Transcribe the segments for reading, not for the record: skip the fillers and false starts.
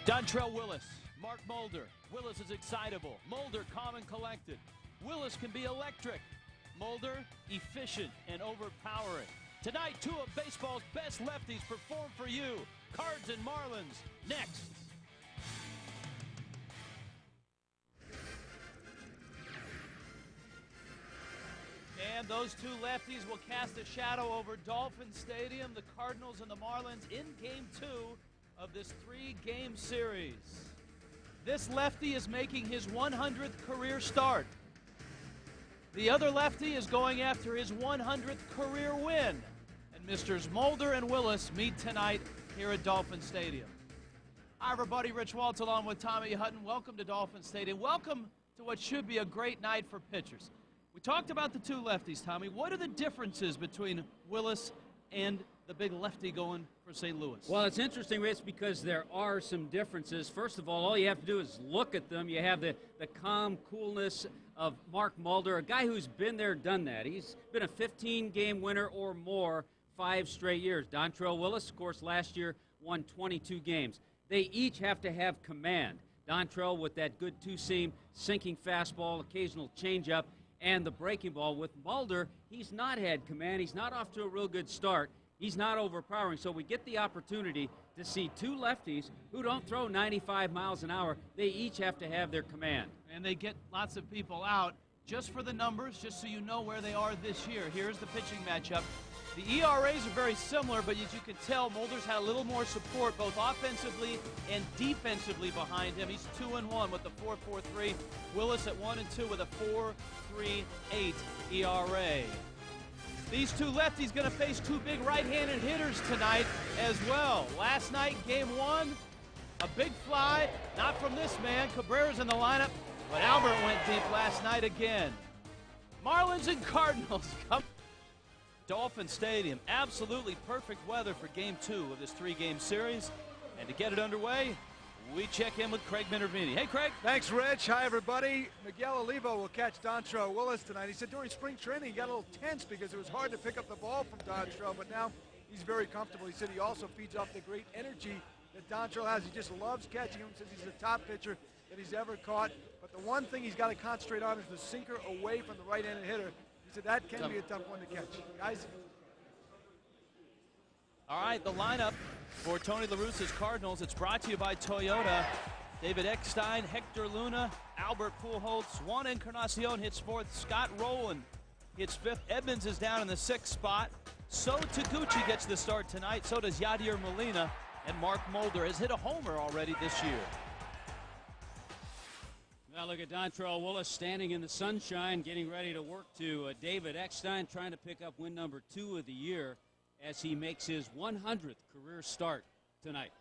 Dontrelle Willis, Mark Mulder. Willis is excitable. Mulder calm and collected. Willis can be electric. Mulder efficient and overpowering. Tonight, two of baseball's best lefties perform for you. Cards and Marlins, next. And those two lefties will cast a shadow over Dolphin Stadium, the Cardinals and the Marlins in Game 2 of this three-game series. This lefty is making his 100th career start. The other lefty is going after his 100th career win. And Mr. Mulder and Willis meet tonight here at Dolphin Stadium. Hi, everybody. Rich Waltz along with Tommy Hutton. Welcome to Dolphin Stadium. Welcome to what should be a great night for pitchers. We talked about the two lefties, Tommy. What are the differences between Willis and the big lefty going for St. Louis? Well, it's interesting, Rich, because there are some differences. First of all you have to do is look at them. You have the calm coolness of Mark Mulder, a guy who's been there, done that. He's been a 15-game winner or more 5 straight years. Dontrelle Willis, of course, last year won 22 games. They each have to have command. Dontrelle with that good two-seam, sinking fastball, occasional changeup, and the breaking ball. With Mulder, he's not had command. He's not off to a real good start. He's not overpowering. So we get the opportunity to see two lefties who don't throw 95 miles an hour. They each have to have their command. And they get lots of people out just for the numbers, just so you know where they are this year. Here's the pitching matchup. The ERAs are very similar, but as you can tell, Mulder's had a little more support both offensively and defensively behind him. He's 2-1 with the 4.43. Willis at 1-2 with a 4.38 ERA. These two lefties going to face two big right-handed hitters tonight as well. Last night, Game 1, a big fly, not from this man. Cabrera's in the lineup, but Albert went deep last night again. Marlins and Cardinals come. Dolphin Stadium, absolutely perfect weather for Game 2 of this three-game series. And to get it underway, we check in with Craig Minervini. Hey, Craig. Thanks, Rich. Hi, everybody. Miguel Olivo will catch Dontrelle Willis tonight. He said during spring training he got a little tense because it was hard to pick up the ball from Dontrelle, but now he's very comfortable. He said he also feeds off the great energy that Dontrelle has. He just loves catching him. Says he's the top pitcher that he's ever caught. But the one thing he's got to concentrate on is the sinker away from the right-handed hitter. He said that can be a tough one to catch. Guys. All right, the lineup for Tony La Russa's Cardinals. It's brought to you by Toyota. David Eckstein, Hector Luna, Albert Pujols, Juan Encarnacion hits 4th. Scott Rowland hits 5th. Edmonds is down in the 6th spot. So Taguchi gets the start tonight. So does Yadier Molina. And Mark Mulder has hit a homer already this year. Now look at Dontrelle Willis standing in the sunshine, getting ready to work to David Eckstein, trying to pick up win number 2 of the year as he makes his 100th career start tonight.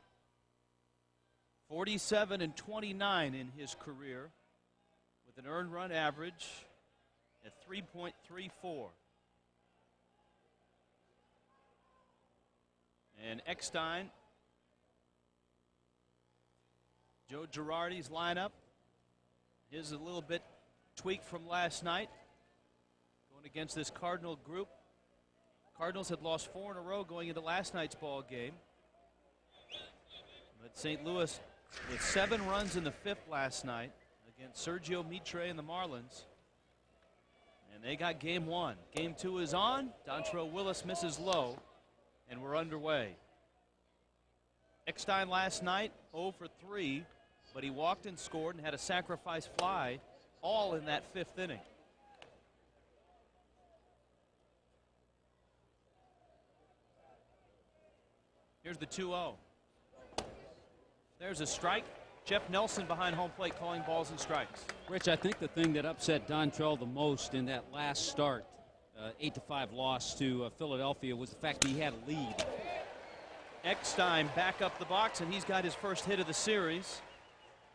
47-29 in his career with an earned run average at 3.34. And Eckstein, Joe Girardi's lineup. His a little bit tweaked from last night, going against this Cardinal group. Cardinals had lost 4 in a row going into last night's ball game. But St. Louis with 7 runs in the 5th last night against Sergio Mitre and the Marlins. And they got Game 1. Game 2 is on. Dontrelle Willis misses low, and we're underway. Eckstein last night 0 for 3, but he walked and scored and had a sacrifice fly all in that 5th inning. Here's the 2-0. There's a strike. Jeff Nelson behind home plate calling balls and strikes. Rich, I think the thing that upset Dontrelle the most in that last start, 8-5 loss to Philadelphia, was the fact that he had a lead. Eckstein back up the box, and he's got his first hit of the series.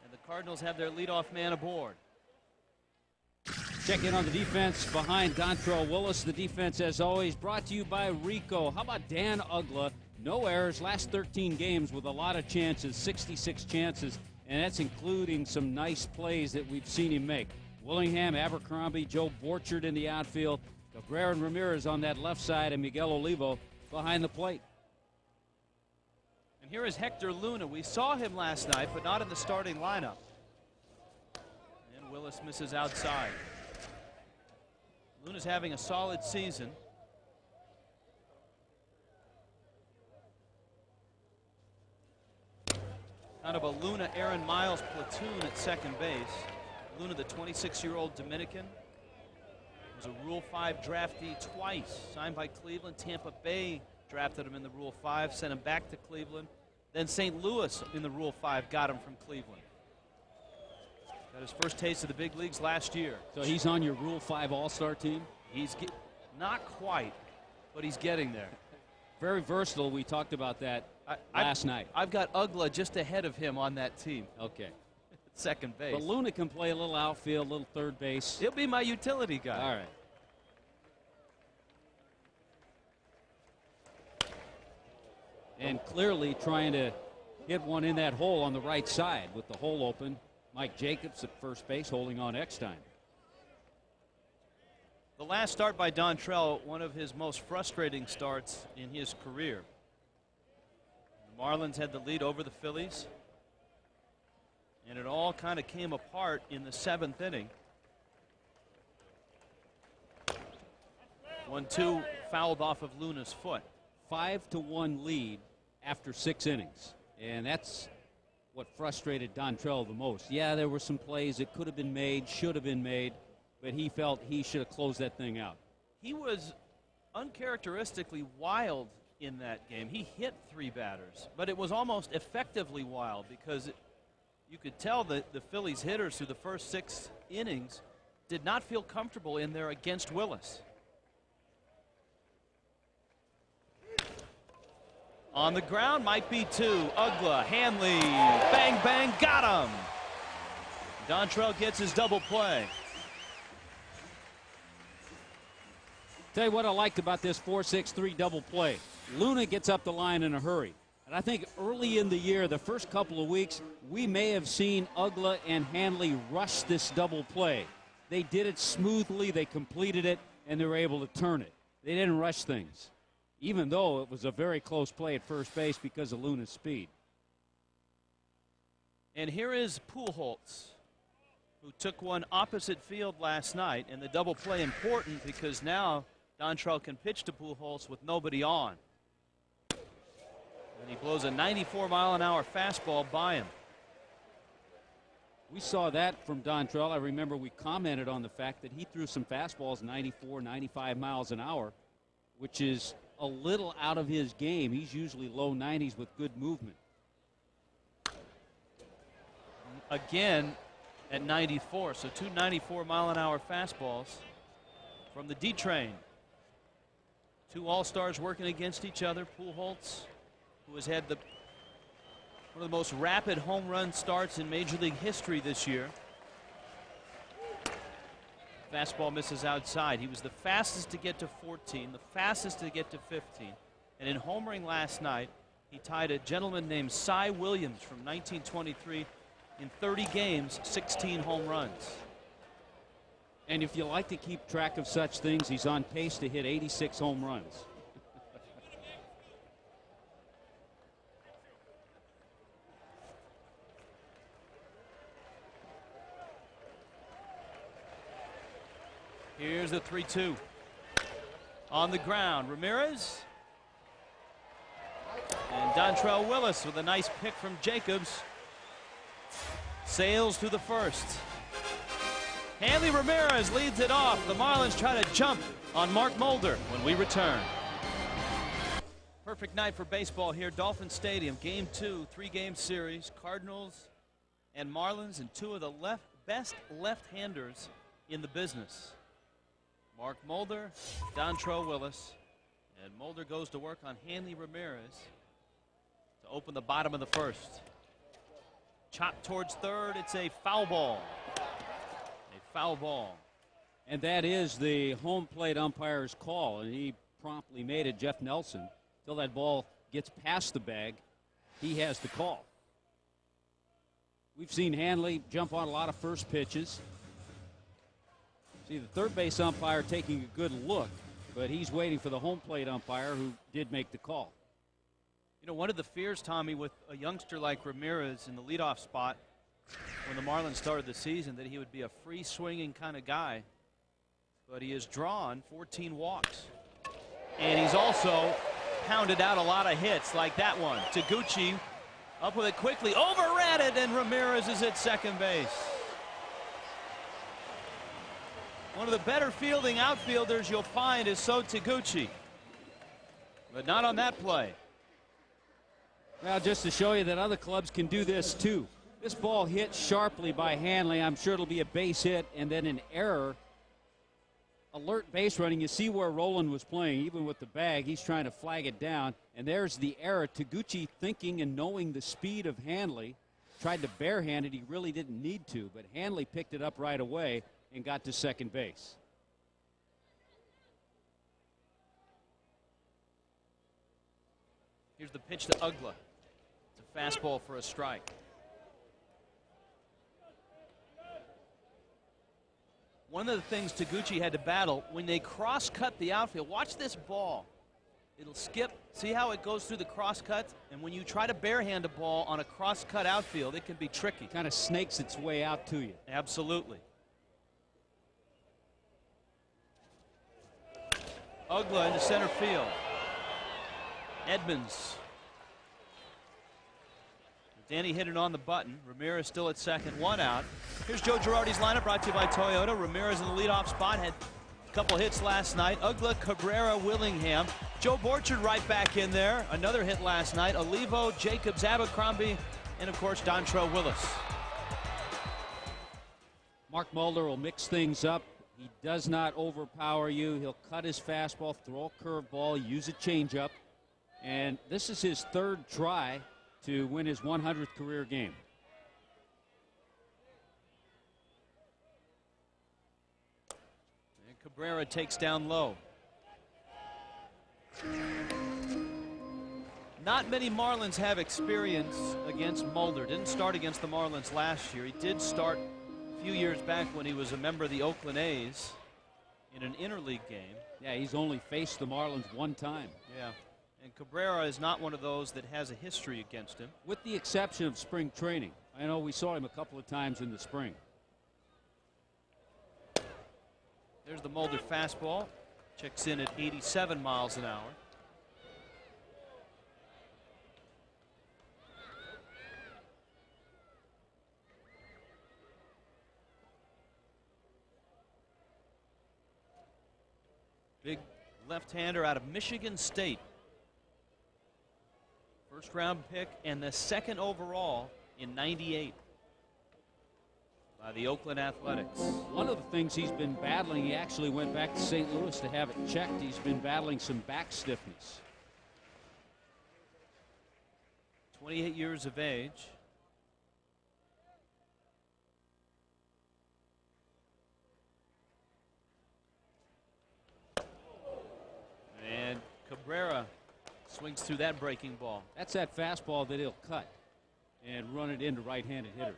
And the Cardinals have their leadoff man aboard. Check in on the defense behind Dontrelle Willis. The defense, as always, brought to you by Rico. How about Dan Ugla? No errors, last 13 games with a lot of chances, 66 chances, and that's including some nice plays that we've seen him make. Willingham, Abercrombie, Joe Borchard in the outfield, Cabrera and Ramirez on that left side, and Miguel Olivo behind the plate. Here is Hector Luna. We saw him last night, but not in the starting lineup. And Willis misses outside. Luna's having a solid season. Kind of a Luna Aaron Miles platoon at second base. Luna, the 26-year-old Dominican, was a Rule 5 draftee twice, signed by Cleveland. Tampa Bay drafted him in the Rule 5, sent him back to Cleveland. Then St. Louis in the Rule 5 got him from Cleveland. Got his first taste of the big leagues last year. So he's on your Rule 5 All-Star team? He's not quite, but he's getting there. Very versatile. We talked about that last night. I've got Ugla just ahead of him on that team. Okay. Second base. But Luna can play a little outfield, a little third base. He'll be my utility guy. All right. And clearly trying to hit one in that hole on the right side with the hole open. Mike Jacobs at first base holding on Eckstein. The last start by Dontrelle, one of his most frustrating starts in his career. The Marlins had the lead over the Phillies, and it all kind of came apart in the 7th inning. 1-2 fouled off of Luna's foot. 5-1 lead after 6 innings, and that's what frustrated Dontrelle the most. Yeah, there were some plays that could have been made, should have been made, but he felt he should have closed that thing out. He was uncharacteristically wild in that game. He hit 3 batters, but it was almost effectively wild because you could tell that the Phillies hitters through the first 6 innings did not feel comfortable in there against Willis. On the ground, might be 2. Ugla, Hanley, bang, bang, got him. Dontrelle gets his double play. Tell you what I liked about this 4-6-3 double play. Luna gets up the line in a hurry. And I think early in the year, the first couple of weeks, we may have seen Ugla and Hanley rush this double play. They did it smoothly, they completed it, and they were able to turn it. They didn't rush things, even though it was a very close play at first base because of Luna's speed. And here is Pujols, who took one opposite field last night, and the double play important because now Dontrelle can pitch to Pujols with nobody on. And he blows a 94-mile-an-hour fastball by him. We saw that from Dontrelle. I remember we commented on the fact that he threw some fastballs 94, 95 miles an hour, which is a little out of his game. He's usually low 90s with good movement. Again at 94, so 2 94-mile-an-hour fastballs from the D train. 2 all-stars working against each other. Pujols, who has had one of the most rapid home run starts in Major League history this year. Fastball misses outside. He was the fastest to get to 14, the fastest to get to 15. And in homering last night, he tied a gentleman named Cy Williams from 1923 in 30 games, 16 home runs. And if you like to keep track of such things, he's on pace to hit 86 home runs. Here's the 3-2. On the ground, Ramirez. And Dontrelle Willis with a nice pick from Jacobs. Sails through the first. Hanley Ramirez leads it off. The Marlins try to jump on Mark Mulder when we return. Perfect night for baseball here. Dolphin Stadium, Game 2, 3-game series. Cardinals and Marlins, and 2 of the best left-handers in the business. Mark Mulder, Dontrelle Willis, and Mulder goes to work on Hanley Ramirez to open the bottom of the first. Chopped towards third. It's a foul ball. A foul ball. And that is the home plate umpire's call, and he promptly made it. Jeff Nelson, till that ball gets past the bag, he has the call. We've seen Hanley jump on a lot of first pitches. See the third base umpire taking a good look, but he's waiting for the home plate umpire, who did make the call. You know, one of the fears, Tommy, with a youngster like Ramirez in the leadoff spot when the Marlins started the season, that he would be a free-swinging kind of guy. But he has drawn 14 walks. And he's also pounded out a lot of hits like that one. Taguchi up with it quickly, overran it, and Ramirez is at second base. One of the better fielding outfielders you'll find is So Taguchi. But not on that play. Well, just to show you that other clubs can do this too. This ball hit sharply by Hanley. I'm sure it'll be a base hit and then an error. Alert base running. You see where Roland was playing, even with the bag. He's trying to flag it down. And there's the error. Taguchi, thinking and knowing the speed of Hanley, tried to barehand it. He really didn't need to, but Hanley picked it up right away and got to second base. Here's the pitch to Ugla. It's a fastball for a strike. One of the things Taguchi had to battle when they cross-cut the outfield. Watch this ball. It'll skip. See how it goes through the cross-cut? And when you try to barehand a ball on a cross-cut outfield, it can be tricky. Kind of snakes its way out to you. Absolutely. Ugla into center field. Edmonds. Danny hit it on the button. Ramirez still at second, one out. Here's Joe Girardi's lineup brought to you by Toyota. Ramirez in the leadoff spot, had a couple hits last night. Ugla, Cabrera, Willingham. Joe Borchard right back in there. Another hit last night. Olivo, Jacobs, Abercrombie, and of course Dontrelle Willis. Mark Mulder will mix things up. He does not overpower you. He'll cut his fastball, throw a curveball, use a changeup. And this is his third try to win his 100th career game. And Cabrera takes down low. Not many Marlins have experience against Mulder. Didn't start against the Marlins last year. He did start a few years back when he was a member of the Oakland A's in an interleague game. Yeah, he's only faced the Marlins one time. Yeah. And Cabrera is not one of those that has a history against him. With the exception of spring training. I know we saw him a couple of times in the spring. There's the Mulder fastball. Checks in at 87 miles an hour. Big left-hander out of Michigan State. First round pick and the second overall in '98 by the Oakland Athletics. One of the things he's been battling, he actually went back to St. Louis to have it checked. He's been battling some back stiffness. 28 years of age. And Cabrera swings through that breaking ball. That's that fastball that he'll cut and run it into right-handed hitters.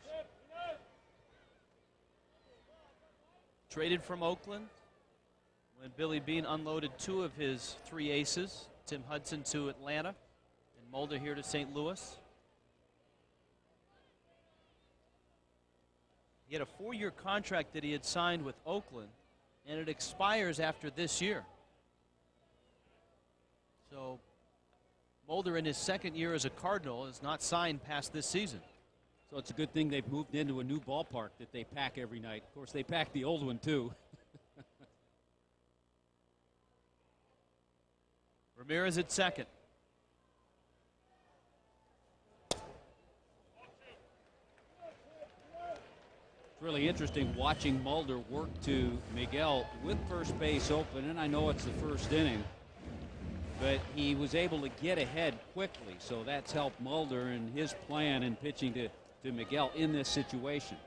Traded from Oakland when Billy Beane unloaded two of his three aces. Tim Hudson to Atlanta and Mulder here to St. Louis. He had a 4-year contract that he had signed with Oakland, and it expires after this year. So Mulder in his second year as a Cardinal is not signed past this season. So it's a good thing they've moved into a new ballpark that they pack every night. Of course, they pack the old one too. Ramirez at second. It's really interesting watching Mulder work to Miguel with first base open, and I know it's the first inning, but he was able to get ahead quickly, so that's helped Mulder in his plan in pitching to Miguel in this situation.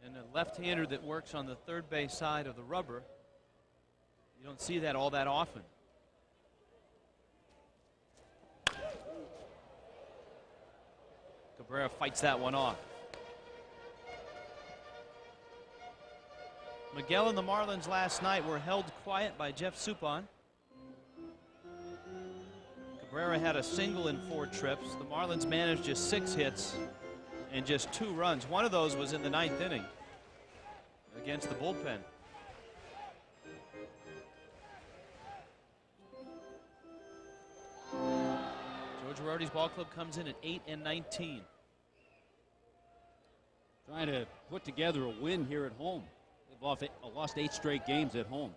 And a left-hander that works on the third base side of the rubber, you don't see that all that often. Cabrera fights that one off. Miguel and the Marlins last night were held quiet by Jeff Suppan. Cabrera had a single in 4 trips. The Marlins managed just 6 hits and just 2 runs. One of those was in the 9th inning against the bullpen. Joe Girardi's ball club comes in at 8-19. Trying to put together a win here at home. They've lost 8 straight games at home.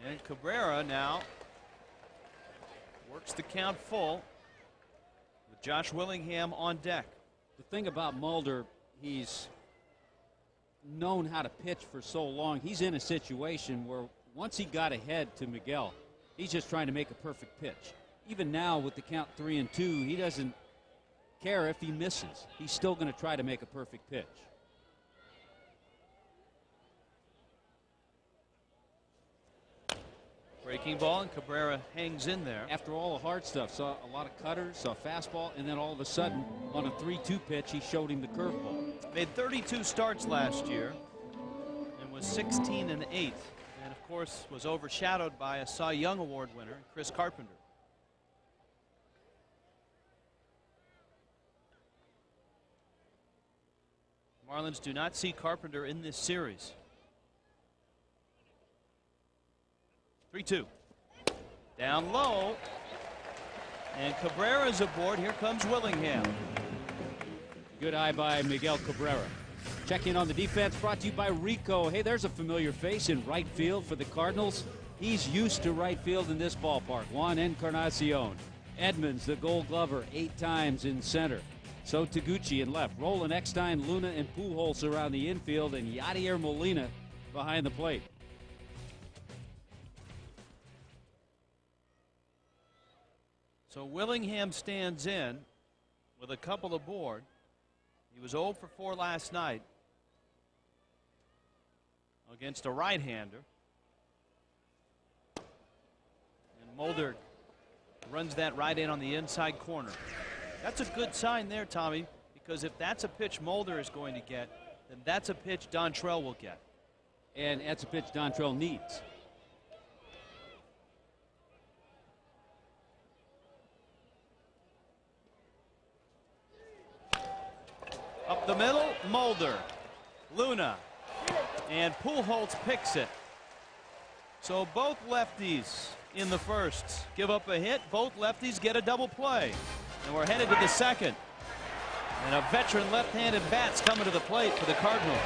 And Cabrera now works the count full with Josh Willingham on deck. The thing about Mulder, he's known how to pitch for so long. He's in a situation where once he got ahead to Miguel, he's just trying to make a perfect pitch. Even now with the count 3-2, he doesn't care if he misses. He's still going to try to make a perfect pitch. Breaking ball, and Cabrera hangs in there. After all the hard stuff, saw a lot of cutters, saw fastball, and then all of a sudden on a 3-2 pitch, he showed him the curveball. Made 32 starts last year and was 16-8. And of course was overshadowed by a Cy Young Award winner, Chris Carpenter. Marlins do not see Carpenter in this series. 3-2. Down low. And Cabrera's aboard. Here comes Willingham. Good eye by Miguel Cabrera. Check in on the defense, brought to you by Rico. Hey, there's a familiar face in right field for the Cardinals. He's used to right field in this ballpark. Juan Encarnacion. Edmonds, the Gold Glover, 8 times in center. So Taguchi in left. Roland, Eckstein, Luna, and Pujols around the infield, and Yadier Molina behind the plate. So Willingham stands in with a couple aboard. He was 0 for 4 last night against a right-hander. And Mulder runs that right in on the inside corner. That's a good sign there, Tommy, because if that's a pitch Mulder is going to get, then that's a pitch Dontrelle will get. And that's a pitch Dontrelle needs. Up the middle, Mulder, Luna, and Pujols picks it. So both lefties in the first give up a hit. Both lefties get a double play. And we're headed to the second. And a veteran left-handed bat's coming to the plate for the Cardinals.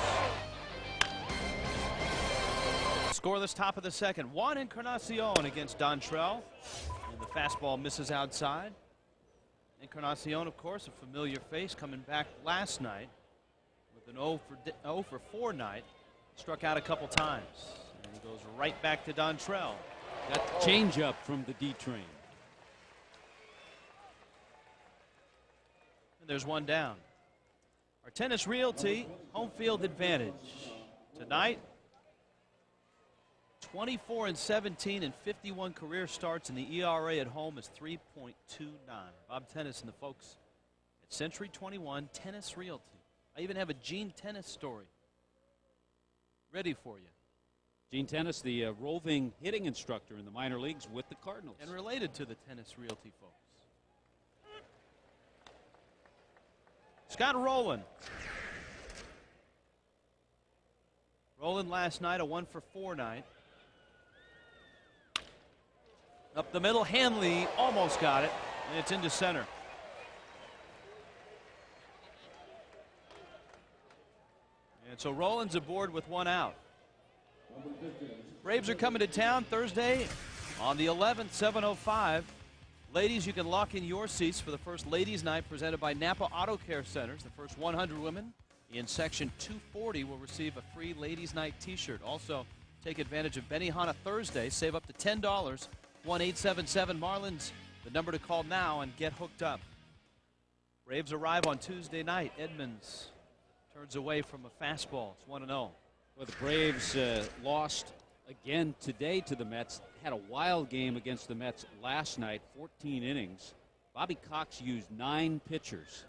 Scoreless top of the second. Juan Encarnacion against Dontrelle. And the fastball misses outside. Encarnacion, of course, a familiar face, coming back last night with an 0 for 4 night. Struck out a couple times. And he goes right back to Dontrelle. Got the changeup from the D train. And there's one down. Our Tennis Realty home field advantage tonight. 24-17 and 51 career starts, and the ERA at home is 3.29. Bob Tennis and the folks at Century 21 Tennis Realty. I even have a Gene Tennis story ready for you. Gene Tennis, the roving hitting instructor in the minor leagues with the Cardinals. And related to the Tennis Realty folks. Scott Rowland. Rowland last night, a 1 for 4 night. Up the middle, Hanley almost got it, and it's into center. And so Rowland's aboard with 1 out. Braves are coming to town Thursday on the 11th, 7:05. Ladies, you can lock in your seats for the first Ladies' Night presented by Napa Auto Care Centers. The first 100 women in Section 240 will receive a free Ladies' Night t-shirt. Also, take advantage of Benihana Thursday. Save up to $10. 1-877-Marlins, the number to call now and get hooked up. Braves arrive on Tuesday night. Edmonds turns away from a fastball. It's 1-0. Well, the Braves lost again today to the Mets. Had a wild game against the Mets last night, 14 innings. Bobby Cox used 9 pitchers.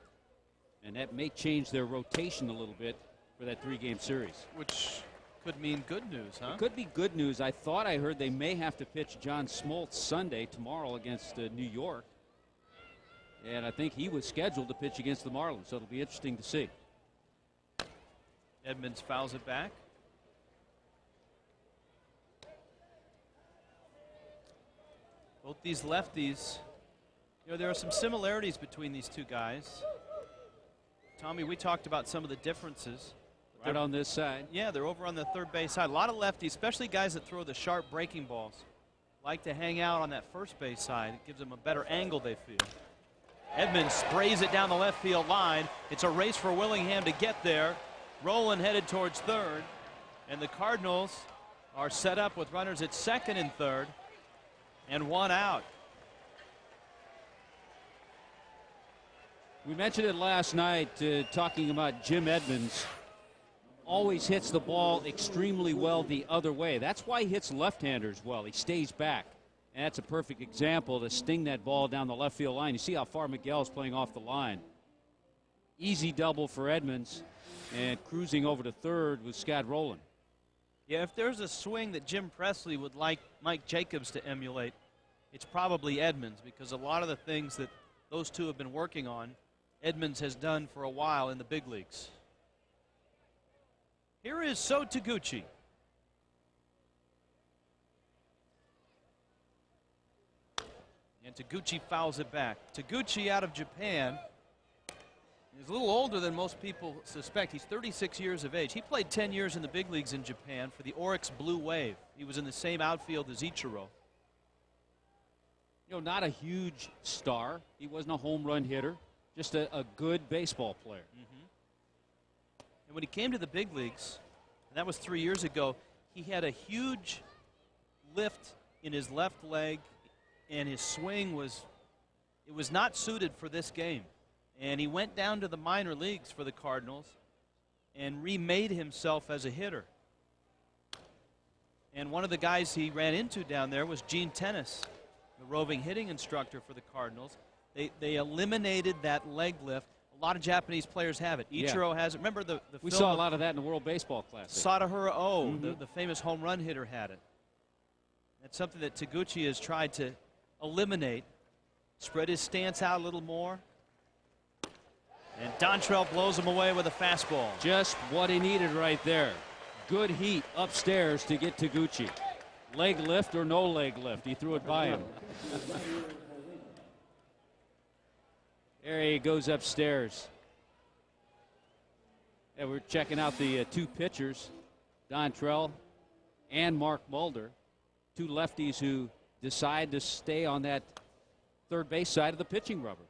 And that may change their rotation a little bit for that 3-game series. Which could mean good news, huh? It could be good news. I thought I heard they may have to pitch John Smoltz Sunday, tomorrow, against New York. And I think he was scheduled to pitch against the Marlins, so it'll be interesting to see. Edmonds fouls it back. Both these lefties, you know, there are some similarities between these two guys. Tommy, we talked about some of the differences. Right on this side. Yeah, they're over on the third base side. A lot of lefties, especially guys that throw the sharp breaking balls, like to hang out on that first base side. It gives them a better angle, they feel. Edmonds sprays it down the left field line. It's a race for Willingham to get there. Rowland headed towards third. And the Cardinals are set up with runners at second and third. And one out. We mentioned it last night, talking about Jim Edmonds. Always hits the ball extremely well the other way. That's why he hits left-handers well. He stays back. And that's a perfect example to sting that ball down the left field line. You see how far Miguel's playing off the line. Easy double for Edmonds, and cruising over to third with Scott Rowland. Yeah, if there's a swing that Jim Presley would like Mike Jacobs to emulate, it's probably Edmonds, because a lot of the things that those two have been working on, Edmonds has done for a while in the big leagues. Here is So Taguchi. And Taguchi fouls it back. Taguchi out of Japan. He's a little older than most people suspect. He's 36 years of age. He played 10 years in the big leagues in Japan for the Oryx Blue Wave. He was in the same outfield as Ichiro. You know, not a huge star. He wasn't a home run hitter, just a good baseball player. And when he came to the big leagues, and that was 3 years ago, he had a huge lift in his left leg, and his swing was not suited for this game. And he went down to the minor leagues for the Cardinals and remade himself as a hitter. And one of the guys he ran into down there was Gene Tennis, the roving hitting instructor for the Cardinals. They eliminated that leg lift. A lot of Japanese players have it. Ichiro has it. Remember the We film saw a lot of that in the World Baseball Classic. Sadahura Oh, the famous home run hitter, had it. That's something that Taguchi has tried to eliminate. Spread his stance out a little more. And Dontrell blows him away with a fastball. Just what he needed right there. Good heat upstairs to get Taguchi. Leg lift or no leg lift. He threw it by him. There he goes upstairs. Yeah, we're checking out the two pitchers, Dontrell and Mark Mulder, two lefties who decide to stay on that third base side of the pitching rubber.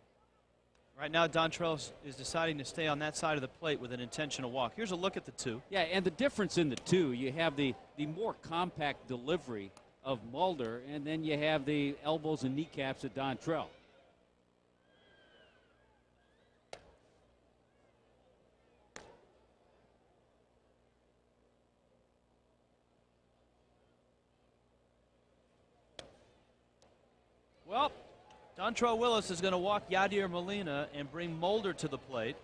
Right now, Dontrell is deciding to stay on that side of the plate with an intentional walk. Here's a look at the two. Yeah, and the difference in the two, you have the more compact delivery of Mulder, and then you have the elbows and kneecaps of Dontrell. Well, Dontrell Willis is going to walk Yadier Molina and bring Mulder to the plate.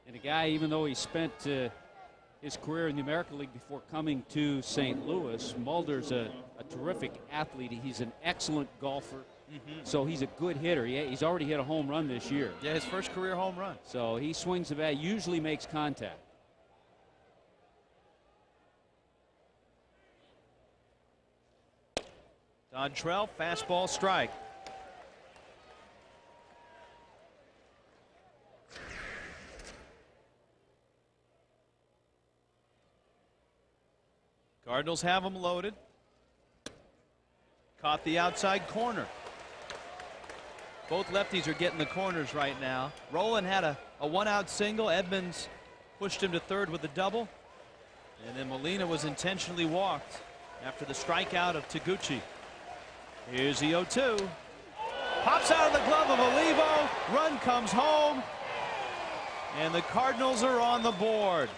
And a guy, even though he spent his career in the American League before coming to St. Louis, Mulder's a terrific athlete. He's an excellent golfer. So he's a good hitter. He's already hit a home run this year. Yeah, his first career home run. So he swings the bat, usually makes contact. Dontrell, fastball strike. Cardinals have him loaded. Caught the outside corner. Both lefties are getting the corners right now. Rowland had a one-out single. Edmonds pushed him to third with a double. And then Molina was intentionally walked after the strikeout of Taguchi. Here's the 0-2. Pops out of the glove of Olivo. Run comes home. And the Cardinals are on the board.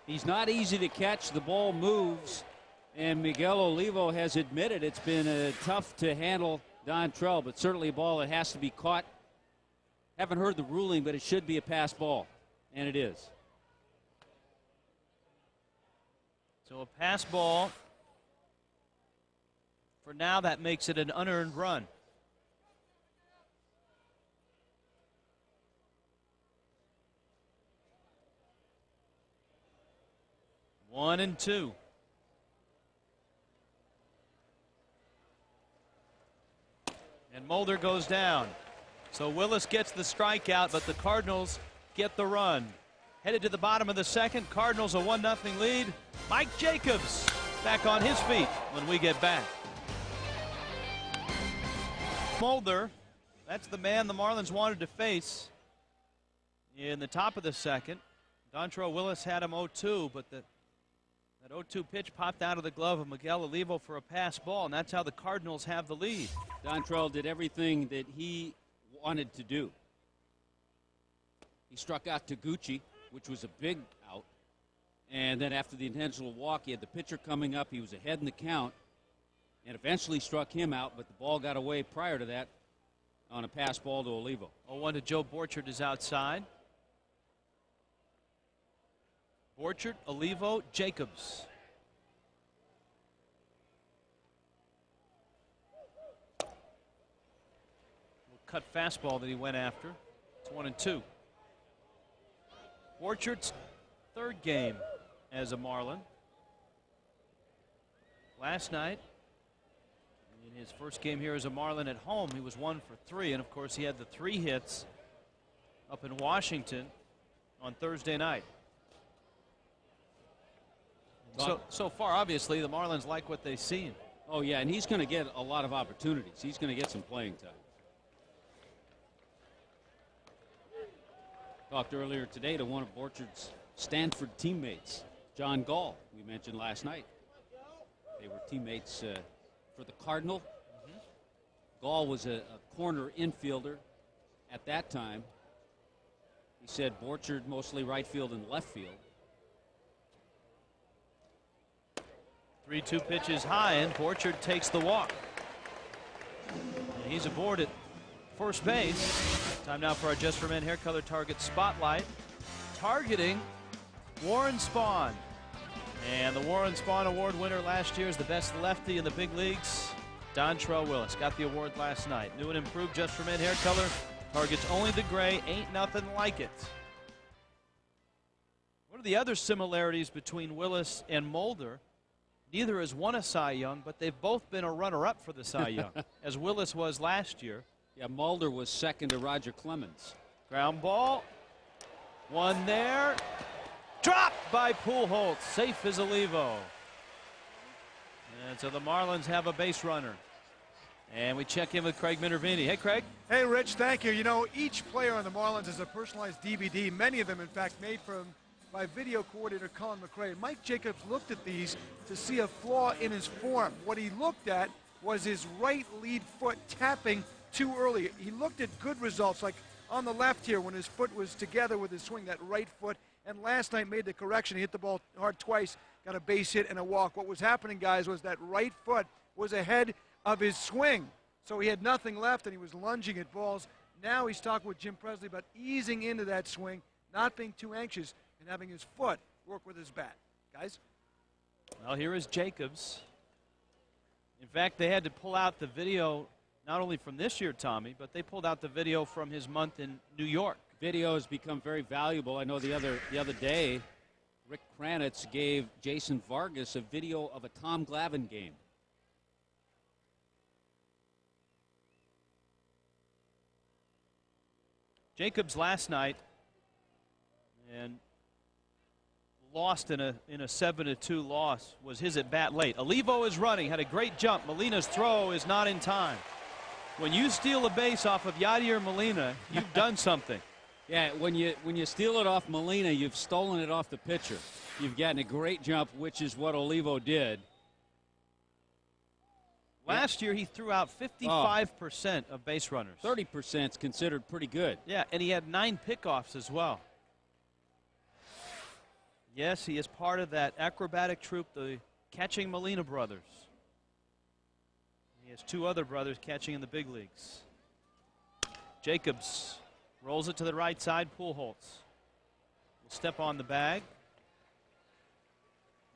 He's not easy to catch. The ball moves. And Miguel Olivo has admitted it's been tough to handle Dontrell, but certainly a ball that has to be caught. Haven't heard the ruling, but it should be a pass ball, and it is. So a pass ball. For now, that makes it an unearned run. One and two. And Mulder goes down. So Willis gets the strikeout, but the Cardinals get the run. Headed to the bottom of the second. Cardinals a 1-0 lead. Mike Jacobs back on his feet when we get back. Mulder, that's the man the Marlins wanted to face in the top of the second. Dontrell Willis had him 0-2, but that 0-2 pitch popped out of the glove of Miguel Olivo for a pass ball, and that's how the Cardinals have the lead. Dontrell did everything that he wanted to do. He struck out Taguchi, which was a big out, and then after the intentional walk, he had the pitcher coming up. He was ahead in the count, and eventually struck him out, but the ball got away prior to that on a pass ball to Olivo. 0-1 to Joe Borchert is outside. Borchert, Olivo, Jacobs. Cut fastball that he went after. It's 1-2. Borchert's third game as a Marlin. Last night, in his first game here as a Marlin at home, he was 1 for 3, and of course he had the 3 hits up in Washington on Thursday night. So far, obviously, the Marlins like what they've seen. Oh, yeah, and he's going to get a lot of opportunities. He's going to get some playing time. Talked earlier today to one of Borchert's Stanford teammates, John Gall, we mentioned last night. They were teammates for the Cardinal. Gall was a corner infielder at that time. He said Borchert mostly right field and left field. 3-2 pitches high, and Borchert takes the walk. And he's aboard at first base. Time now for our Just for Men Hair Color Target Spotlight. Targeting Warren Spahn. And the Warren Spahn Award winner last year is the best lefty in the big leagues, Dontrell Willis. Got the award last night. New and improved Just for Men Hair Color. Targets only the gray. Ain't nothing like it. One of the other similarities between Willis and Mulder, neither has won a Cy Young, but they've both been a runner-up for the Cy Young, as Willis was last year. Yeah, Mulder was second to Roger Clemens. Ground ball. One there. Dropped by Pujols. Safe as Olivo. And so the Marlins have a base runner. And we check in with Craig Minervini. Hey, Craig. Hey, Rich, thank you. You know, each player on the Marlins is a personalized DVD. Many of them, in fact, made by video coordinator Colin McRae. Mike Jacobs looked at these to see a flaw in his form. What he looked at was his right lead foot tapping too early. He looked at good results, like on the left here when his foot was together with his swing, that right foot, and last night made the correction. He hit the ball hard twice, got a base hit and a walk. What was happening, guys, was that right foot was ahead of his swing. So he had nothing left, and he was lunging at balls. Now he's talking with Jim Presley about easing into that swing, not being too anxious, and having his foot work with his bat. Guys? Well, here is Jacobs. In fact, they had to pull out the video not only from this year, Tommy, but they pulled out the video from his month in New York. Video has become very valuable. I know the other day, Rick Kranitz gave Jason Vargas a video of a Tom Glavine game. Jacobs last night and lost in a 7-2 loss was his at bat late. Olivo is running, had a great jump. Molina's throw is not in time. When you steal a base off of Yadier Molina, you've done something. Yeah, when you steal it off Molina, you've stolen it off the pitcher. You've gotten a great jump, which is what Olivo did. Last year, he threw out 55% of base runners. 30% is considered pretty good. Yeah, and he had 9 pickoffs as well. Yes, he is part of that acrobatic troupe, the catching Molina brothers. He has two other brothers catching in the big leagues. Jacobs rolls it to the right side. Pujols will step on the bag.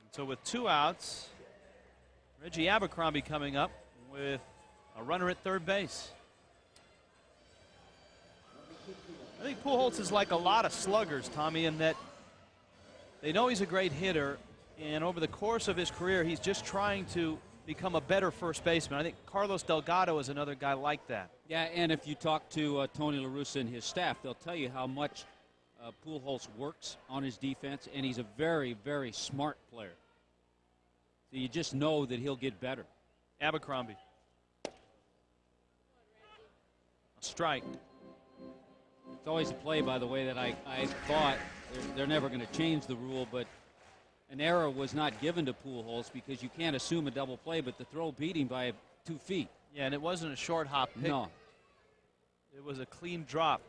And so with 2 outs, Reggie Abercrombie coming up with a runner at third base. I think Pujols is like a lot of sluggers, Tommy, in that they know he's a great hitter, and over the course of his career, he's just trying to become a better first baseman. I think Carlos Delgado is another guy like that. Yeah, and if you talk to Tony La Russa and his staff, they'll tell you how much Pujols works on his defense, and he's a very, very smart player. So you just know that he'll get better. Abercrombie. A strike. It's always a play, by the way, that I thought they're never going to change the rule, but an error was not given to Pujols because you can't assume a double play, but the throw beat him by 2 feet. Yeah, and it wasn't a short hop pick. No. It was a clean drop.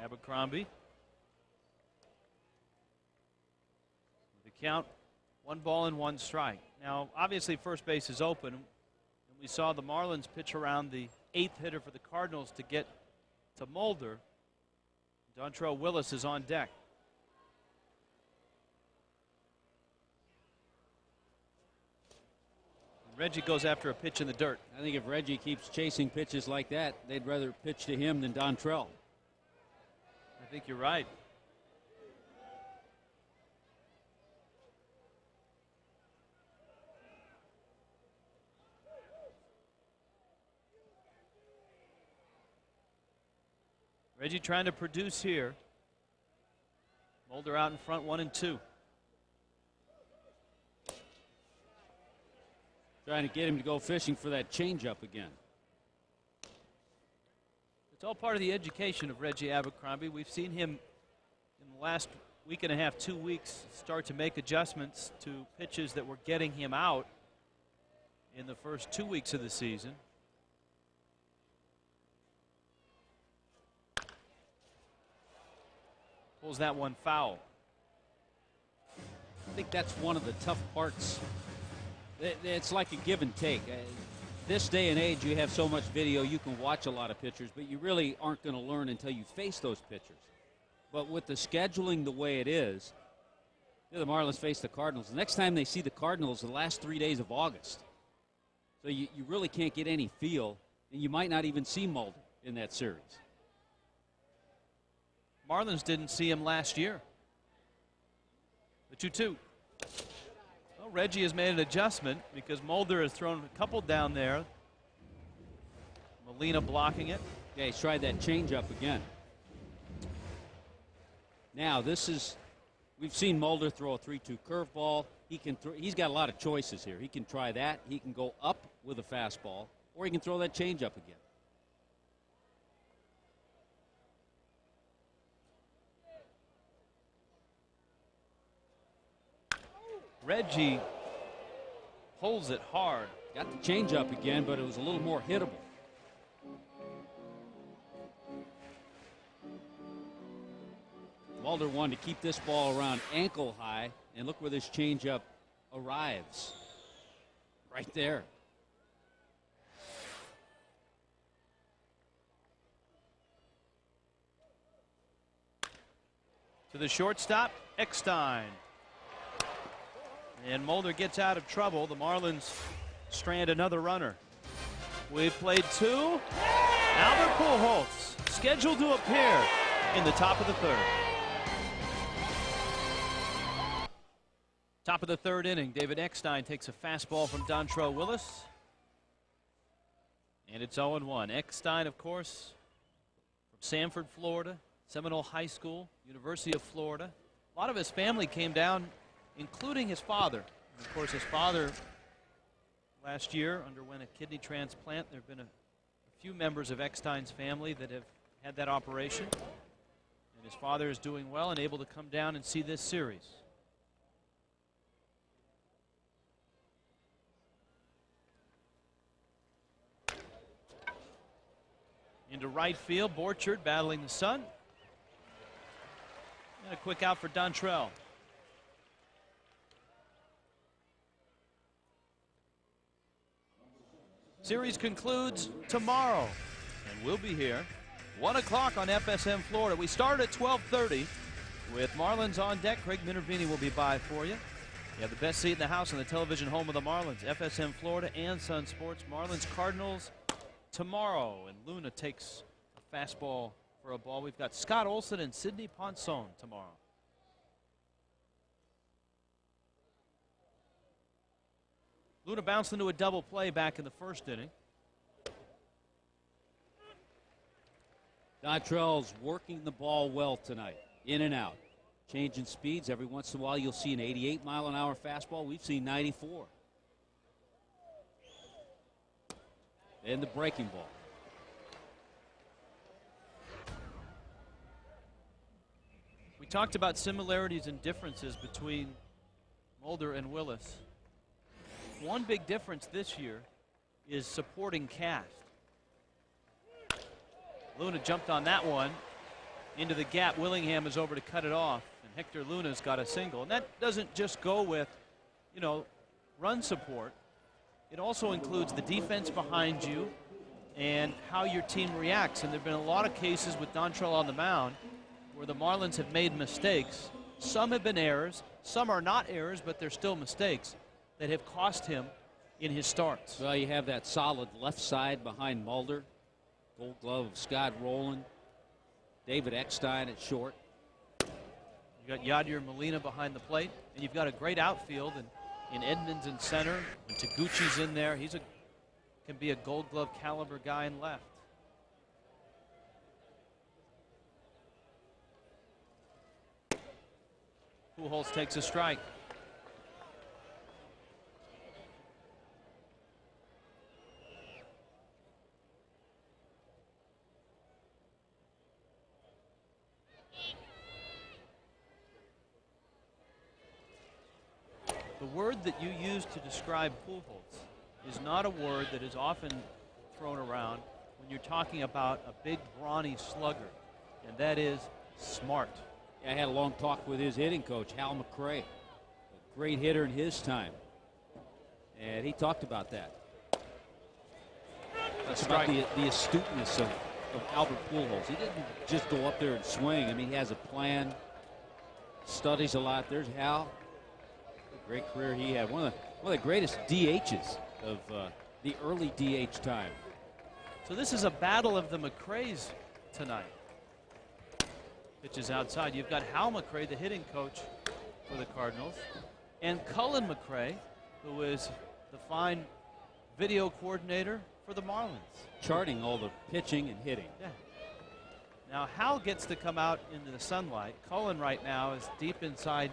Abercrombie. The count, 1 ball and 1 strike. Now, obviously, first base is open. And we saw the Marlins pitch around the 8th hitter for the Cardinals to get to Mulder. Dontrelle Willis is on deck. And Reggie goes after a pitch in the dirt. I think if Reggie keeps chasing pitches like that, they'd rather pitch to him than Dontrelle. I think you're right. Reggie trying to produce here. Mulder out in front, 1-2. Trying to get him to go fishing for that changeup again. It's all part of the education of Reggie Abercrombie. We've seen him in the last week and a half, 2 weeks, start to make adjustments to pitches that were getting him out in the first 2 weeks of the season. Pulls that one foul. I think that's one of the tough parts. It's like a give and take. This day and age, you have so much video, you can watch a lot of pitchers, but you really aren't going to learn until you face those pitchers. But with the scheduling the way it is, the Marlins face the Cardinals. The next time they see the Cardinals, the last 3 days of August. So you really can't get any feel, and you might not even see Mulder in that series. Marlins didn't see him last year. The 2-2. Well, Reggie has made an adjustment because Mulder has thrown a couple down there. Molina blocking it. Yeah, he's tried that changeup again. Now we've seen Mulder throw a 3-2 curveball. He's got a lot of choices here. He can try that. He can go up with a fastball, or he can throw that changeup again. Reggie pulls it hard. Got the changeup again, but it was a little more hittable. Mulder wanted to keep this ball around ankle high, and look where this changeup arrives. Right there. To the shortstop, Eckstein. And Mulder gets out of trouble. The Marlins strand another runner. We've played 2. Albert Pujols scheduled to appear in the top of the 3rd. Top of the 3rd inning, David Eckstein takes a fastball from Dontrelle Willis. And it's 0-1. Eckstein, of course, from Sanford, Florida, Seminole High School, University of Florida. A lot of his family came down, including his father. And of course, his father last year underwent a kidney transplant. There have been a few members of Eckstein's family that have had that operation. And his father is doing well and able to come down and see this series. Into right field, Borchard battling the sun. And a quick out for Dontrell. Series concludes tomorrow, and we'll be here 1 o'clock on FSM Florida. We start at 12:30 with Marlins on deck. Craig Minervini will be by for you. You have the best seat in the house on the television home of the Marlins, FSM Florida and Sun Sports. Marlins Cardinals tomorrow, and Luna takes a fastball for a ball. We've got Scott Olson and Sidney Ponson tomorrow. Luna bounced into a double play back in the first inning. Dontrell's working the ball well tonight, in and out. Changing speeds. Every once in a while you'll see an 88-mile-an-hour fastball. We've seen 94. And the breaking ball. We talked about similarities and differences between Mulder and Willis. One big difference this year is supporting cast. Luna jumped on that one into the gap. Willingham is over to cut it off, and Hector Luna's got a single. And that doesn't just go with, run support. It also includes the defense behind you and how your team reacts. And there have been a lot of cases with Dontrell on the mound where the Marlins have made mistakes. Some have been errors. Some are not errors, but they're still mistakes that have cost him in his starts. Well, you have that solid left side behind Mulder. Gold glove of Scott Rowland. David Eckstein at short. You got Yadier Molina behind the plate, and you've got a great outfield in Edmonds in center. When Taguchi's in there, can be a Gold Glove caliber guy in left. Pujols takes a strike. The word that you use to describe Pujols is not a word that is often thrown around when you're talking about a big, brawny slugger, and that is smart. I had a long talk with his hitting coach, Hal McRae, a great hitter in his time, and he talked about that. That's about the astuteness of Albert Pujols. He didn't just go up there and swing. I mean, he has a plan, studies a lot. There's Hal. Great career he had. One of the greatest DHs of the early DH time. So this is a battle of the McRaes tonight. Pitches outside. You've got Hal McRae, the hitting coach for the Cardinals, and Cullen McRae, who is the fine video coordinator for the Marlins. Charting all the pitching and hitting. Yeah. Now Hal gets to come out into the sunlight. Cullen right now is deep inside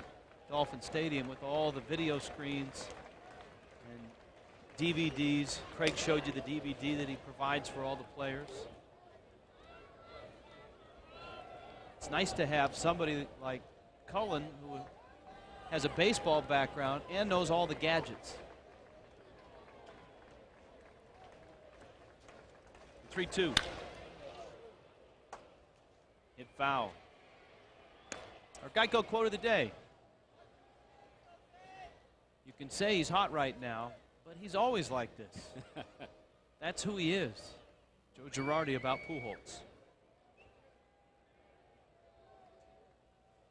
Dolphin Stadium with all the video screens and DVDs. Craig showed you the DVD that he provides for all the players. It's nice to have somebody like Cullen who has a baseball background and knows all the gadgets. 3-2. Hit foul. Our Geico quote of the day. You can say he's hot right now, but he's always like this. That's who he is. Joe Girardi about Pujols.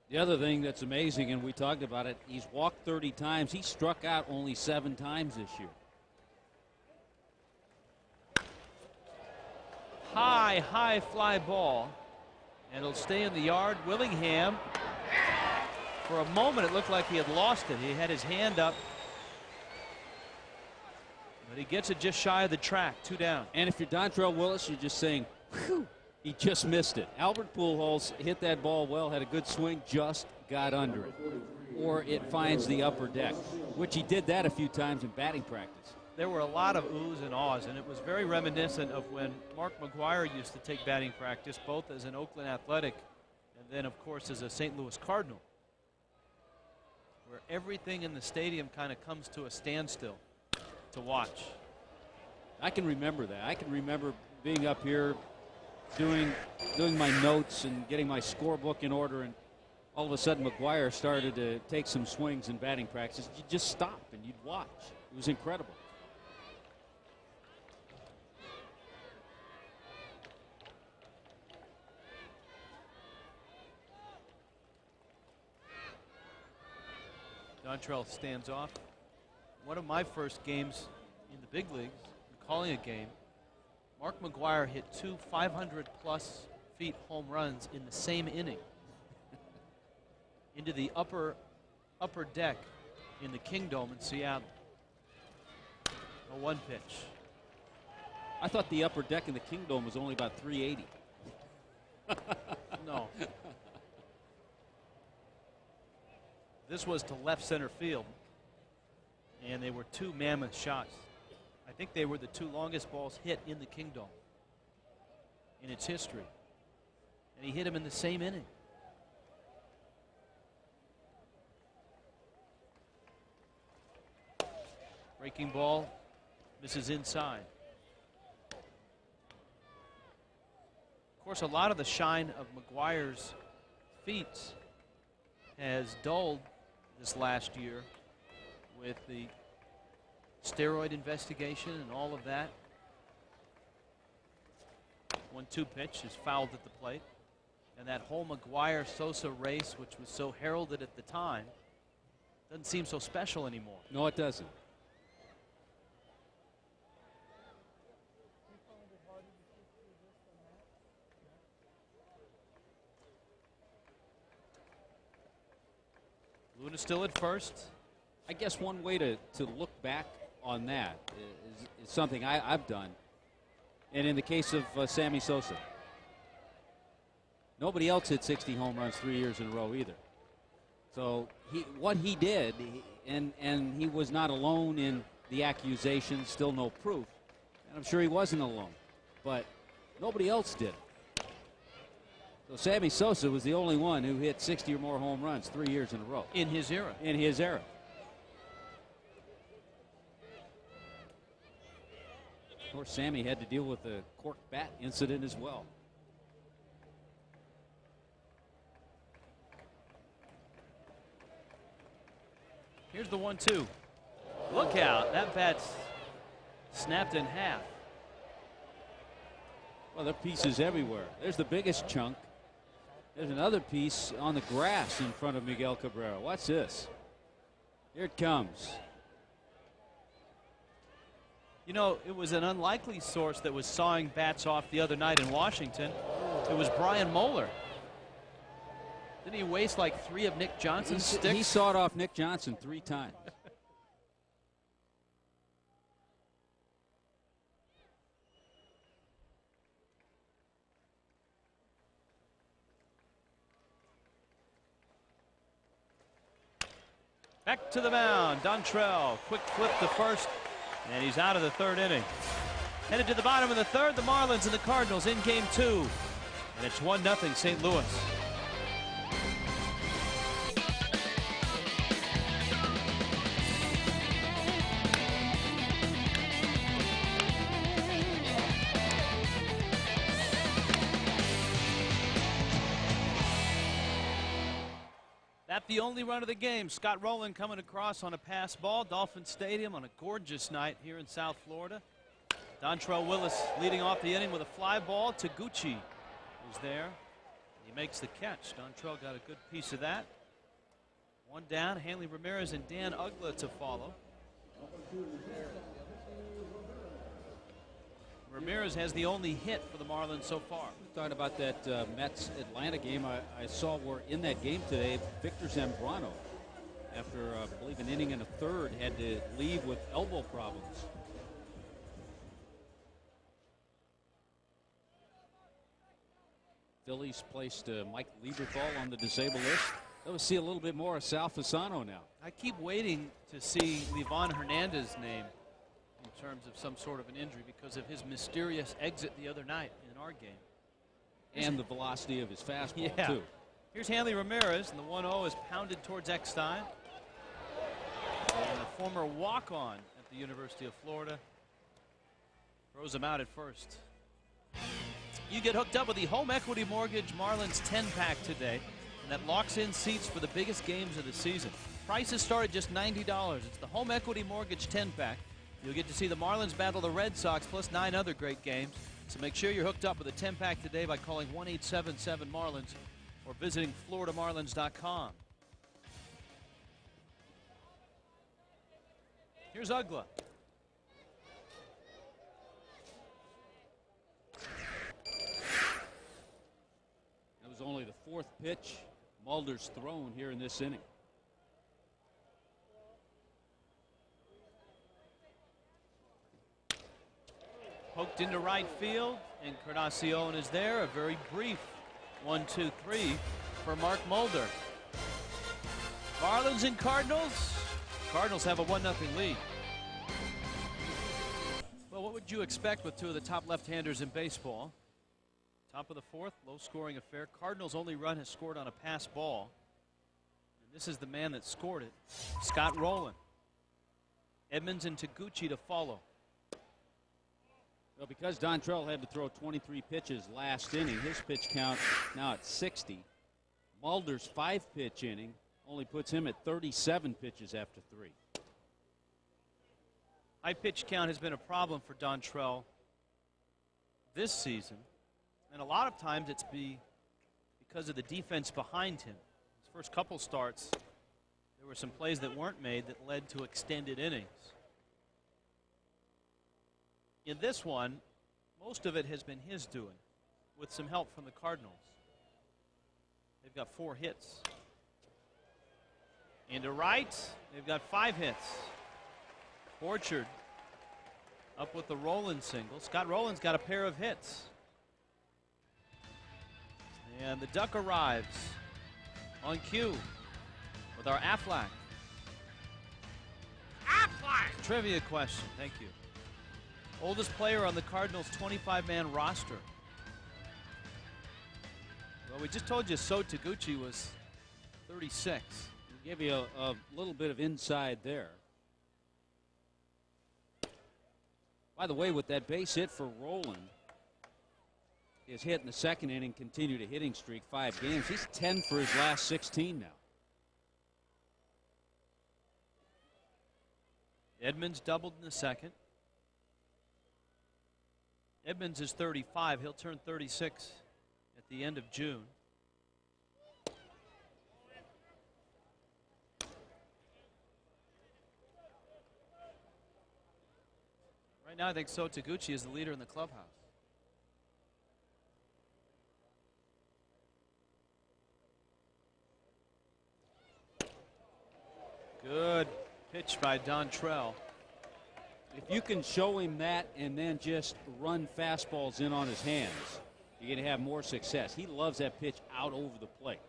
The other thing that's amazing, and we talked about it, he's walked 30 times. He struck out only 7 times this year. High fly ball, and it'll stay in the yard. Willingham, for a moment it looked like he had lost it. He had his hand up, but he gets it just shy of the track. 2 down. And if you're Dontrell Willis, you're just saying, whew, he just missed it. Albert Pujols hit that ball well, had a good swing, just got under it. Or it finds the upper deck, which he did that a few times in batting practice. There were a lot of oohs and ahs, and it was very reminiscent of when Mark McGwire used to take batting practice, both as an Oakland Athletic and then, of course, as a St. Louis Cardinal, where everything in the stadium kind of comes to a standstill to watch. I can remember that. I can remember being up here doing my notes and getting my scorebook in order, and all of a sudden McGuire started to take some swings in batting practice. You just stop and you'd watch. It was incredible. Dontrell stands off. One of my first games in the big leagues, calling a game, Mark McGuire hit 2 500-plus feet home runs in the same inning into the upper deck in the Kingdome in Seattle. A 1 pitch. I thought the upper deck in the Kingdome was only about 380. No. This was to left center field, and they were 2 mammoth shots. I think they were the 2 longest balls hit in the Kingdome in its history. And he hit him in the same inning. Breaking ball misses inside. Of course, a lot of the shine of McGuire's feet has dulled this last year with the steroid investigation and all of that. 1-2 pitch is fouled at the plate. And that whole McGuire-Sosa race, which was so heralded at the time, doesn't seem so special anymore. No, it doesn't. Luna still at first. I guess one way to look back on that is something I've done. And in the case of Sammy Sosa, nobody else hit 60 home runs 3 years in a row either. So what he did, and he was not alone in the accusations, still no proof. And I'm sure he wasn't alone. But nobody else did. So Sammy Sosa was the only one who hit 60 or more home runs 3 years in a row. In his era. In his era. Of course, Sammy had to deal with the cork bat incident as well. Here's the 1-2. Look out. That bat's snapped in half. Well, there are pieces everywhere. There's the biggest chunk. There's another piece on the grass in front of Miguel Cabrera. Watch this. Here it comes. You know, it was an unlikely source that was sawing bats off the other night in Washington. It was Brian Moeller. Didn't he waste like 3 of Nick Johnson's sticks? He sawed off Nick Johnson 3 times. Back to the mound. Dontrell, quick flip to first, and he's out of the 3rd inning. Headed to the bottom of the 3rd, the Marlins and the Cardinals in game 2. And it's 1-0 St. Louis. That the only run of the game. Scott Rowland coming across on a pass ball. Dolphin Stadium on a gorgeous night here in South Florida. Dontrell Willis leading off the inning with a fly ball. Taguchi was there. He makes the catch. Dontrell got a good piece of that. 1 down. Hanley Ramirez and Dan Ugla to follow. Ramirez has the only hit for the Marlins so far. Talking about that Mets-Atlanta game, I saw where in that game today, Victor Zambrano, after I believe an inning and a third, had to leave with elbow problems. Phillies placed Mike Lieberthal on the disabled list. We'll see a little bit more of Sal Fasano now. I keep waiting to see Livan Hernandez's name in terms of some sort of an injury because of his mysterious exit the other night in our game. And the velocity of his fastball, yeah. too. Here's Hanley Ramirez, and the 1-0 is pounded towards Eckstein. And a former walk-on at the University of Florida throws him out at first. You get hooked up with the Home Equity Mortgage Marlins 10-pack today. that locks in seats for the biggest games of the season. Prices start at just $90. It's the Home Equity Mortgage 10-pack. You'll get to see the Marlins battle the Red Sox plus 9 other great games. So make sure you're hooked up with a 10-pack today by calling 1-877-MARLINS or visiting FloridaMarlins.com. Here's Ugla. That was only the 4th pitch Mulder's thrown here in this inning. Poked into right field, and Encarnacion is there. A very brief 1-2-3 for Mark Mulder. Marlins and Cardinals. Cardinals have a 1-0 lead. Well, what would you expect with two of the top left-handers in baseball? Top of the 4th, low-scoring affair. Cardinals' only run has scored on a pass ball. And this is the man that scored it, Scott Rowland. Edmonds and Taguchi to follow. Well, because Dontrell had to throw 23 pitches last inning, his pitch count now at 60. Mulder's 5-pitch inning only puts him at 37 pitches after 3. High pitch count has been a problem for Dontrell this season, and a lot of times it's because of the defense behind him. His first couple starts, there were some plays that weren't made that led to extended innings. In this one, most of it has been his doing, with some help from the Cardinals. They've got 4 hits. Into right, they've got 5 hits. Orchard up with the Rowland single. Scott Rowland's got a pair of hits. And the Duck arrives on cue with our Aflac. Aflac! Trivia question, thank you. Oldest player on the Cardinals' 25-man roster. Well, we just told you So Taguchi was 36. We'll give you a little bit of inside there. By the way, with that base hit for Rowland, his hit in the 2nd inning continued a hitting streak, 5 games. He's 10 for his last 16 now. Edmonds doubled in the 2nd. Edmonds is 35. He'll turn 36 at the end of June. Right now, I think So Taguchi is the leader in the clubhouse. Good pitch by Dontrell. If you can show him that and then just run fastballs in on his hands, you're going to have more success. He loves that pitch out over the plate.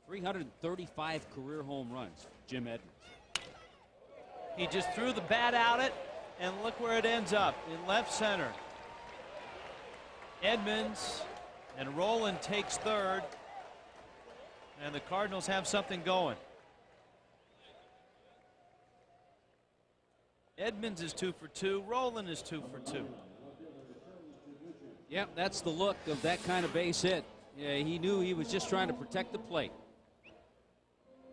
.335 career home runs, Jim Edmonds. He just threw the bat at it, and look where it ends up, in left center. Edmonds, and Rowland takes 3rd, and the Cardinals have something going. Edmonds is 2 for 2. Rowland is 2 for 2. Yep, that's the look of that kind of base hit. Yeah, he knew he was just trying to protect the plate.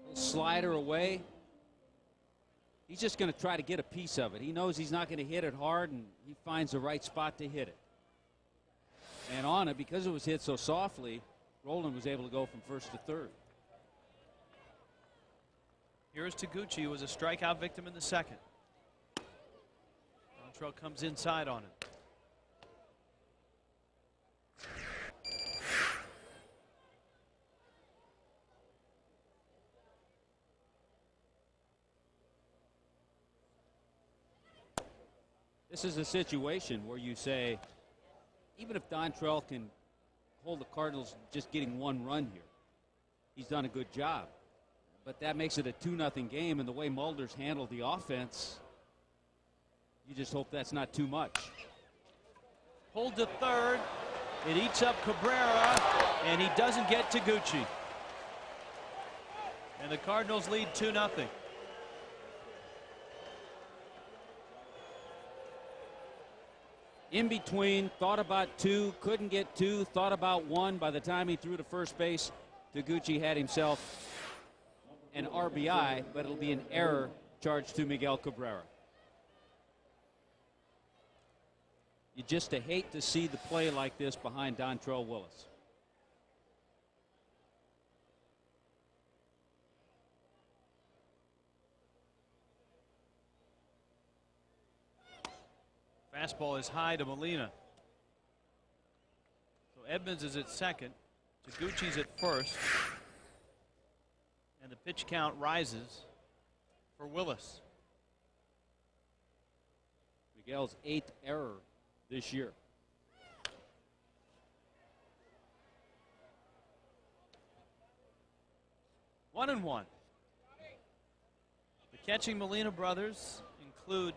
Little slider away. He's just going to try to get a piece of it. He knows he's not going to hit it hard, and he finds the right spot to hit it. And on it, because it was hit so softly, Rowland was able to go from 1st to 3rd. Here's Taguchi, who was a strikeout victim in the 2nd. Dontrell comes inside on it. This is a situation where you say, even if Dontrell can hold the Cardinals just getting 1 run here, he's done a good job. But that makes it a 2-0 game, and the way Mulder's handled the offense, you just hope that's not too much. Pulled to 3rd. It eats up Cabrera, and he doesn't get Taguchi. And the Cardinals lead 2-0. in between, thought about 2, couldn't get 2, thought about 1. By the time he threw to first base, Taguchi had himself an RBI, but it'll be an error charged to Miguel Cabrera. You just hate to see the play like this behind Dontrell Willis. Fastball is high to Molina. So Edmonds is at second. Taguchi's at first. And the pitch count rises for Willis. Miguel's 8th error this year. One and one. The catching Molina brothers include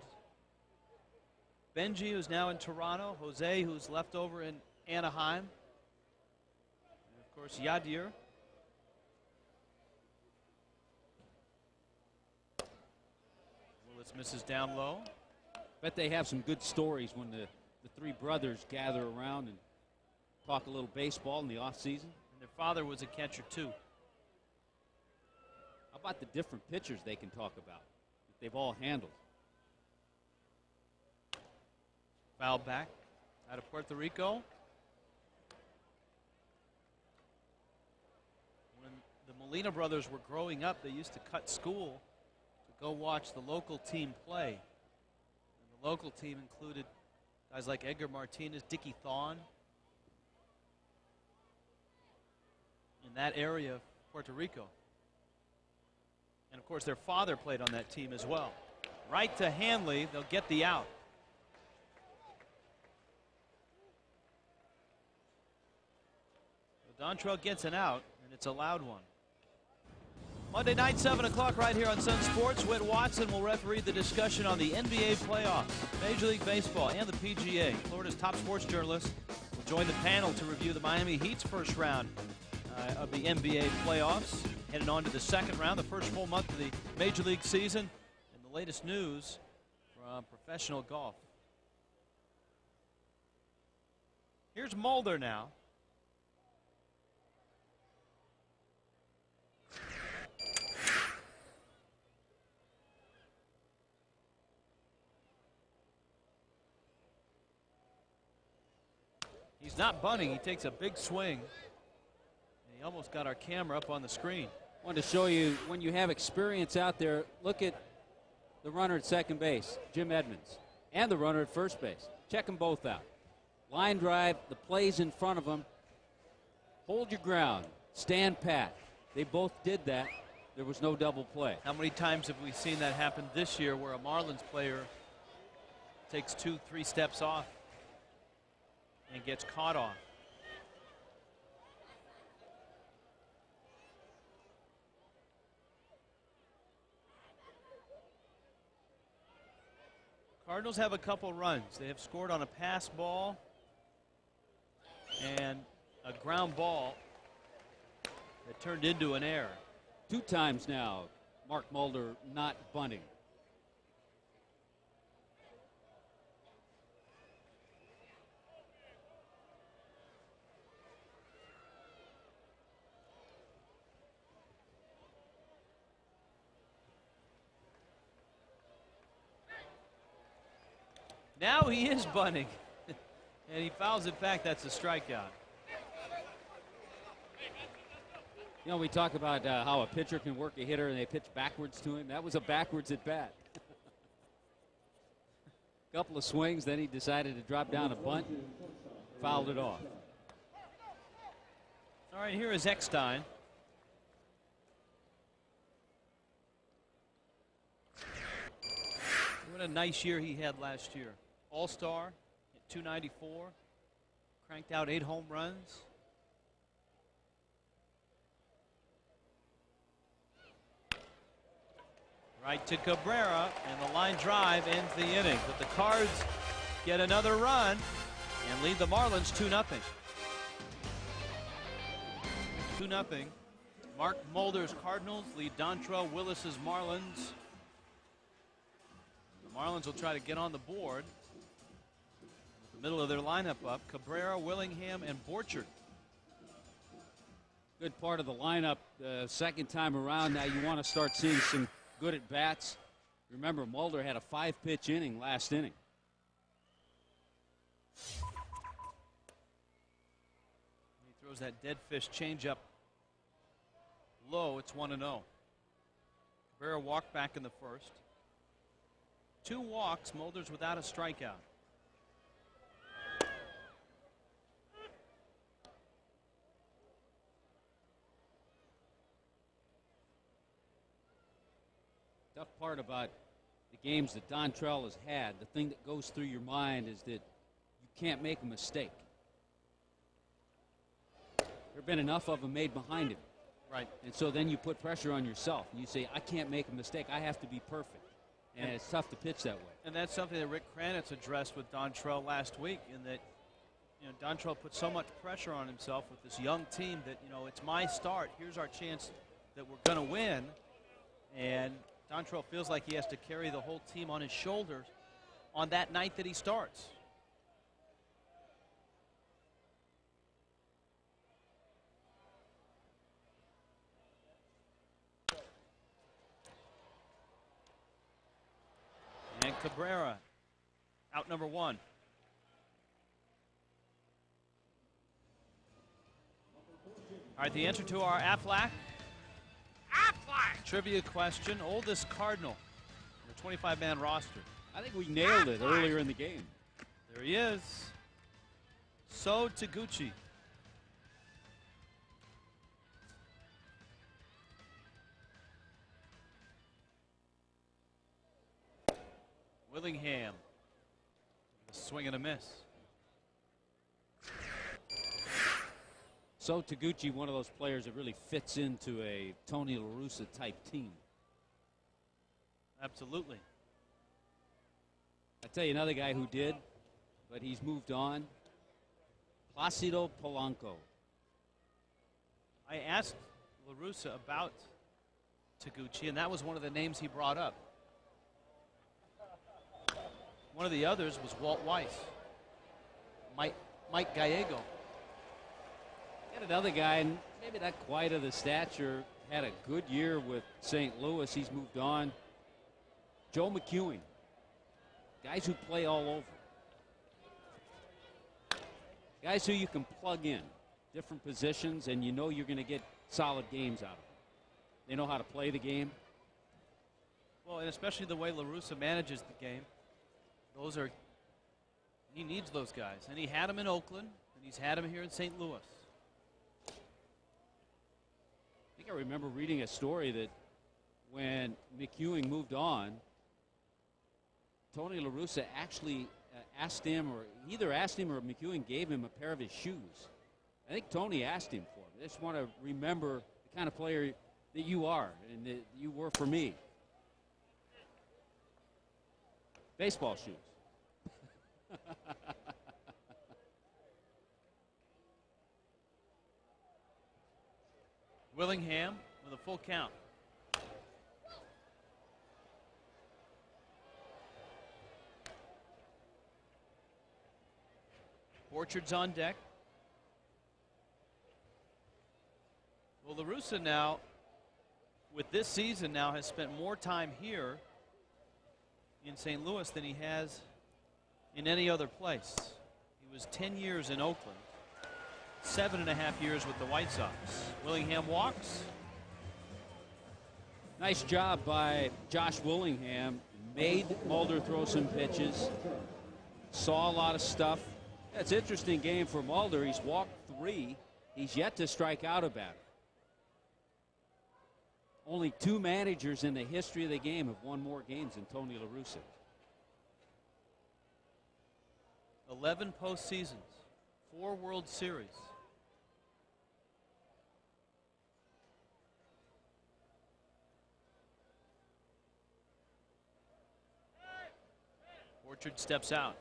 Benji, who's now in Toronto, Jose, who's left over in Anaheim, and of course Yadier. Willis misses down low. Bet they have some good stories when the 3 brothers gather around and talk a little baseball in the offseason. And their father was a catcher too. How about the different pitchers they can talk about that they've all handled? Foul back out of Puerto Rico. When the Molina brothers were growing up, they used to cut school to go watch the local team play. And the local team included guys like Edgar Martinez, Dickie Thon. In that area of Puerto Rico. And of course their father played on that team as well. Right to Hanley, they'll get the out. Dontrell gets an out, and it's a loud one. Monday night, 7 o'clock, right here on Sun Sports. Whit Watson will referee the discussion on the NBA playoffs, Major League Baseball, and the PGA. Florida's top sports journalist will join the panel to review the Miami Heat's first round of the NBA playoffs. Heading on to the second round, the first full month of the Major League season, and the latest news from professional golf. Here's Mulder now. He's not bunting. He takes a big swing. And he almost got our camera up on the screen. Wanted to show you, when you have experience out there, look at the runner at second base, Jim Edmonds, and the runner at first base. Check them both out. Line drive, the plays in front of them. Hold your ground. Stand pat. They both did that. There was no double play. How many times have we seen that happen this year where a Marlins player takes 2-3 steps off and gets caught off? Cardinals have a couple runs. They have scored on a pass ball and a ground ball that turned into an error. 2 times now, Mark Mulder not bunting. Now he is bunting, and he fouls it back. That's a strikeout. You know, we talk about how a pitcher can work a hitter and they pitch backwards to him. That was a backwards at bat. Couple of swings, then he decided to drop down a bunt, fouled it off. All right, here is Eckstein. What a nice year he had last year. All-Star at 294, cranked out 8 home runs. Right to Cabrera, and the line drive ends the inning. But the Cards get another run and lead the Marlins 2-0. 2-0. Mark Mulder's Cardinals lead Dontrell Willis's Marlins. The Marlins will try to get on the board. The Middle of their lineup up, Cabrera, Willingham, and Borchard. Good part of the lineup second time around. Now you want to start seeing some good at-bats. Remember, Mulder had a 5-pitch inning last inning. He throws that dead fish changeup low. It's 1-0. Cabrera walked back in the first. 2 walks. Mulder's without a strikeout. Tough part about the games that Dontrell has had, the thing that goes through your mind is that you can't make a mistake. There have been enough of them made behind him. Right. And so then you put pressure on yourself. And you say, I can't make a mistake. I have to be perfect. And it's tough to pitch that way. And that's something that Rick Kranitz addressed with Dontrell last week, in that, Dontrell put so much pressure on himself with this young team that, it's my start. Here's our chance that we're going to win. And Dontrell feels like he has to carry the whole team on his shoulders on that night that he starts. And Cabrera, out number 1. All right, the answer to our Aflac trivia question: oldest Cardinal, the 25-man roster. I think we nailed it earlier in the game. There he is. So Taguchi. Willingham. A swing and a miss. So Taguchi, one of those players that really fits into a Tony La Russa type team. Absolutely. I tell you another guy who did, but he's moved on. Placido Polanco. I asked La Russa about Taguchi, and that was one of the names he brought up. One of the others was Walt Weiss. Mike Gallego. And another guy, and maybe not quite of the stature, had a good year with St. Louis. He's moved on. Joe McEwing. Guys who play all over. Guys who you can plug in different positions, and you're going to get solid games out of them. They know how to play the game. Well, and especially the way La Russa manages the game. He needs those guys. And he had them in Oakland, and he's had them here in St. Louis. I think I remember reading a story that when McEwing moved on, Tony La Russa actually asked him, or either asked him or McEwing gave him a pair of his shoes. I think Tony asked him for them. I just want to remember the kind of player that you are and that you were for me. Baseball shoes. Willingham with a full count. Borchard's on deck. Well, La Russa now, with this season now, has spent more time here in St. Louis than he has in any other place. He was 10 years in Oakland, 7.5 years with the White Sox. Willingham walks. Nice job by Josh Willingham. Made Mulder throw some pitches. Saw a lot of stuff. It's an interesting game for Mulder. He's walked 3. He's yet to strike out a batter. Only 2 managers in the history of the game have won more games than Tony La Russa. 11 postseasons, 4 World Series. Borchard steps out.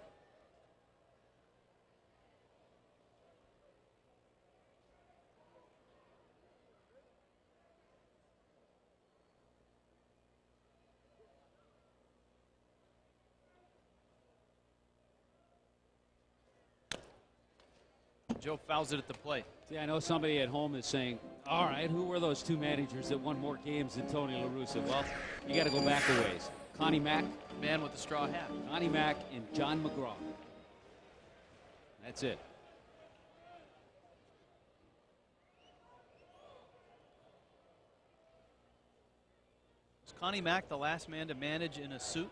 Joe fouls it at the plate. See, I know somebody at home is saying, all right, who were those two managers that won more games than Tony La Russa? Well, you got to go back a ways. Connie Mack. Man with the straw hat. Connie Mack and John McGraw. That's it. Was Connie Mack the last man to manage in a suit?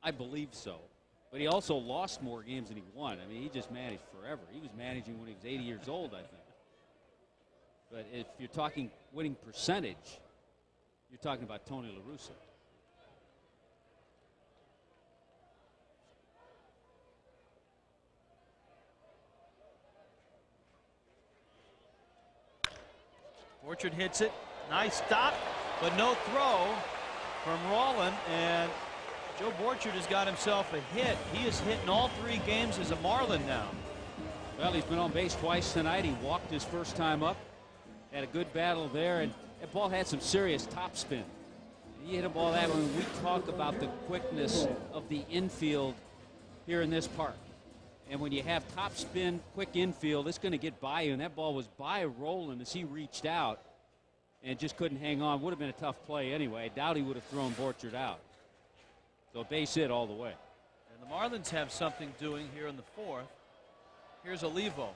I believe so. But he also lost more games than he won. I mean, he just managed forever. He was managing when he was 80 years old, I think. But if you're talking winning percentage, you're talking about Tony La Russa. Borchard hits it. Nice stop, but no throw from Roland. And Joe Borchard has got himself a hit. He is hit in all 3 games as a Marlin now. Well, he's been on base twice tonight. He walked his first time up. Had a good battle there, and that ball had some serious topspin. He hit a ball that when we talk about the quickness of the infield here in this park. And when you have topspin, quick infield, it's going to get by you. And that ball was by Roland as he reached out and just couldn't hang on. Would have been a tough play anyway. I doubt he would have thrown Borchard out. So base hit all the way. And the Marlins have something doing here in the 4th. Here's Olivo.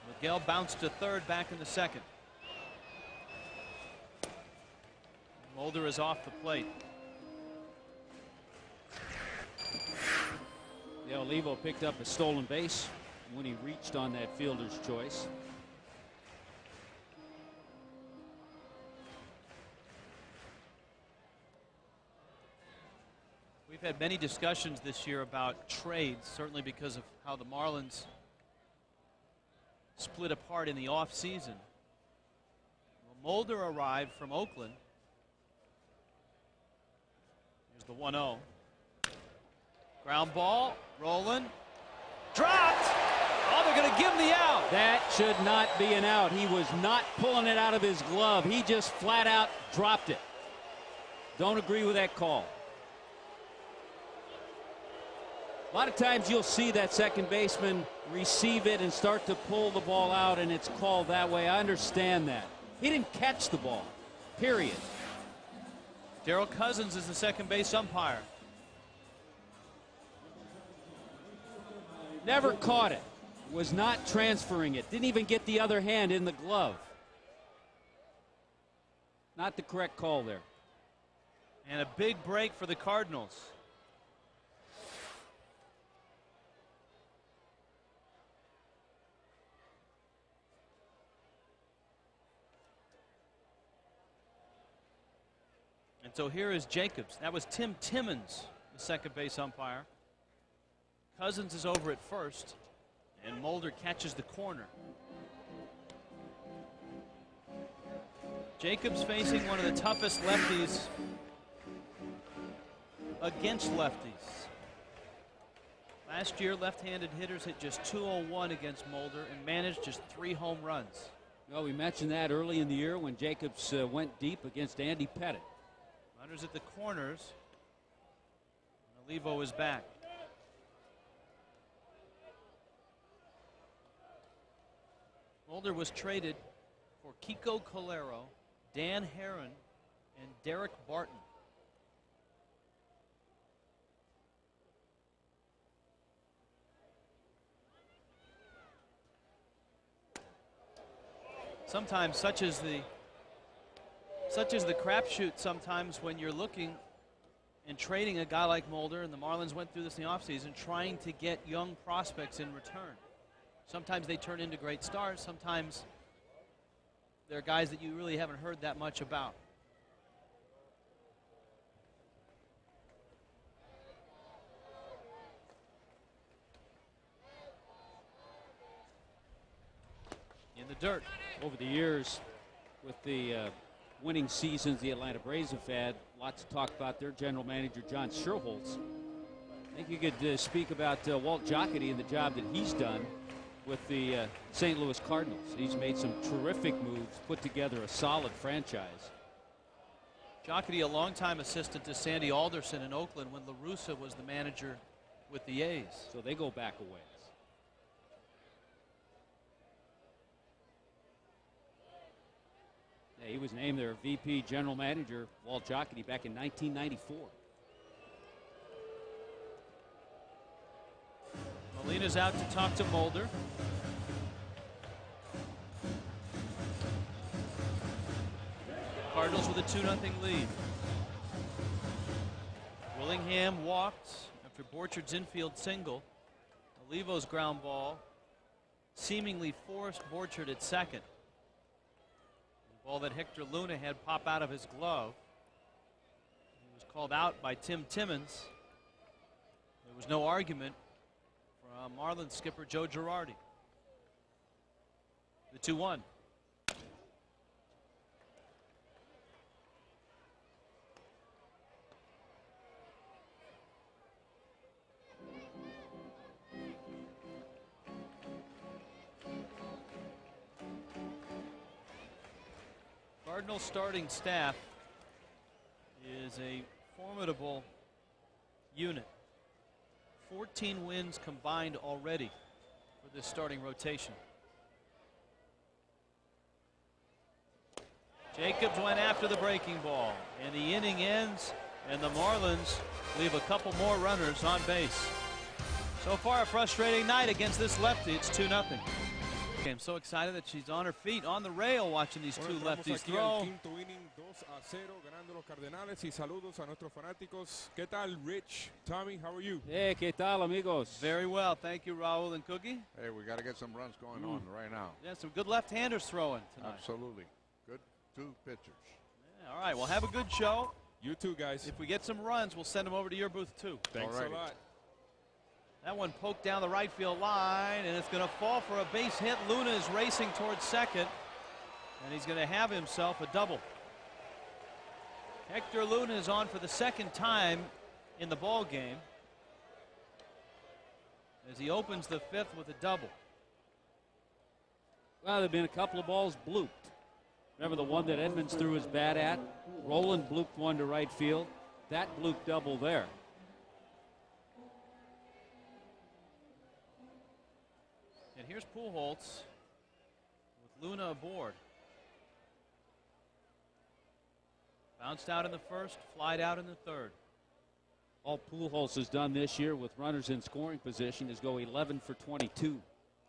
Miguel bounced to third, back in the 2nd. Mulder is off the plate. Yeah, Olivo picked up a stolen base when he reached on that fielder's choice. We've had many discussions this year about trades, certainly because of how the Marlins split apart in the offseason. Well, Mulder arrived from Oakland. Here's the 1-0. Ground ball, Roland. Dropped! Oh, they're going to give him the out. That should not be an out. He was not pulling it out of his glove. He just flat out dropped it. Don't agree with that call. A lot of times you'll see that second baseman receive it and start to pull the ball out, and it's called that way. I understand that. He didn't catch the ball, period. Darrell Cousins is the second base umpire. Never caught it. Was not transferring it. Didn't even get the other hand in the glove. Not the correct call there. And a big break for the Cardinals. And so here is Jacobs. That was Tim Timmons, the second base umpire. Cousins is over at first, and Mulder catches the corner. Jacobs facing one of the toughest lefties against lefties. Last year, left-handed hitters hit just .201 against Mulder and managed just 3 home runs. Well, we mentioned that early in the year when Jacobs went deep against Andy Pettit. Runners at the corners. And Olivo is back. Mulder was traded for Kiko Calero, Dan Herron, and Derek Barton. Sometimes, such is the crapshoot sometimes when you're looking and trading a guy like Mulder, and the Marlins went through this in the offseason, trying to get young prospects in return. Sometimes they turn into great stars. Sometimes they're guys that you really haven't heard that much about. In the dirt. Over the years, with the winning seasons the Atlanta Braves have had, lots to talk about their general manager, John Schuerholz. I think you could speak about Walt Jocketty and the job that he's done with the St. Louis Cardinals. He's made some terrific moves, put together a solid franchise. Jocketty, a longtime assistant to Sandy Alderson in Oakland when La Russa was the manager with the A's. So they go back a ways. Yeah, he was named their VP general manager, Walt Jocketty, back in 1994. Molina's out to talk to Mulder. Cardinals with a 2-0 lead. Willingham walked after Borchard's infield single. Olivo's ground ball seemingly forced Borchard at second. The ball that Hector Luna had pop out of his glove. He was called out by Tim Timmons. There was no argument from Marlins skipper Joe Girardi. The 2-1. Cardinals starting staff is a formidable unit. 14 wins combined already for this starting rotation. Jacobs went after the breaking ball, and the inning ends, and the Marlins leave a couple more runners on base. So far, a frustrating night against this lefty. It's 2-0. I'm so excited that she's on her feet, on the rail, watching these two lefties throw. Ganando los Cardenales, y saludos a nuestros fanáticos. ¿Qué tal, Rich? Tommy, how are you? Hey, ¿qué tal, amigos? Very well. Thank you, Raul and Cookie. Hey, we got to get some runs going on right now. Yeah, some good left-handers throwing tonight. Absolutely. Good two pitchers. Yeah, all right, well, have a good show. You too, guys. If we get some runs, we'll send them over to your booth, too. Thanks a lot. That one poked down the right field line, and it's going to fall for a base hit. Luna is racing towards second, and he's going to have himself a double. Hector Luna is on for the second time in the ball game as he opens the fifth with a double. Well, there have been a couple of balls blooped. Remember the one that Edmonds threw his bat at? Roland blooped one to right field. That blooped double there. And here's Pujols with Luna aboard. Bounced out in the first, flied out in the third. All Pujols has done this year with runners in scoring position is go 11 for 22.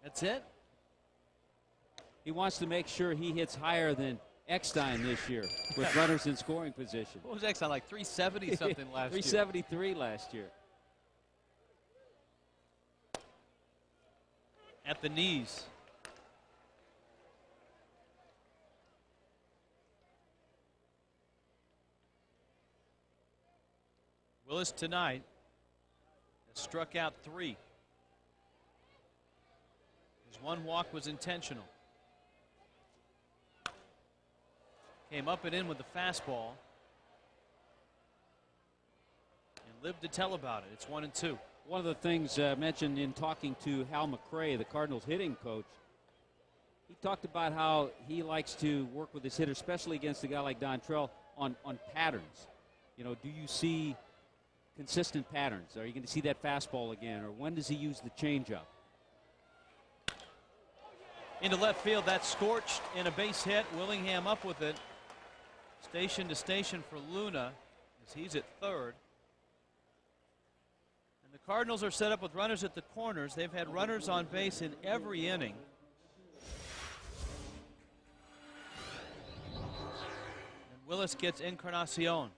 That's it? He wants to make sure he hits higher than Eckstein this year with runners in scoring position. What was Eckstein, like 370 something last year? 373 last year. At the knees. Willis tonight has struck out 3. His one walk was intentional. Came up and in with the fastball and lived to tell about it. It's 1-2. One of the things mentioned in talking to Hal McRae, the Cardinals hitting coach, he talked about how he likes to work with his hitters, especially against a guy like Dontrell, on patterns. You know, do you see consistent patterns? Are you going to see that fastball again, or when does he use the changeup? Into left field, that's scorched in a base hit. Willingham up with it. Station to station for Luna as he's at third. And the Cardinals are set up with runners at the corners. They've had runners on base in every inning. And Willis gets Encarnacion.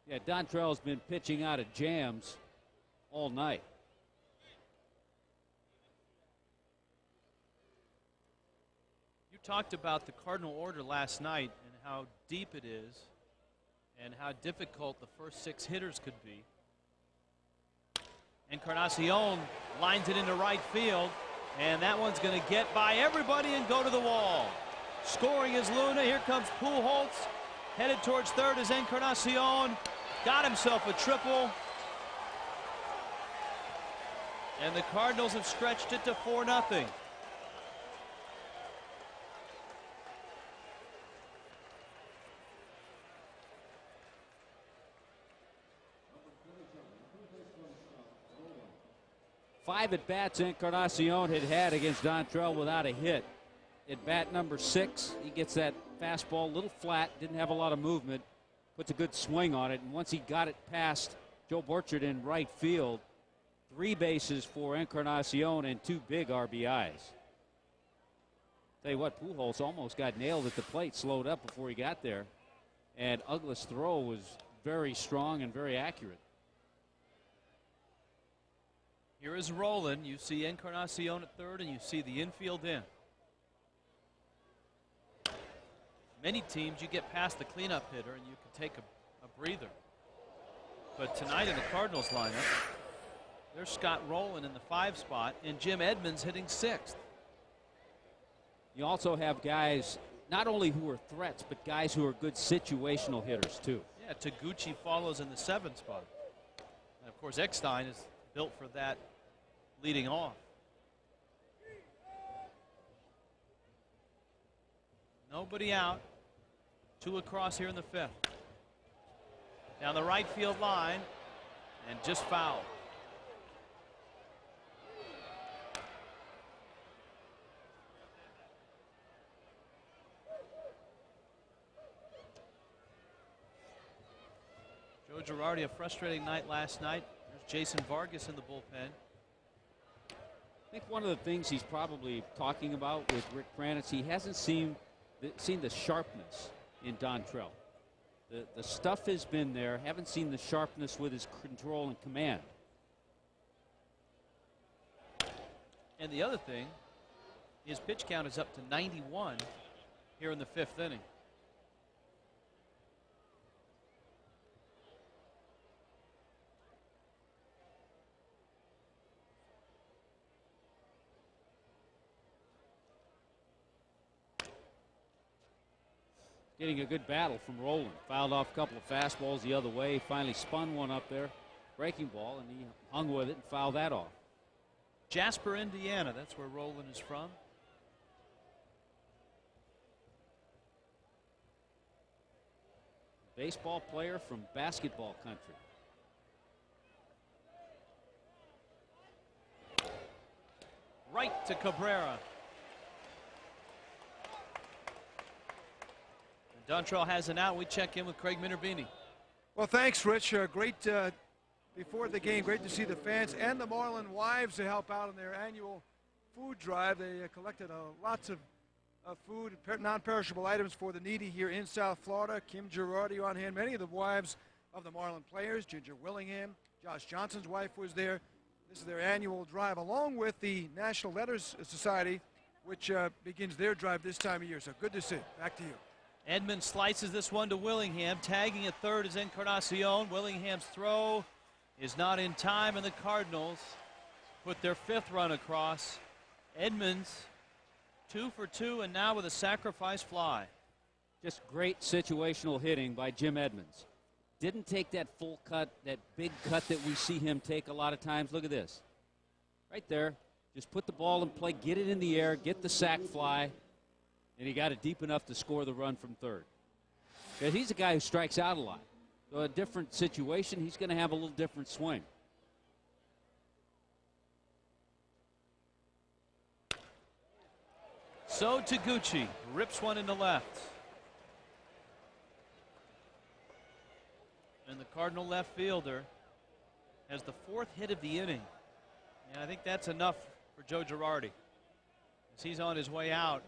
Yeah, Dontrell's been pitching out of jams all night. You talked about the Cardinal order last night and how deep it is and how difficult the first 6 hitters could be. Encarnacion lines it into right field, and that one's going to get by everybody and go to the wall. Scoring is Luna. Here comes Pujols. Headed towards third is Encarnacion. Got himself a triple. And the Cardinals have stretched it to 4-0. Five at-bats Encarnacion had against Dontrell without a hit. At bat number 6, he gets that fastball a little flat, didn't have a lot of movement, puts a good swing on it, and once he got it past Joe Borchard in right field, 3 bases for Encarnacion and 2 big RBIs. Tell you what, Pujols almost got nailed at the plate, slowed up before he got there, and Uggla's throw was very strong and very accurate. Here is Roland. You see Encarnacion at third, and you see the infield in. Many teams, you get past the cleanup hitter, and you can take a breather. But tonight in the Cardinals lineup, there's Scott Rowland in the 5 spot, and Jim Edmonds hitting 6th. You also have guys not only who are threats, but guys who are good situational hitters, too. Yeah, Taguchi follows in the 7th spot. And, of course, Eckstein is built for that leading off. Nobody out. 2 across here in the 5th. Down the right field line, and just foul. Joe Girardi, a frustrating night last night. There's Jason Vargas in the bullpen. I think one of the things he's probably talking about with Rick Kranitz, he hasn't seen the sharpness in Dontrell. The stuff has been there, haven't seen the sharpness with his control and command. And the other thing, his pitch count is up to 91 here in the 5th inning. Getting a good battle from Rowland. Fouled off a couple of fastballs the other way. Finally spun one up there. Breaking ball, and he hung with it and fouled that off. Jasper, Indiana. That's where Rowland is from. Baseball player from basketball country. Right to Cabrera. Dontrell has an out. We check in with Craig Minervini. Well, thanks, Rich. Great before the game. Great to see the fans and the Marlin wives to help out in their annual food drive. They collected lots of food, non-perishable items for the needy here in South Florida. Kim Girardi on hand. Many of the wives of the Marlin players. Ginger Willingham, Josh Johnson's wife was there. This is their annual drive, along with the National Letters Society, which begins their drive this time of year. So good to see. Back to you. Edmonds slices this one to Willingham. Tagging at third is Encarnacion. Willingham's throw is not in time, and the Cardinals put their 5th run across. Edmonds 2 for 2, and now with a sacrifice fly. Just great situational hitting by Jim Edmonds. Didn't take that full cut, that big cut that we see him take a lot of times. Look at this. Right there. Just put the ball in play, get it in the air, get the sac fly. And he got it deep enough to score the run from third. Because he's a guy who strikes out a lot. So a different situation, he's going to have a little different swing. So Taguchi rips one into left. And the Cardinal left fielder has the 4th hit of the inning. And I think that's enough for Joe Girardi, as he's on his way out.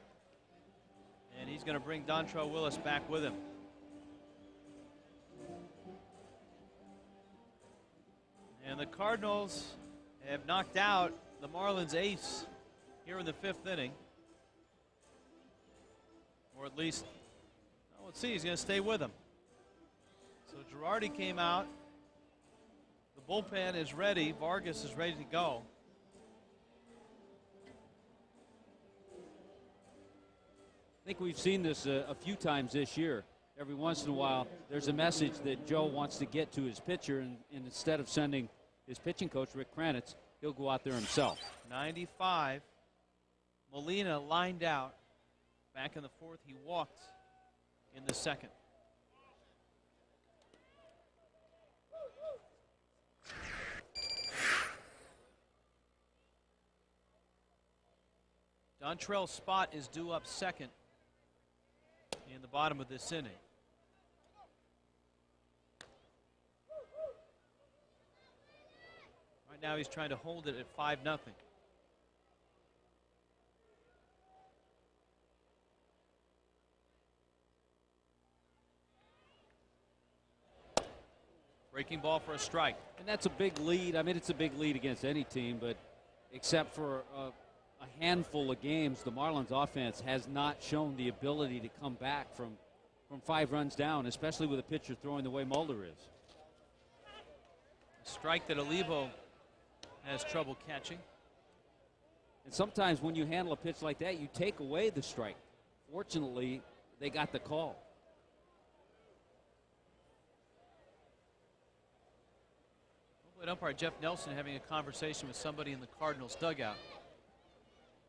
And he's going to bring Dontrell Willis back with him. And the Cardinals have knocked out the Marlins ace here in the 5th inning. Or at least, let's see, he's going to stay with him. So Girardi came out. The bullpen is ready. Vargas is ready to go. I think we've seen this a few times this year. Every once in a while, there's a message that Joe wants to get to his pitcher, and instead of sending his pitching coach, Rick Kranitz, he'll go out there himself. 95. Molina lined out. Back in the fourth, he walked in the second. Dontrell's spot is due up second in the bottom of this inning. Right now he's trying to hold it at 5-0. Breaking ball for a strike. And that's a big lead. I mean, it's a big lead against any team, but except for a handful of games, the Marlins offense has not shown the ability to come back from 5 runs down, especially with a pitcher throwing the way Mulder is. A strike that Olivo has trouble catching. And sometimes when you handle a pitch like that, you take away the strike. Fortunately, they got the call. Umpire Jeff Nelson having a conversation with somebody in the Cardinals dugout.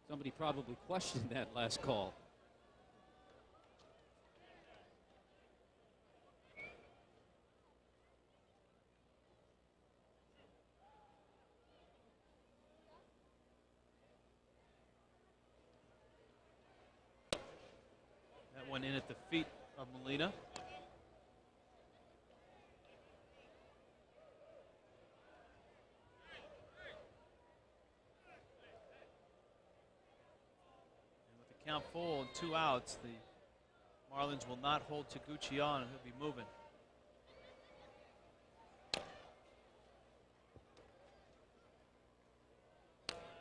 Somebody probably questioned that last call. That one in at the feet of Molina. Count full and 2 outs. The Marlins will not hold Taguchi on, and he'll be moving.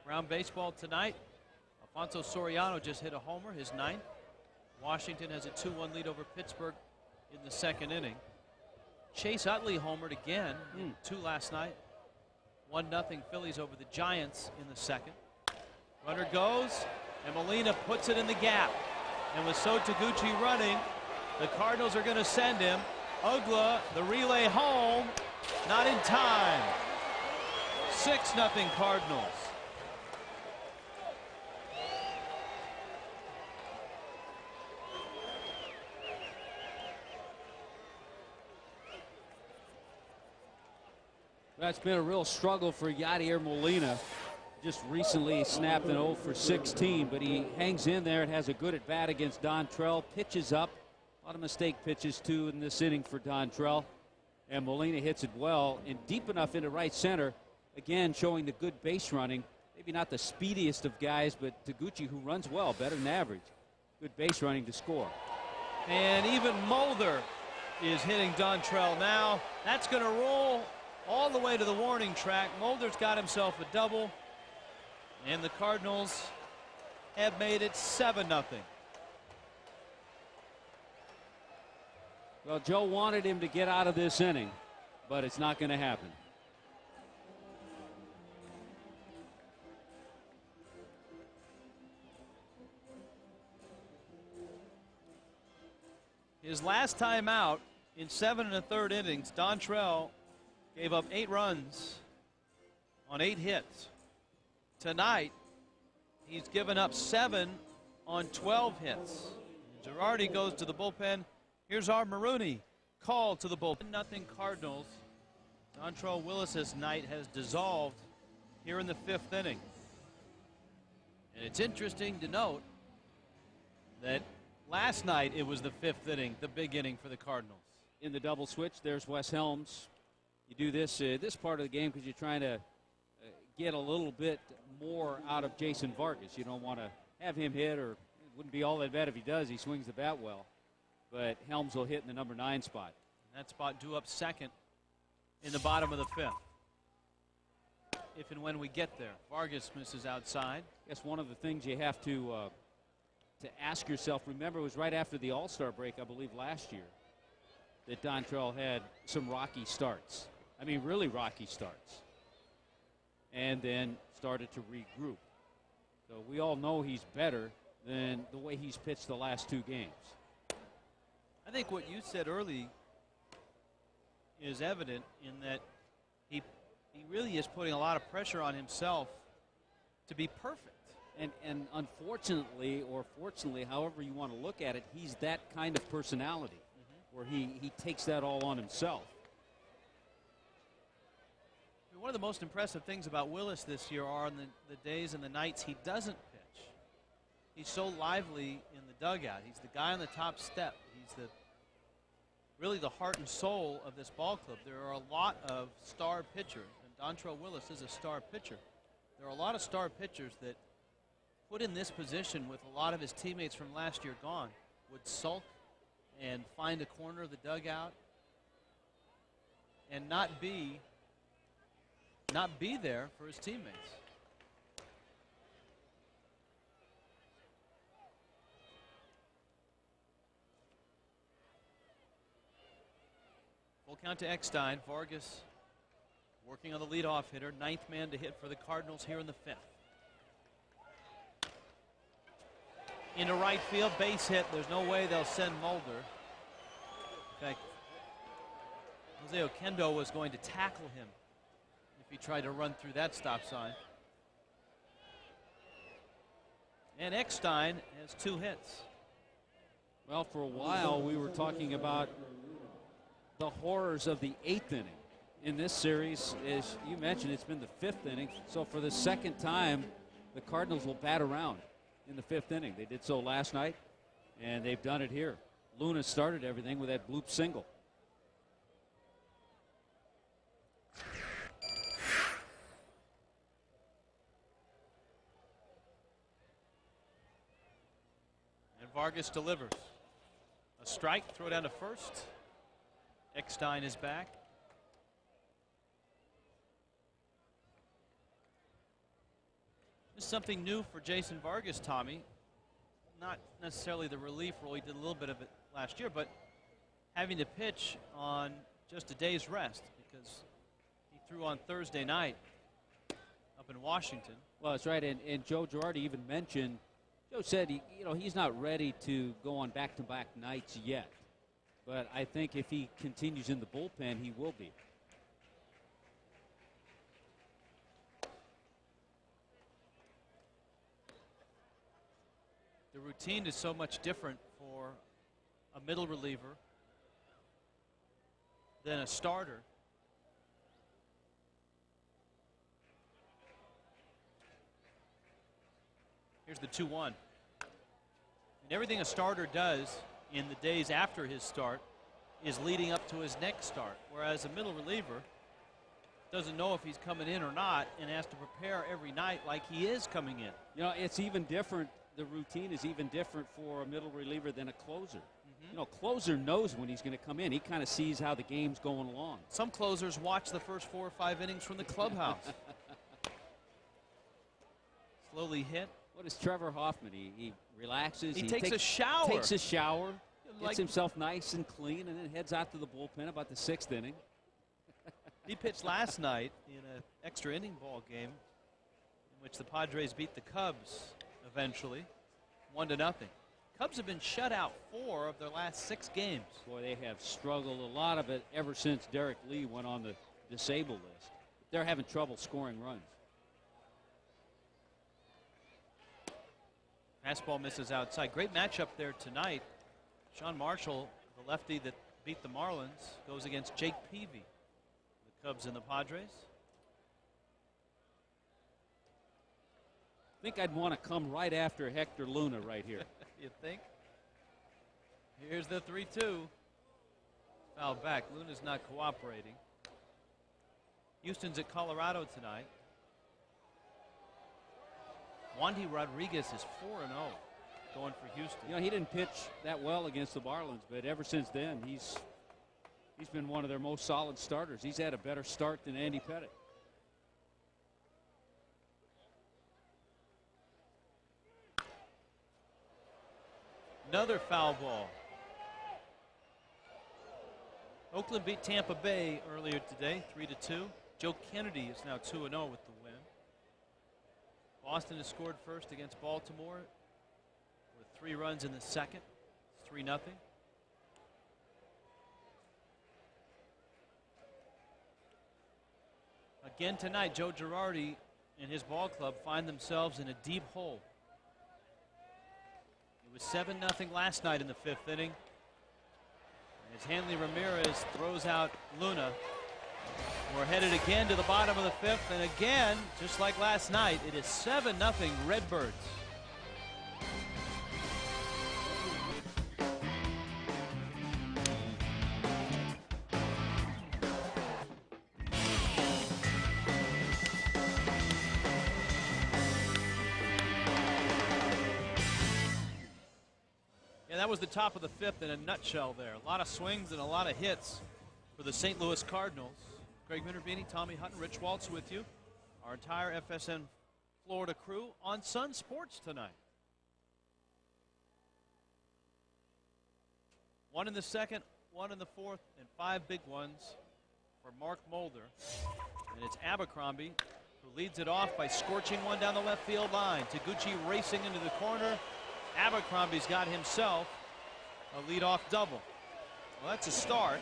Round baseball tonight. Alfonso Soriano just hit a homer, his 9th. Washington has a 2-1 lead over Pittsburgh in the second inning. Chase Utley homered again, 2 last night. 1-0 Phillies over the Giants in the second. Runner goes. And Molina puts it in the gap. And with So Taguchi running, the Cardinals are going to send him. Ugla, the relay home, not in time. 6-0 Cardinals. That's been a real struggle for Yadier Molina. Just recently snapped an 0 for 16, but he hangs in there and has a good at bat against Dontrell. Pitches up. A lot of mistake pitches, too, in this inning for Dontrell. And Molina hits it well and deep enough into right center. Again, showing the good base running. Maybe not the speediest of guys, but Taguchi, who runs well, better than average. Good base running to score. And even Mulder is hitting Dontrell now. That's going to roll all the way to the warning track. Mulder's got himself a double. And the Cardinals have made it 7-0. Well, Joe wanted him to get out of this inning, but it's not going to happen. His last time out in 7 1/3 innings, Dontrell gave up 8 runs on 8 hits. Tonight, he's given up 7 on 12 hits. Girardi goes to the bullpen. Here's our Marooney call to the bullpen. 0 Cardinals. Dontrell Willis's night has dissolved here in the 5th inning. And it's interesting to note that last night it was the 5th inning, the big inning for the Cardinals. In the double switch, there's Wes Helms. You do this this part of the game because you're trying to get a little bit more out of Jason Vargas. You don't want to have him hit, or it wouldn't be all that bad if he does. He swings the bat well. But Helms will hit in the number 9 spot. That spot due up second in the bottom of the 5th. If and when we get there. Vargas misses outside. Yes, one of the things you have to ask yourself, remember, it was right after the All-Star break, I believe, last year, that Dontrell had some rocky starts. I mean, really rocky starts. And then started to regroup. So we all know he's better than the way he's pitched the last 2 games. I think what you said early is evident in that he He really is putting a lot of pressure on himself to be perfect. And unfortunately, or fortunately, however you want to look at it, he's that kind of personality where he takes that all on himself. One of the most impressive things about Willis this year are on the days and the nights he doesn't pitch. He's so lively in the dugout. He's the guy on the top step. He's really the heart and soul of this ball club. There are a lot of star pitchers, and Dontrelle Willis is a star pitcher. There are a lot of star pitchers that put in this position with a lot of his teammates from last year gone would sulk and find a corner of the dugout and not be there for his teammates. Full count to Eckstein. Vargas working on the leadoff hitter. Ninth man to hit for the Cardinals here in the fifth. Into right field, base hit. There's no way they'll send Mulder. In fact, Jose Oquendo was going to tackle him if he tried to run through that stop sign. And Eckstein has 2 hits. Well, for a while we were talking about the horrors of the 8th inning. In this series, as you mentioned, it's been the 5th inning. So for the second time, the Cardinals will bat around in the 5th inning. They did so last night, and they've done it here. Luna started everything with that bloop single. And Vargas delivers. A strike, throw down to first. Eckstein is back. This is something new for Jason Vargas, Tommy. Not necessarily the relief role. He did a little bit of it last year, but having to pitch on just a day's rest because he threw on Thursday night up in Washington. Well, that's right. And Joe Girardi even mentioned, Joe said he's not ready to go on back-to-back nights yet. But I think if he continues in the bullpen, he will be. The routine is so much different for a middle reliever than a starter. Here's the 2-1. And everything a starter does in the days after his start is leading up to his next start, whereas a middle reliever doesn't know if he's coming in or not and has to prepare every night like he is coming in. It's even different. The routine is even different for a middle reliever than a closer. Closer knows when he's going to come in. He kind of sees how the game's going along. Some closers watch the first 4 or 5 innings from the clubhouse. Slowly hit. What is Trevor Hoffman? He relaxes. He takes a shower. Takes a shower. Like, gets himself nice and clean, and then heads out to the bullpen about the 6th inning. He pitched last night in an extra inning ball game in which the Padres beat the Cubs eventually, 1-0. Cubs have been shut out 4 of their last 6 games. Boy, they have struggled a lot of it ever since Derek Lee went on the disabled list. They're having trouble scoring runs. Fastball misses outside. Great matchup there tonight. Sean Marshall, the lefty that beat the Marlins, goes against Jake Peavy, the Cubs and the Padres. I think I'd want to come right after Hector Luna right here. You think? Here's the 3-2. Foul back. Luna's not cooperating. Houston's at Colorado tonight. Wandy Rodriguez is 4-0 going for Houston. He didn't pitch that well against the Marlins, but ever since then, he's been one of their most solid starters. He's had a better start than Andy Pettitte. Another foul ball. Oakland beat Tampa Bay earlier today, 3-2. Joe Kennedy is now 2-0 with the win. Boston has scored first against Baltimore with 3 runs in the second. It's 3-0. Again tonight, Joe Girardi and his ball club find themselves in a deep hole. It was 7-0 last night in the 5th inning. As Hanley Ramirez throws out Luna, we're headed again to the bottom of the 5th, and again, just like last night, it is 7-0 Redbirds. Yeah, that was the top of the 5th in a nutshell there. A lot of swings and a lot of hits for the St. Louis Cardinals. Craig Minervini, Tommy Hutton, Rich Waltz with you. Our entire FSN Florida crew on Sun Sports tonight. 1 in the 2nd, 1 in the 4th, and 5 big ones for Mark Mulder. And it's Abercrombie who leads it off by scorching one down the left field line. Taguchi racing into the corner. Abercrombie's got himself a leadoff double. Well, that's a start.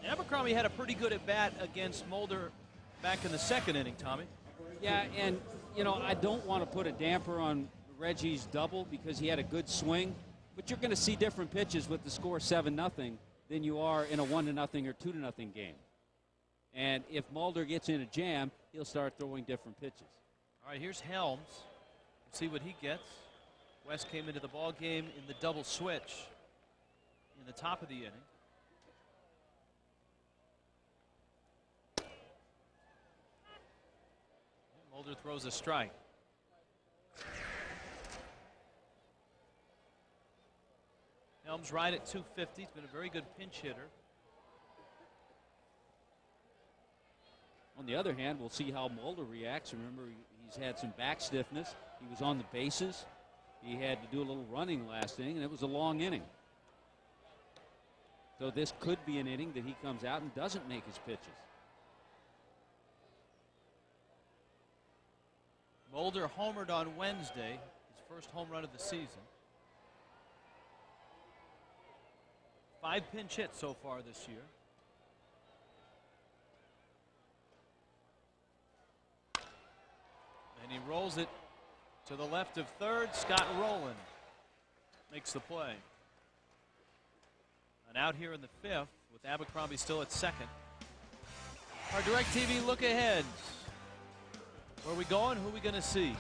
Abercrombie had a pretty good at bat against Mulder back in the 2nd inning, Tommy. Yeah, and you know, I don't want to put a damper on Reggie's double because he had a good swing, but you're going to see different pitches with the score 7-0 than you are in a 1-0 or 2-0 game. And if Mulder gets in a jam, he'll start throwing different pitches. All right, here's Helms. Let's see what he gets. West came into the ball game in the double switch in the top of the inning. Mulder throws a strike. Helms right at 250. He's been a very good pinch hitter. On the other hand, we'll see how Mulder reacts. Remember, he's had some back stiffness. He was on the bases. He had to do a little running last inning, and it was a long inning. So this could be an inning that he comes out and doesn't make his pitches. Mulder homered on Wednesday, his first home run of the season. 5 pinch hits so far this year. And he rolls it to the left of third. Scott Rowland makes the play. And out here in the 5th with Abercrombie still at 2nd. Our DirecTV look ahead. Where are we going? Who are we going to see?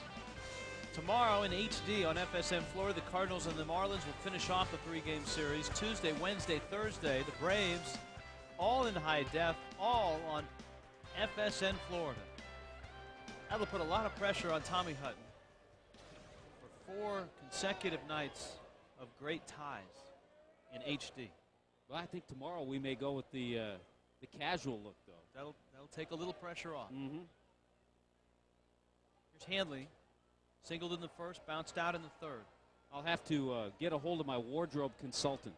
Tomorrow in HD on FSN Florida, the Cardinals and the Marlins will finish off the 3-game series. Tuesday, Wednesday, Thursday, the Braves, all in high def, all on FSN Florida. That'll put a lot of pressure on Tommy Hutton for 4 consecutive nights of great ties in HD. Well, I think tomorrow we may go with the casual look, though. That'll take a little pressure off. Mm-hmm. Here's Hanley. Singled in the 1st, bounced out in the 3rd. I'll have to get a hold of my wardrobe consultant.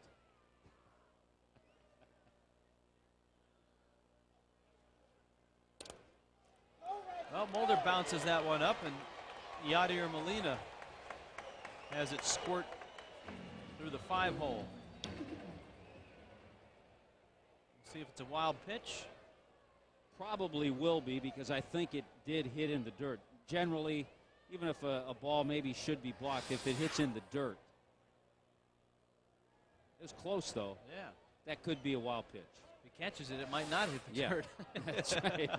Well, Mulder bounces that one up, and Yadier Molina has it squirt through the 5-hole. See if it's a wild pitch. Probably will be, because I think it did hit in the dirt. Generally, even if a ball maybe should be blocked, if it hits in the dirt. It was close, though. Yeah. That could be a wild pitch. If he catches it, it might not hit the dirt. That's right.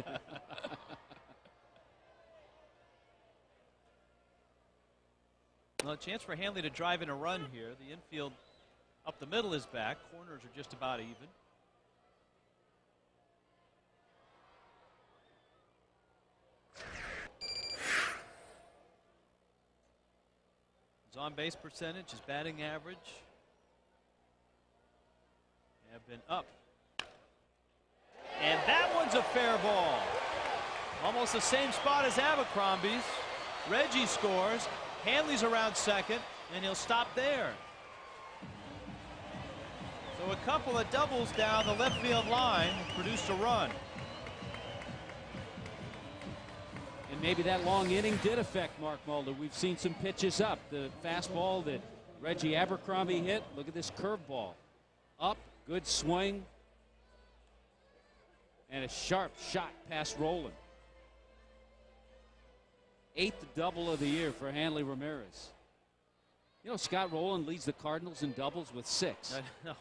Well, a chance for Hanley to drive in a run here. The infield up the middle is back. Corners are just about even. His on-base percentage, his batting average have been up. And that one's a fair ball. Almost the same spot as Abercrombie's. Reggie scores. Hanley's around 2nd, and he'll stop there. So a couple of doubles down the left field line produced a run. And maybe that long inning did affect Mark Mulder. We've seen some pitches up. The fastball that Reggie Abercrombie hit. Look at this curveball. Up, good swing. And a sharp shot past Rowland. 8th double of the year for Hanley Ramirez. You know, Scott Rowland leads the Cardinals in doubles with 6. I know.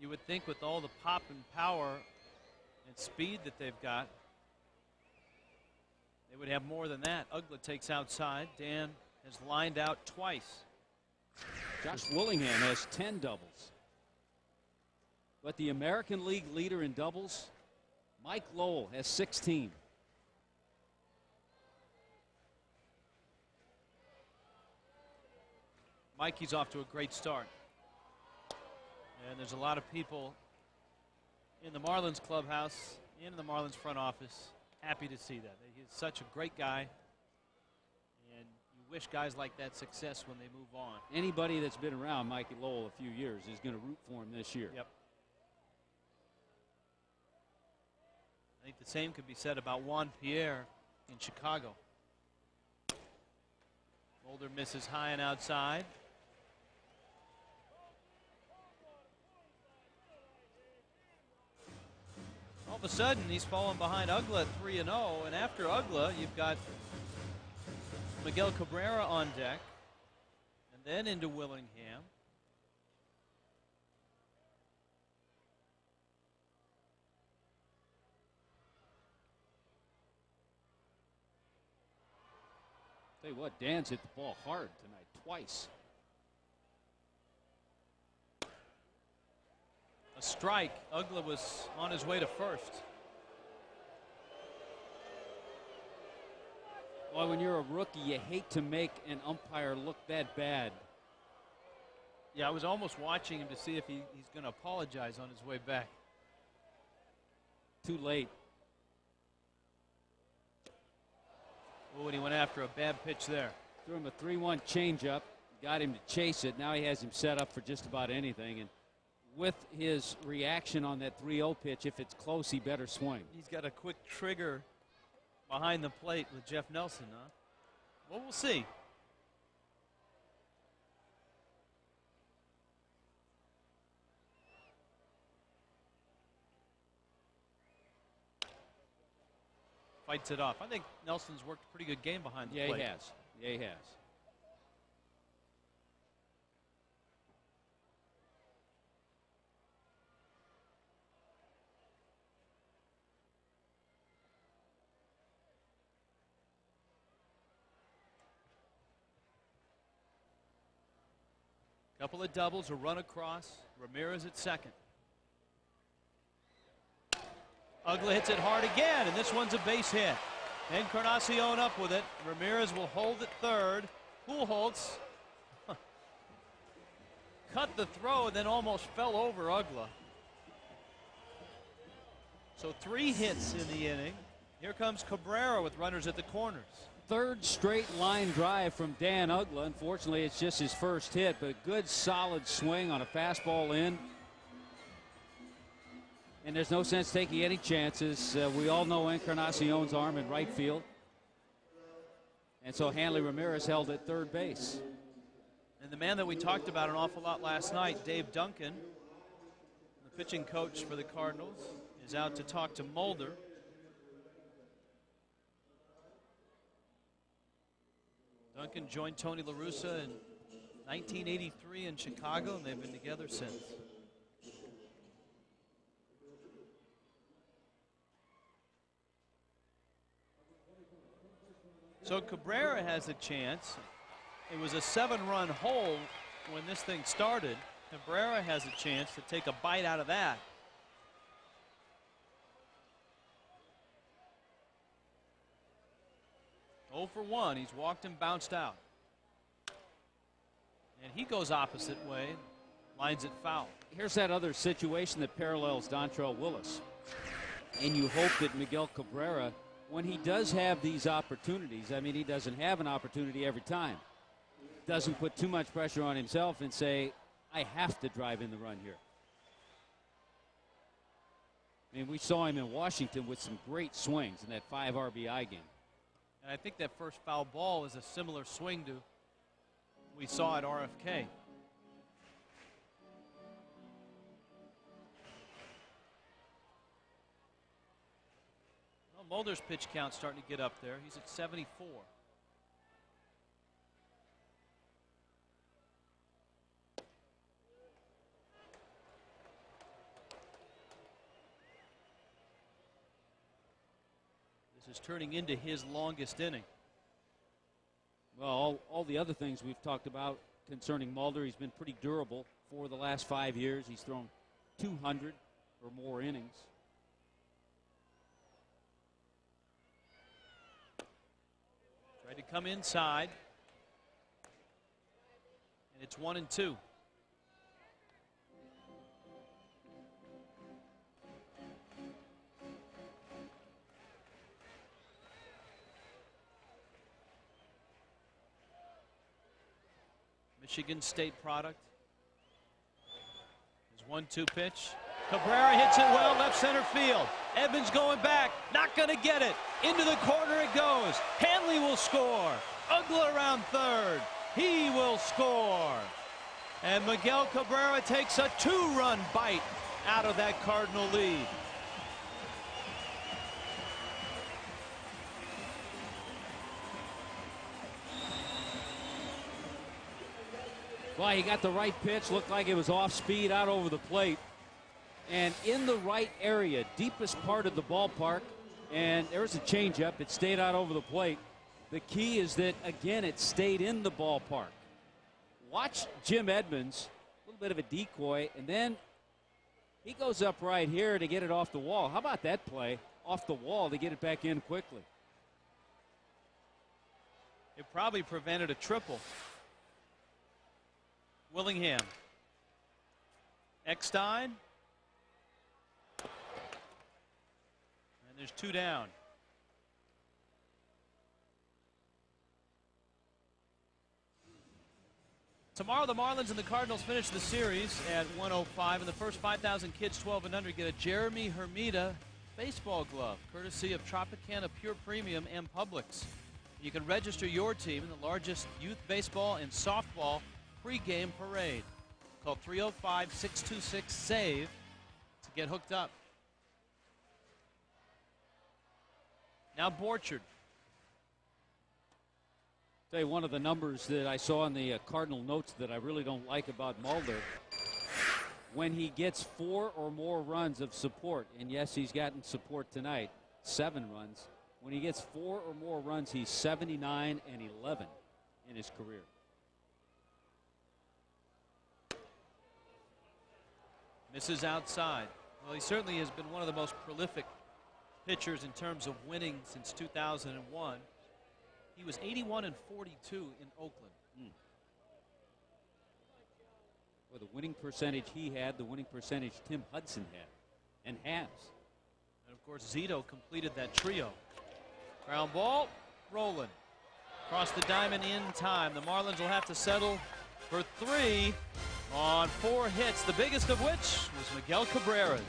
You would think with all the pop and power and speed that they've got, they would have more than that. Ugla takes outside. Dan has lined out twice. Josh Willingham has 10 doubles. But the American League leader in doubles, Mike Lowell, has 16. Mikey's off to a great start. And there's a lot of people in the Marlins clubhouse, in the Marlins front office, happy to see that. He's such a great guy. And you wish guys like that success when they move on. Anybody that's been around Mikey Lowell a few years is going to root for him this year. Yep. I think the same could be said about Juan Pierre in Chicago. Mulder misses high and outside. All of a sudden, he's fallen behind Ugla at 3-0, and after Ugla, you've got Miguel Cabrera on deck, and then into Willingham. Tell you what, Dan's hit the ball hard tonight, twice. A strike. Ugla was on his way to first. Well, when you're a rookie, you hate to make an umpire look that bad. Yeah, I was almost watching him to see if he's going to apologize on his way back. Too late. Oh, and he went after a bad pitch there. Threw him a 3-1 changeup, got him to chase it. Now he has him set up for just about anything. And with his reaction on that 3-0 pitch, if it's close, he better swing. He's got a quick trigger behind the plate with Jeff Nelson, huh? Well, we'll see. Fights it off. I think Nelson's worked a pretty good game behind the plate. Yeah, he has. Yeah, he has. Couple of doubles, a run across. Ramirez at second. Ugla hits it hard again, and this one's a base hit. Encarnacion up with it. Ramirez will hold at third. Pujols cut the throw, then almost fell over Ugla. So 3 hits in the inning. Here comes Cabrera with runners at the corners. Third straight line drive from Dan Ugla. Unfortunately, it's just his first hit, but a good solid swing on a fastball in. And there's no sense taking any chances. We all know Encarnacion's arm in right field. And so Hanley Ramirez held at third base. And the man that we talked about an awful lot last night, Dave Duncan, the pitching coach for the Cardinals, is out to talk to Mulder. Duncan joined Tony La Russa in 1983 in Chicago, and they've been together since. So Cabrera has a chance. It was a 7-run hole when this thing started. Cabrera has a chance to take a bite out of that. Oh for 1. He's walked and bounced out. And he goes opposite way, lines it foul. Here's that other situation that parallels Dontrelle Willis. And you hope that Miguel Cabrera, when he does have these opportunities, I mean, he doesn't have an opportunity every time, doesn't put too much pressure on himself and say, I have to drive in the run here. I mean, we saw him in Washington with some great swings in that 5 RBI game. And I think that first foul ball is a similar swing to we saw at RFK. Well, Mulder's pitch count starting to get up there. He's at 74. This is turning into his longest inning. Well, all the other things we've talked about concerning Mulder, he's been pretty durable for the last 5 years. He's thrown 200 or more innings. Tried to come inside. And it's 1-2. Michigan State product. His 1-2 pitch. Cabrera hits it well, left center field. Evans going back, not going to get it. Into the corner it goes. Hanley will score. Ugla around third. He will score. And Miguel Cabrera takes a 2-run bite out of that Cardinal lead. Well, he got the right pitch. Looked like it was off speed out over the plate. And in the right area, deepest part of the ballpark. And there's a changeup. It stayed out over the plate. The key is that, again, it stayed in the ballpark. Watch Jim Edmonds, a little bit of a decoy, and then he goes up right here to get it off the wall. How about that play? Off the wall to get it back in quickly. It probably prevented a triple. Willingham. Eckstein. And there's 2 down. Tomorrow, the Marlins and the Cardinals finish the series at 105, and the first 5,000 kids 12 and under get a Jeremy Hermida baseball glove, courtesy of Tropicana Pure Premium and Publix. You can register your team in the largest youth baseball and softball pregame parade. Call 305-626-SAVE to get hooked up. Now Borchard. Tell you one of the numbers that I saw in the Cardinal notes that I really don't like about Mulder. When he gets 4 or more runs of support, and yes, he's gotten support tonight, 7 runs. When he gets 4 or more runs, he's 79-11 in his career. Misses outside. Well, he certainly has been one of the most prolific pitchers in terms of winning since 2001. He was 81-42 in Oakland. Well, the winning percentage he had, the winning percentage Tim Hudson had, and has. And of course, Zito completed that trio. Ground ball, rolling. Across the diamond in time. The Marlins will have to settle for 3 on 4 hits, the biggest of which was Miguel Cabrera's.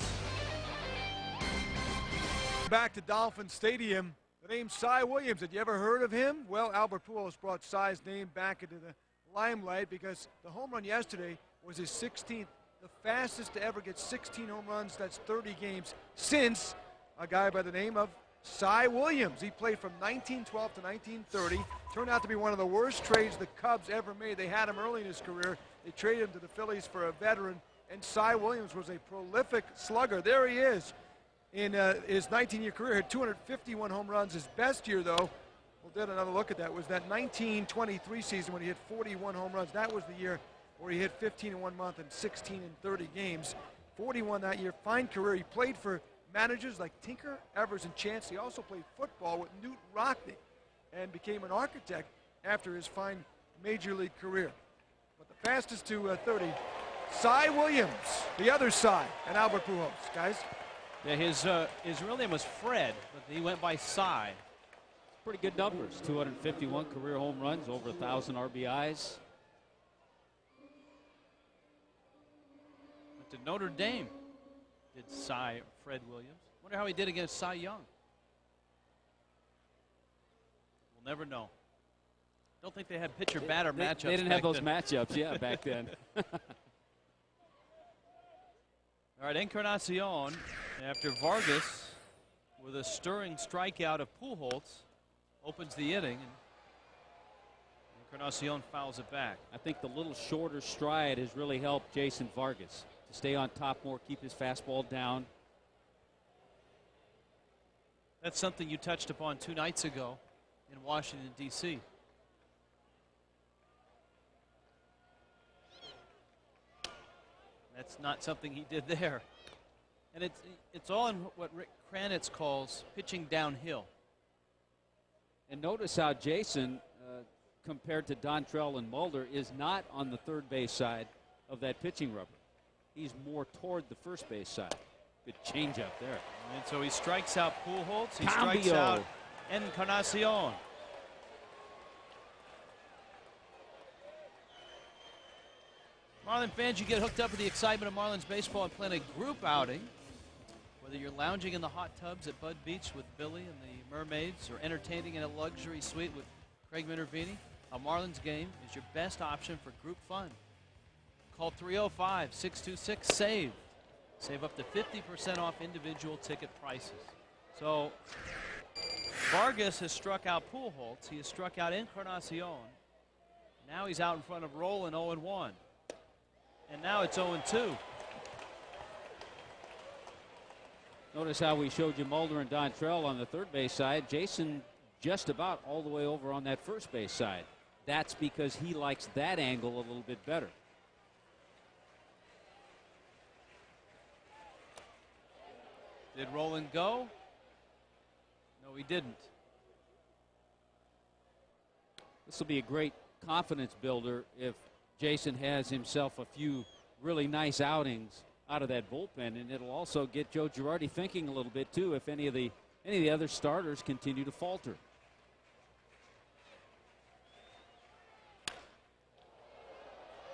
Back to Dolphin Stadium. The name Cy Williams. Had you ever heard of him? Well, Albert Pujols brought Cy's name back into the limelight because the home run yesterday was his 16th, the fastest to ever get 16 home runs. That's 30 games since a guy by the name of Cy Williams. He played from 1912 to 1930. Turned out to be one of the worst trades the Cubs ever made. They had him early in his career. They traded him to the Phillies for a veteran, and Cy Williams was a prolific slugger. There he is in his 19-year career. Had 251 home runs. His best year, though, we'll get another look at that, was that 1923 season when he hit 41 home runs. That was the year where he hit 15 in 1 month and 16 in 30 games. 41 that year. Fine career. He played for managers like Tinker, Evers, and Chance. He also played football with Newt Rockney and became an architect after his fine major league career. But the fastest to 30, Cy Williams, the other Cy, and Albert Pujols. Guys? Yeah, his real name was Fred, but he went by Cy. Pretty good numbers. 251 career home runs, over 1,000 RBIs. Went to Notre Dame, did Cy Fred Williams. Wonder how he did against Cy Young. We'll never know. Don't think they had pitcher batter matchups. They didn't have those matchups, yeah, back then. All right, Encarnacion, after Vargas with a stirring strikeout of Pujols, opens the inning. And Encarnacion fouls it back. I think the little shorter stride has really helped Jason Vargas to stay on top more, keep his fastball down. That's something you touched upon 2 nights ago in Washington, D.C. That's not something he did there. And it's all in what Rick Kranitz calls pitching downhill. And notice how Jason, compared to Dontrell and Mulder, is not on the third base side of that pitching rubber. He's more toward the first base side. Good changeup there. And so he strikes out Pujols. He Cambio. strikes out Encarnacion. Marlin fans, you get hooked up with the excitement of Marlins baseball and plan a group outing. Whether you're lounging in the hot tubs at Bud Beach with Billy and the Mermaids or entertaining in a luxury suite with Craig Minervini, a Marlins game is your best option for group fun. Call 305-626-SAVE. Save up to 50% off individual ticket prices. So Vargas has struck out Pujols. He has struck out Encarnacion. Now he's out in front of Roland 0-1. And now it's 0-2. Notice how we showed you Mulder and Dontrell on the third base side. Jason just about all the way over on that first base side. That's because he likes that angle a little bit better. Did Roland go? No, he didn't. This will be a great confidence builder if Jason has himself a few really nice outings out of that bullpen, and it'll also get Joe Girardi thinking a little bit too if any of the other starters continue to falter.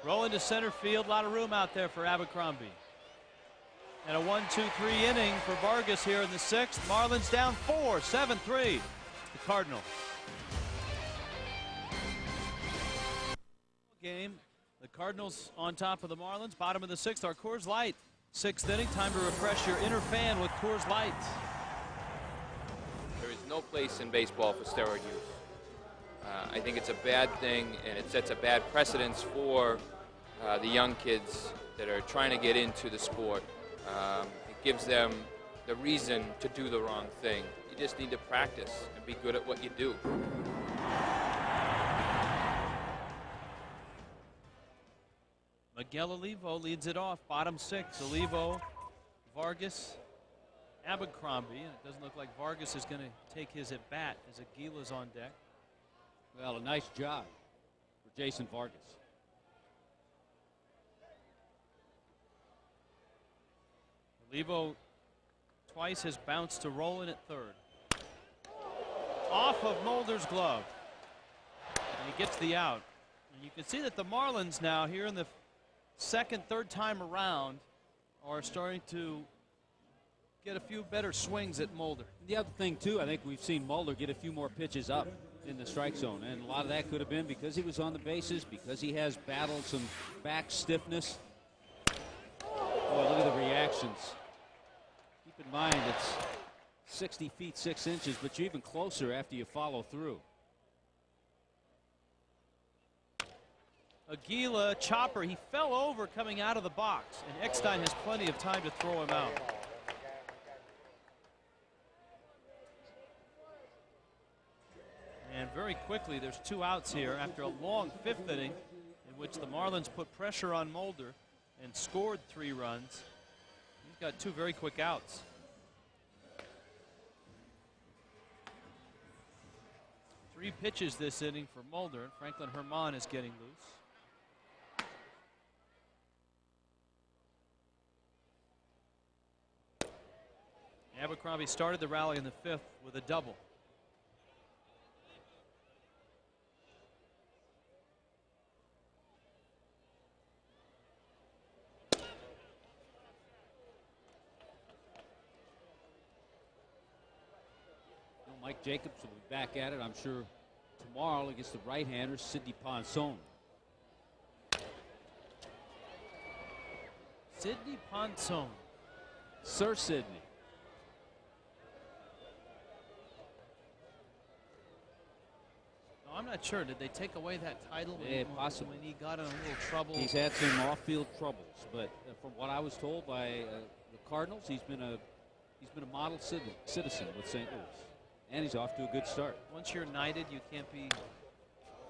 Rolling to center field, a lot of room out there for Abercrombie. And a 1-2-3 inning for Vargas here in the 6th. Marlins down 4, 7-3. The Cardinals. Game. The Cardinals on top of the Marlins. Bottom of the 6th. Our Coors Light. 6th inning. Time to refresh your inner fan with Coors Light. There is no place in baseball for steroid use. I think it's a bad thing, and it sets a bad precedence for the young kids that are trying to get into the sport. It gives them the reason to do the wrong thing. You just need to practice and be good at what you do. Miguel Olivo leads it off. Bottom 6. Olivo, Vargas, Abercrombie. And it doesn't look like Vargas is going to take his at bat as Aguila's on deck. Well, a nice job for Jason Vargas. Olivo twice has bounced to Roland at third. Off of Mulder's glove. And he gets the out. And you can see that the Marlins now here in the second, third time around are starting to get a few better swings at Mulder. The other thing, too, I think we've seen Mulder get a few more pitches up in the strike zone. And a lot of that could have been because he was on the bases, because he has battled some back stiffness. Boy, look at the reactions. Keep in mind, it's 60 feet 6 inches, but you're even closer after you follow through. Aguila, chopper, he fell over coming out of the box, and Eckstein has plenty of time to throw him out. And very quickly, there's 2 outs here after a long 5th inning in which the Marlins put pressure on Mulder and scored 3 runs. He's got 2 very quick outs. Three pitches this inning for Mulder. Franklin Herman is getting loose. Abercrombie started the rally in the 5th with a double. Mike Jacobs will be back at it, I'm sure, tomorrow against the right-hander, Sidney Ponson. Sidney Ponson. Sir Sidney. No, I'm not sure. Did they take away that title Possibly. when he got in a little trouble? He's had some off-field troubles, but from what I was told by the Cardinals, he's been a model citizen with St. Louis, and he's off to a good start. Once you're knighted, you can't be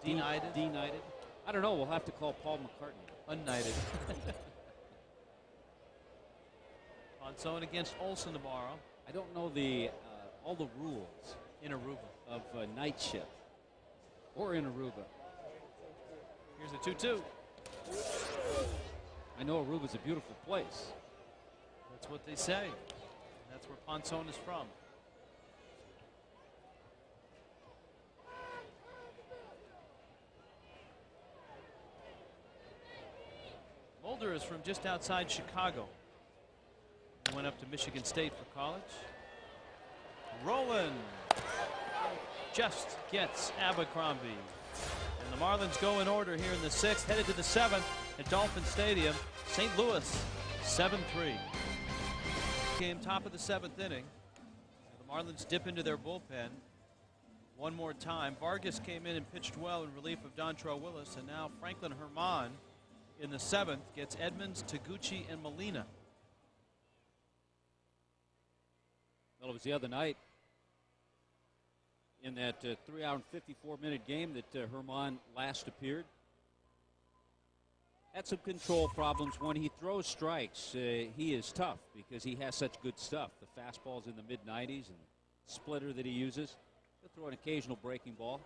deknighted. Deknighted. I don't know. We'll have to call Paul McCartney. Unknighted. Ponson against Olsen tomorrow. I don't know all the rules In Aruba. of night shift or in Aruba. Here's a 2-2. I know Aruba's a beautiful place. That's what they say. That's where Ponson is from. Mulder is from just outside Chicago. He went up to Michigan State for college. Rowland just gets Abercrombie. And the Marlins go in order here in the 6th, headed to the 7th at Dolphin Stadium. St. Louis, 7-3. Game top of the 7th inning. The Marlins dip into their bullpen one more time. Vargas came in and pitched well in relief of Dontrelle Willis, and now Franklin Herman in the 7th gets Edmonds, Taguchi, and Molina. Well, it was the other night in that 3-hour and 54-minute game that Herman last appeared. Had some control problems. When he throws strikes, he is tough because he has such good stuff. The fastball's in the mid-90s and splitter that he uses. He'll throw an occasional breaking ball.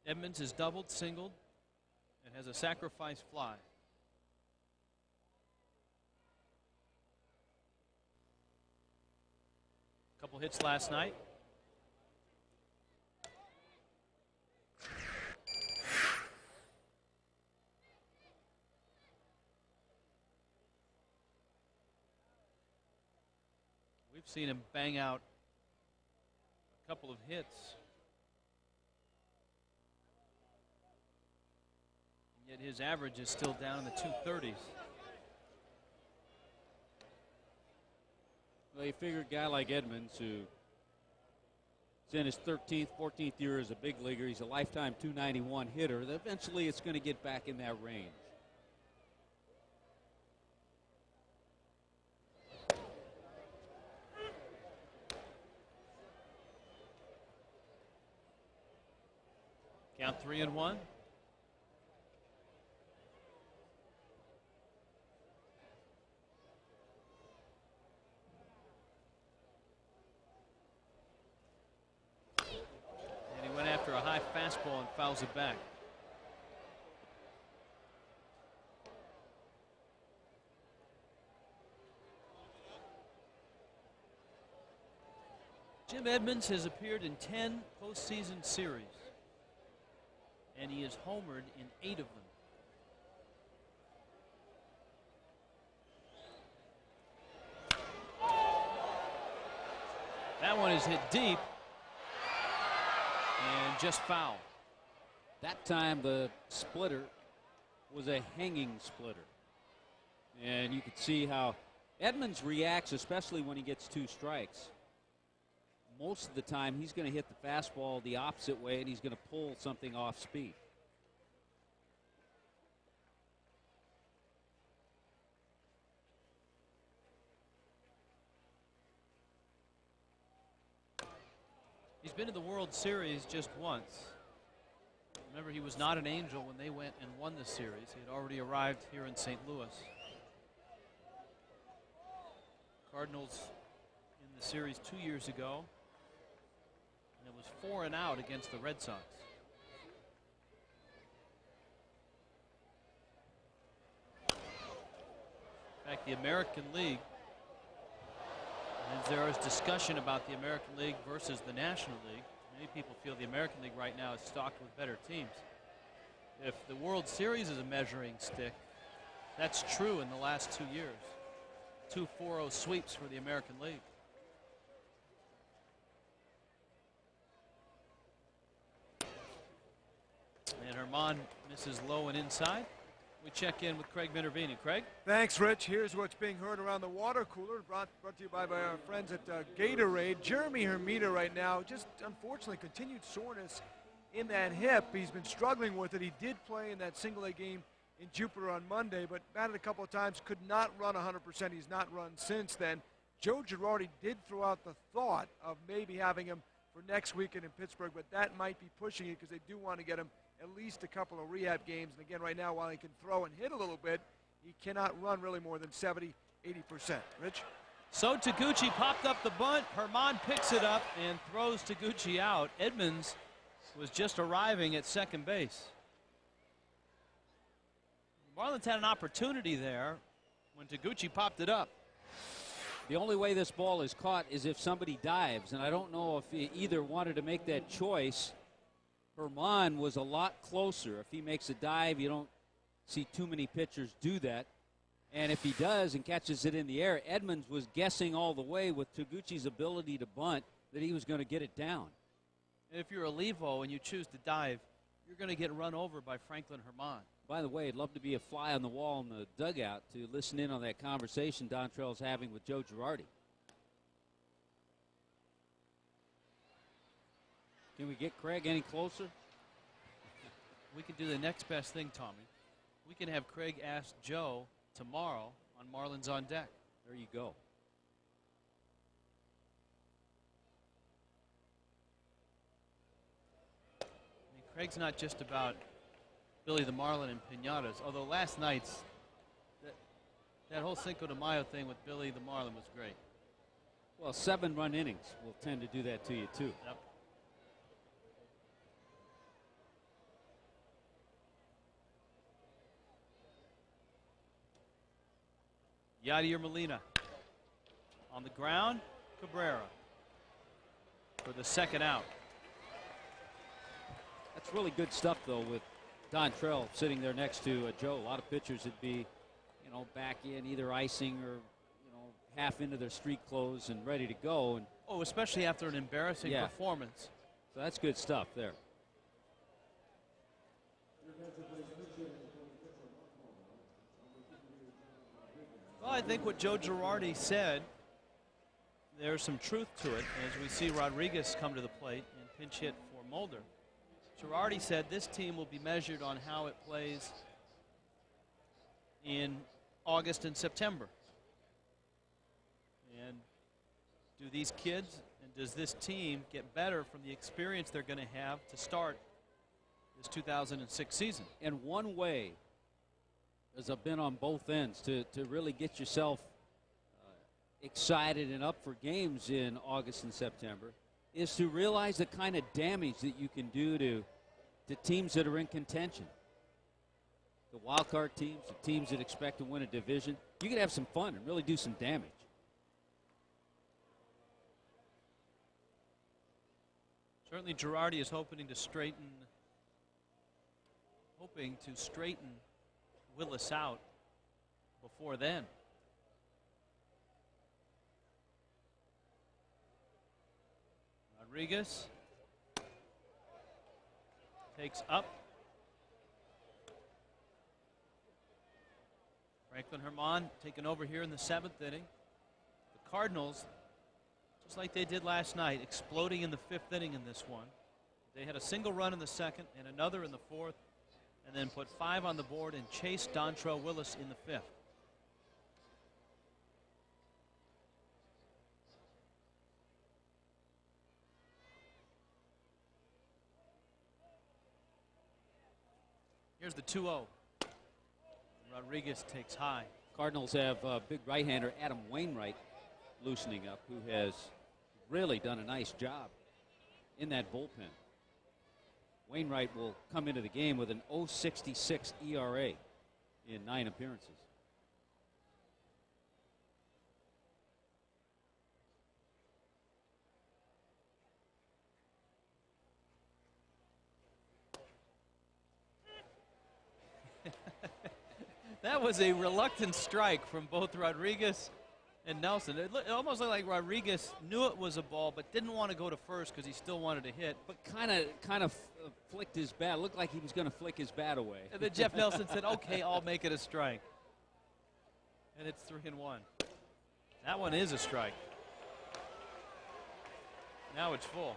Edmonds is doubled, singled, and has a sacrifice fly. Couple hits last night. We've seen him bang out a couple of hits. Yet his average is still down in the 230s. Well, you figure a guy like Edmonds, who's in his 13th, 14th year as a big leaguer, he's a lifetime 291 hitter, that eventually it's going to get back in that range. Count 3-1. Fastball and fouls it back. Jim Edmonds has appeared in 10 postseason series, and he has homered in 8 of them. That one is hit deep. And just foul. That time the splitter was a hanging splitter. And you could see how Edmonds reacts, especially when he gets 2 strikes. Most of the time he's going to hit the fastball the opposite way and he's going to pull something off speed. He's been to the World Series just once. Remember, he was not an Angel when they went and won the series. He had already arrived here in St. Louis. Cardinals in the series 2 years ago. And it was 4 and out against the Red Sox. In fact, the American League, as there is discussion about the American League versus the National League, many people feel the American League right now is stocked with better teams. If the World Series is a measuring stick, that's true in the last 2 years. 2 4-0 sweeps for the American League. And Herman misses low and inside. We check in with Craig Minervini. Craig? Thanks, Rich. Here's what's being heard around the water cooler, brought to you by our friends at Gatorade. Jeremy Hermida right now, just unfortunately continued soreness in that hip. He's been struggling with it. He did play in that single-A game in Jupiter on Monday, but batted a couple of times, could not run 100%. He's not run since then. Joe Girardi did throw out the thought of maybe having him for next weekend in Pittsburgh, but that might be pushing it because they do want to get him at least a couple of rehab games. And again, right now, while he can throw and hit a little bit, he cannot run really more than 70, 80%. Rich? So Taguchi popped up the bunt. Herman picks it up and throws Taguchi out. Edmonds was just arriving at second base. Marlins had an opportunity there when Taguchi popped it up. The only way this ball is caught is if somebody dives, and I don't know if he either wanted to make that choice. Herman was a lot closer. If he makes a dive, you don't see too many pitchers do that. And if he does and catches it in the air, Edmonds was guessing all the way with Taguchi's ability to bunt that he was going to get it down. And if you're a Levo and you choose to dive, you're going to get run over by Franklin Herman. By the way, I'd love to be a fly on the wall in the dugout to listen in on that conversation Dontrell's having with Joe Girardi. Can we get Craig any closer? We can do the next best thing, Tommy. We can have Craig ask Joe tomorrow on Marlins on Deck. There you go. I mean, Craig's not just about Billy the Marlin and piñatas, although last night's that whole Cinco de Mayo thing with Billy the Marlin was great. Well, 7-run innings will tend to do that to you, too. Yep. Yadier Molina on the ground. Cabrera for the second out. That's really good stuff, though, with Dontrell sitting there next to Joe. A lot of pitchers would be, back in either icing or, half into their street clothes and ready to go. And oh, especially after an embarrassing performance. So that's good stuff there. Well, I think what Joe Girardi said, there's some truth to it as we see Rodriguez come to the plate and pinch hit for Mulder. Girardi said this team will be measured on how it plays in August and September. And do these kids and does this team get better from the experience they're going to have to start this 2006 season? And one way, as I've been on both ends, to really get yourself excited and up for games in August and September is to realize the kind of damage that you can do to teams that are in contention. The wild card teams, the teams that expect to win a division. You can have some fun and really do some damage. Certainly Girardi is hoping to straighten Willis out before then. Rodriguez takes up. Franklin Herman taken over here in the 7th inning. The Cardinals, just like they did last night, exploding in the 5th inning in this one. They had a single run in the 2nd and another in the 4th, and then put 5 on the board and chased Dontrell Willis in the 5th. Here's the 2-0. Rodriguez takes high. Cardinals have big right-hander Adam Wainwright loosening up, who has really done a nice job in that bullpen. Wainwright will come into the game with an .066 ERA in 9 appearances. That was a reluctant strike from both Rodriguez and Nelson. It almost looked like Rodriguez knew it was a ball, but didn't want to go to first because he still wanted to hit. But kind of flicked his bat. Looked like he was going to flick his bat away. And then Jeff Nelson said, "Okay, I'll make it a strike." And it's 3-1. That one is a strike. Now it's full.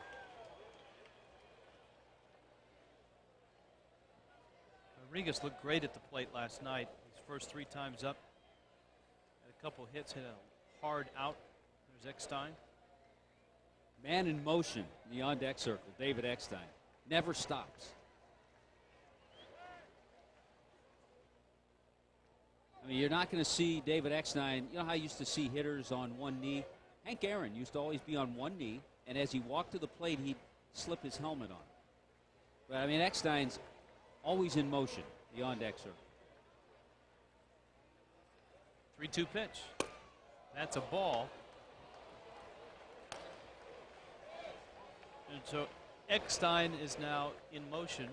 Rodriguez looked great at the plate last night. His first 3 times up. Had a couple hits, hit a hard out. There's Eckstein. Man in motion in the on-deck circle, David Eckstein. Never stops. I mean, you're not going to see David Eckstein. You know how I used to see hitters on one knee? Hank Aaron used to always be on one knee, and as he walked to the plate, he'd slip his helmet on. But, I mean, Eckstein's always in motion, the on-deck circle. 3-2 pitch. That's a ball. And so Eckstein is now in motion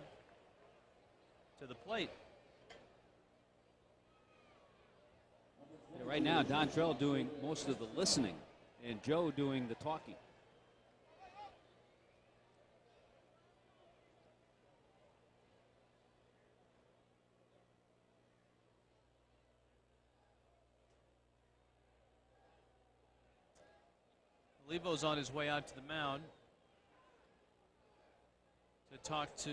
to the plate. Yeah, right now, Dontrell doing most of the listening and Joe doing the talking. Levo's on his way out to the mound to talk to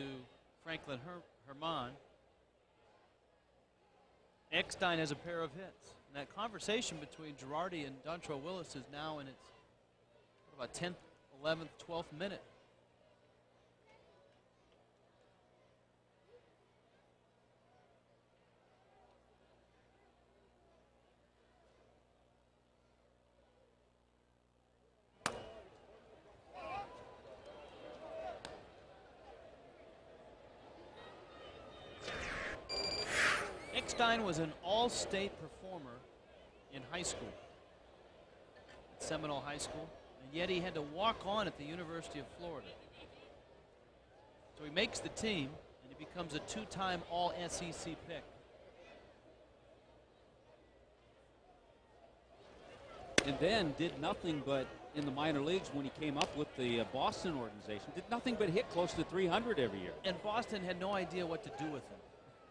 Franklin Herman. Eckstein has a pair of hits. And that conversation between Girardi and Dontrell Willis is now in its about 10th, 11th, 12th minute. Eckstein was an all-state performer in high school, at Seminole High School, and yet he had to walk on at the University of Florida. So he makes the team, and he becomes a 2-time All-SEC pick. And then did nothing but, in the minor leagues when he came up with the Boston organization, did nothing but hit close to 300 every year. And Boston had no idea what to do with him,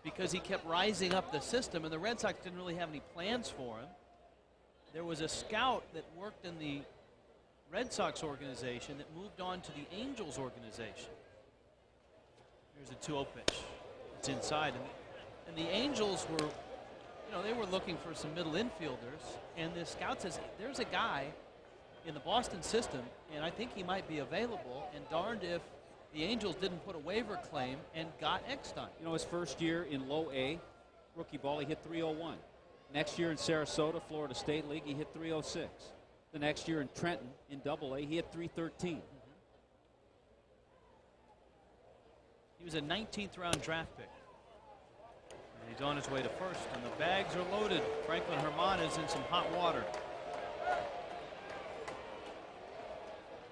because he kept rising up the system, and the Red Sox didn't really have any plans for him. There was a scout that worked in the Red Sox organization that moved on to the Angels organization. Here's a 2-0 pitch. It's inside. And the Angels were, they were looking for some middle infielders, and the scout says, there's a guy in the Boston system, and I think he might be available, and darned if the Angels didn't put a waiver claim and got Eckstein. His first year in low A, rookie ball, he hit 301. Next year in Sarasota, Florida State League, he hit 306. The next year in Trenton, in Double A, he hit 313. He was a 19th round draft pick. And he's on his way to first, and the bags are loaded. Franklin Herman is in some hot water.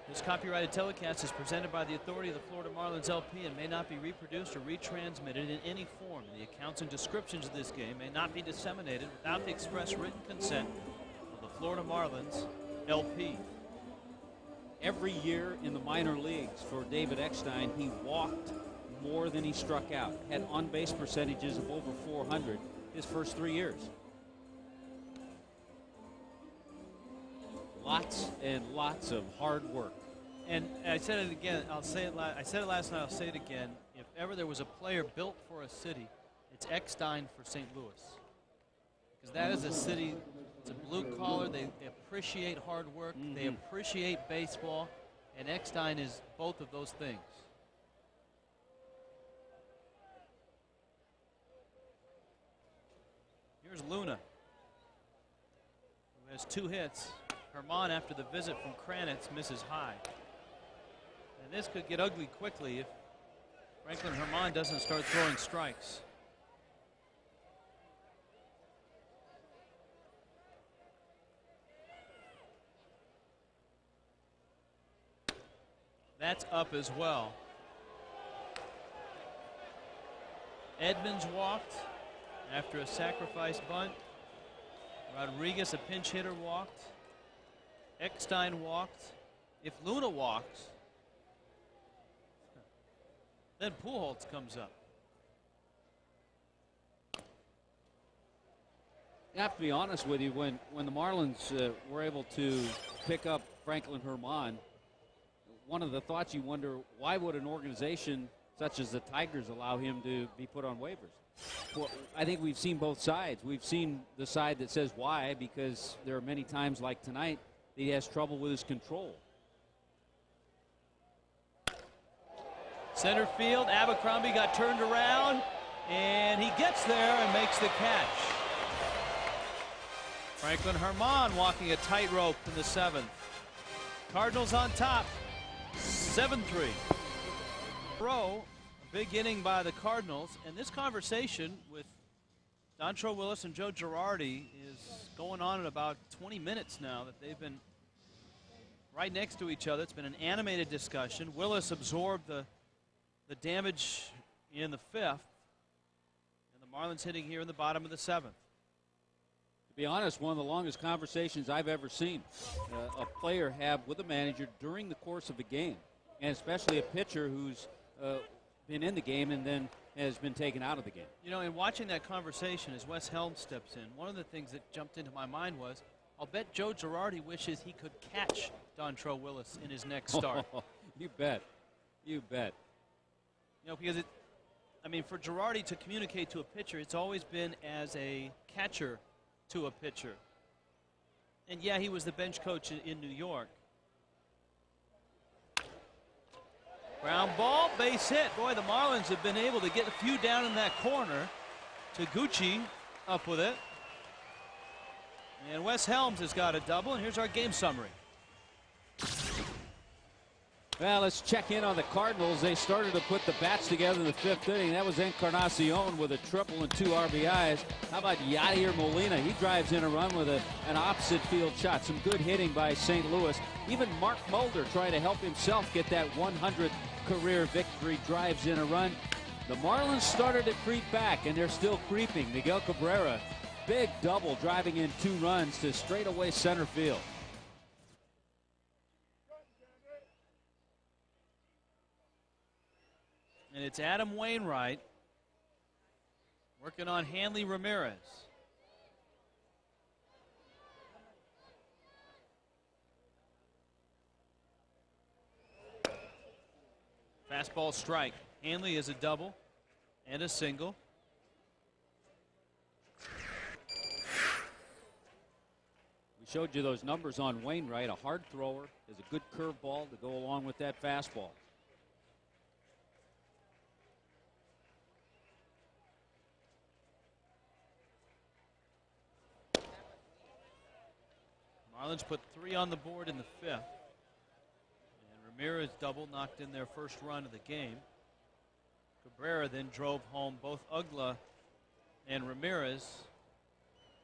This copyrighted telecast is presented by the authority of the Florida Marlins LP and may not be reproduced or retransmitted in any form. The accounts and descriptions of this game may not be disseminated without the express written consent of the Florida Marlins LP. Every year in the minor leagues for David Eckstein, he walked more than he struck out. Had on-base percentages of over 400 his first 3 years. Lots and lots of hard work. And I said it again. I said it last night. I'll say it again. If ever there was a player built for a city, it's Eckstein for St. Louis, because that is a city. It's a blue collar. They appreciate hard work. They appreciate baseball, and Eckstein is both of those things. Here's Luna, who has 2 hits. Herman, after the visit from Kranitz, misses high. And this could get ugly quickly if Franklin Herman doesn't start throwing strikes. That's up as well. Edmonds walked after a sacrifice bunt. Rodriguez, a pinch hitter, walked. Eckstein walked. If Luna walks, then Pujols comes up. I have to be honest with you, when the Marlins were able to pick up Franklin Herman, one of the thoughts you wonder, why would an organization such as the Tigers allow him to be put on waivers? Well, I think we've seen both sides. We've seen the side that says why, because there are many times like tonight that he has trouble with his control. Center field, Abercrombie got turned around, and he gets there and makes the catch. Franklin Herman walking a tightrope in the 7th. Cardinals on top, 7-3. A big inning by the Cardinals, and this conversation with Dontrelle Willis and Joe Girardi is going on in about 20 minutes now that they've been right next to each other. It's been an animated discussion. Willis absorbed the damage in the 5th, and the Marlins hitting here in the bottom of the 7th. To be honest, one of the longest conversations I've ever seen a player have with a manager during the course of a game, and especially a pitcher who's been in the game and then has been taken out of the game. You know, in watching that conversation as Wes Helms steps in, one of the things that jumped into my mind was, I'll bet Joe Girardi wishes he could catch Dontrelle Willis in his next start. You bet. You bet. You know, because for Girardi to communicate to a pitcher, it's always been as a catcher to a pitcher. And yeah, he was the bench coach in New York. Ground ball, base hit. Boy, the Marlins have been able to get a few down in that corner. Taguchi up with it. And Wes Helms has got a double, and here's our game summary. Well, let's check in on the Cardinals. They started to put the bats together in the 5th inning. That was Encarnacion with a triple and 2 RBIs. How about Yadier Molina? He drives in a run with an opposite field shot. Some good hitting by St. Louis. Even Mark Mulder trying to help himself get that 100th career victory, drives in a run. The Marlins started to creep back, and they're still creeping. Miguel Cabrera, big double, driving in 2 runs to straightaway center field. And it's Adam Wainwright working on Hanley Ramirez. Fastball strike. Hanley is a double and a single. We showed you those numbers on Wainwright. A hard thrower, is a good curveball to go along with that fastball. Marlins put 3 on the board in the 5th. And Ramirez double knocked in their first run of the game. Cabrera then drove home both Ugla and Ramirez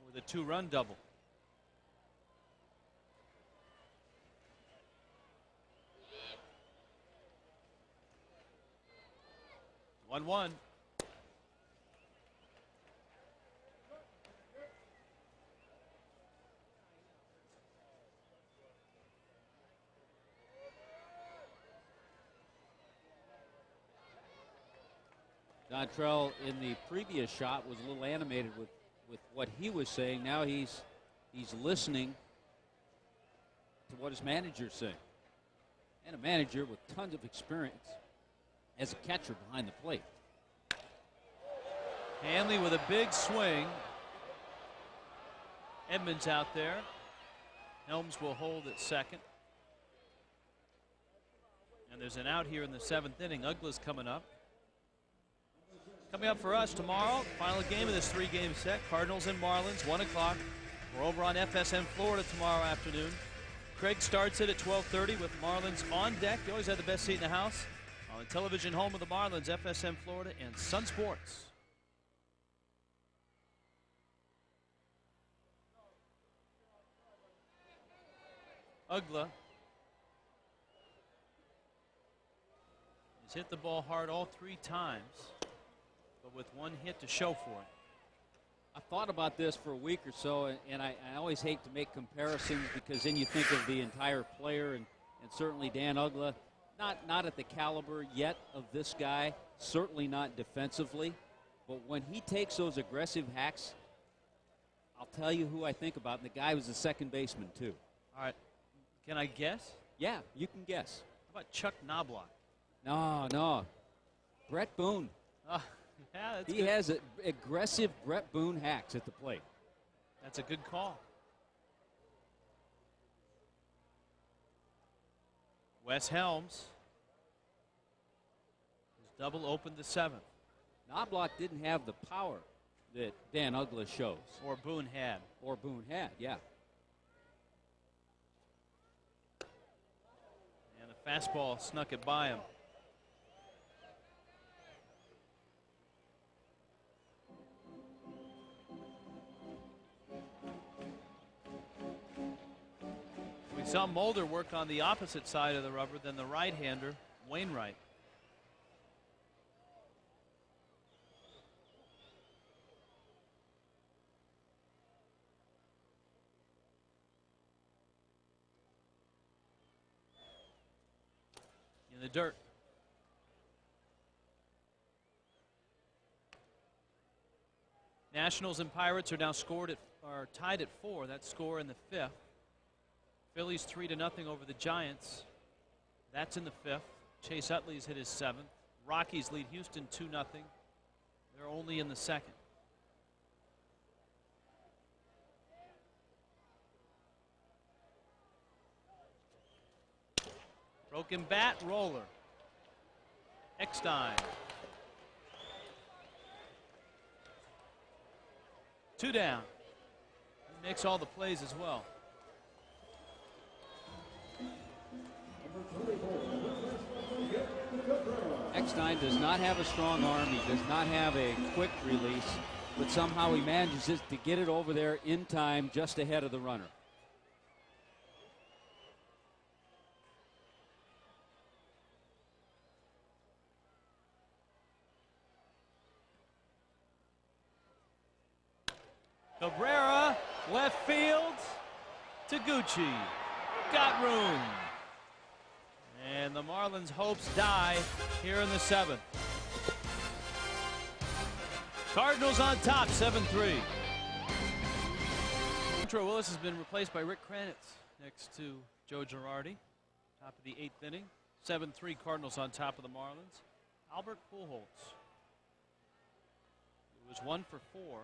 with a 2-run double. It's 1-1. Dontrelle in the previous shot was a little animated with what he was saying. Now he's listening to what his manager's saying. And a manager with tons of experience as a catcher behind the plate. Hanley with a big swing. Edmonds out there. Helms will hold at second. And there's an out here in the 7th inning. Ugla's coming up. Coming up for us tomorrow, final game of this 3-game set, Cardinals and Marlins, 1 o'clock. We're over on FSN Florida tomorrow afternoon. Craig starts it at 12:30 with Marlins on deck. You always have the best seat in the house. On the television home of the Marlins, FSN Florida and Sun Sports. Ugla has hit the ball hard all 3 times, but with 1 hit to show for it. I thought about this for a week or so, and I always hate to make comparisons because then you think of the entire player, and certainly Dan Uggla, not at the caliber yet of this guy, certainly not defensively, but when he takes those aggressive hacks, I'll tell you who I think about, and the guy was a second baseman too. All right. Can I guess? Yeah, you can guess. How about Chuck Knobloch? No. Brett Boone. Yeah, that's He good. has aggressive Brett Boone hacks at the plate. That's a good call. Wes Helms. His double opened the 7th. Knobloch didn't have the power that Dan Uggla shows. Or Boone had. Or Boone had, yeah. And the fastball snuck it by him. We saw Mulder work on the opposite side of the rubber than the right-hander, Wainwright. In the dirt. Nationals and Pirates are now tied at 4. That score in the 5th. Phillies 3-0 over the Giants. That's in the 5th. Chase Utley's hit his 7th. Rockies lead Houston 2-0. They're only in the 2nd. Broken bat, roller. Eckstein. 2 down. He makes all the plays as well. Eckstein does not have a strong arm. He does not have a quick release, but somehow he manages to get it over there in time just ahead of the runner. Cabrera, left field, Taguchi, got room. And the Marlins' hopes die here in the 7th. Cardinals on top, 7-3. Montrell Willis has been replaced by Rick Kranitz next to Joe Girardi. Top of the 8th inning. 7-3 Cardinals on top of the Marlins. Albert Pujols, who was 1 for 4,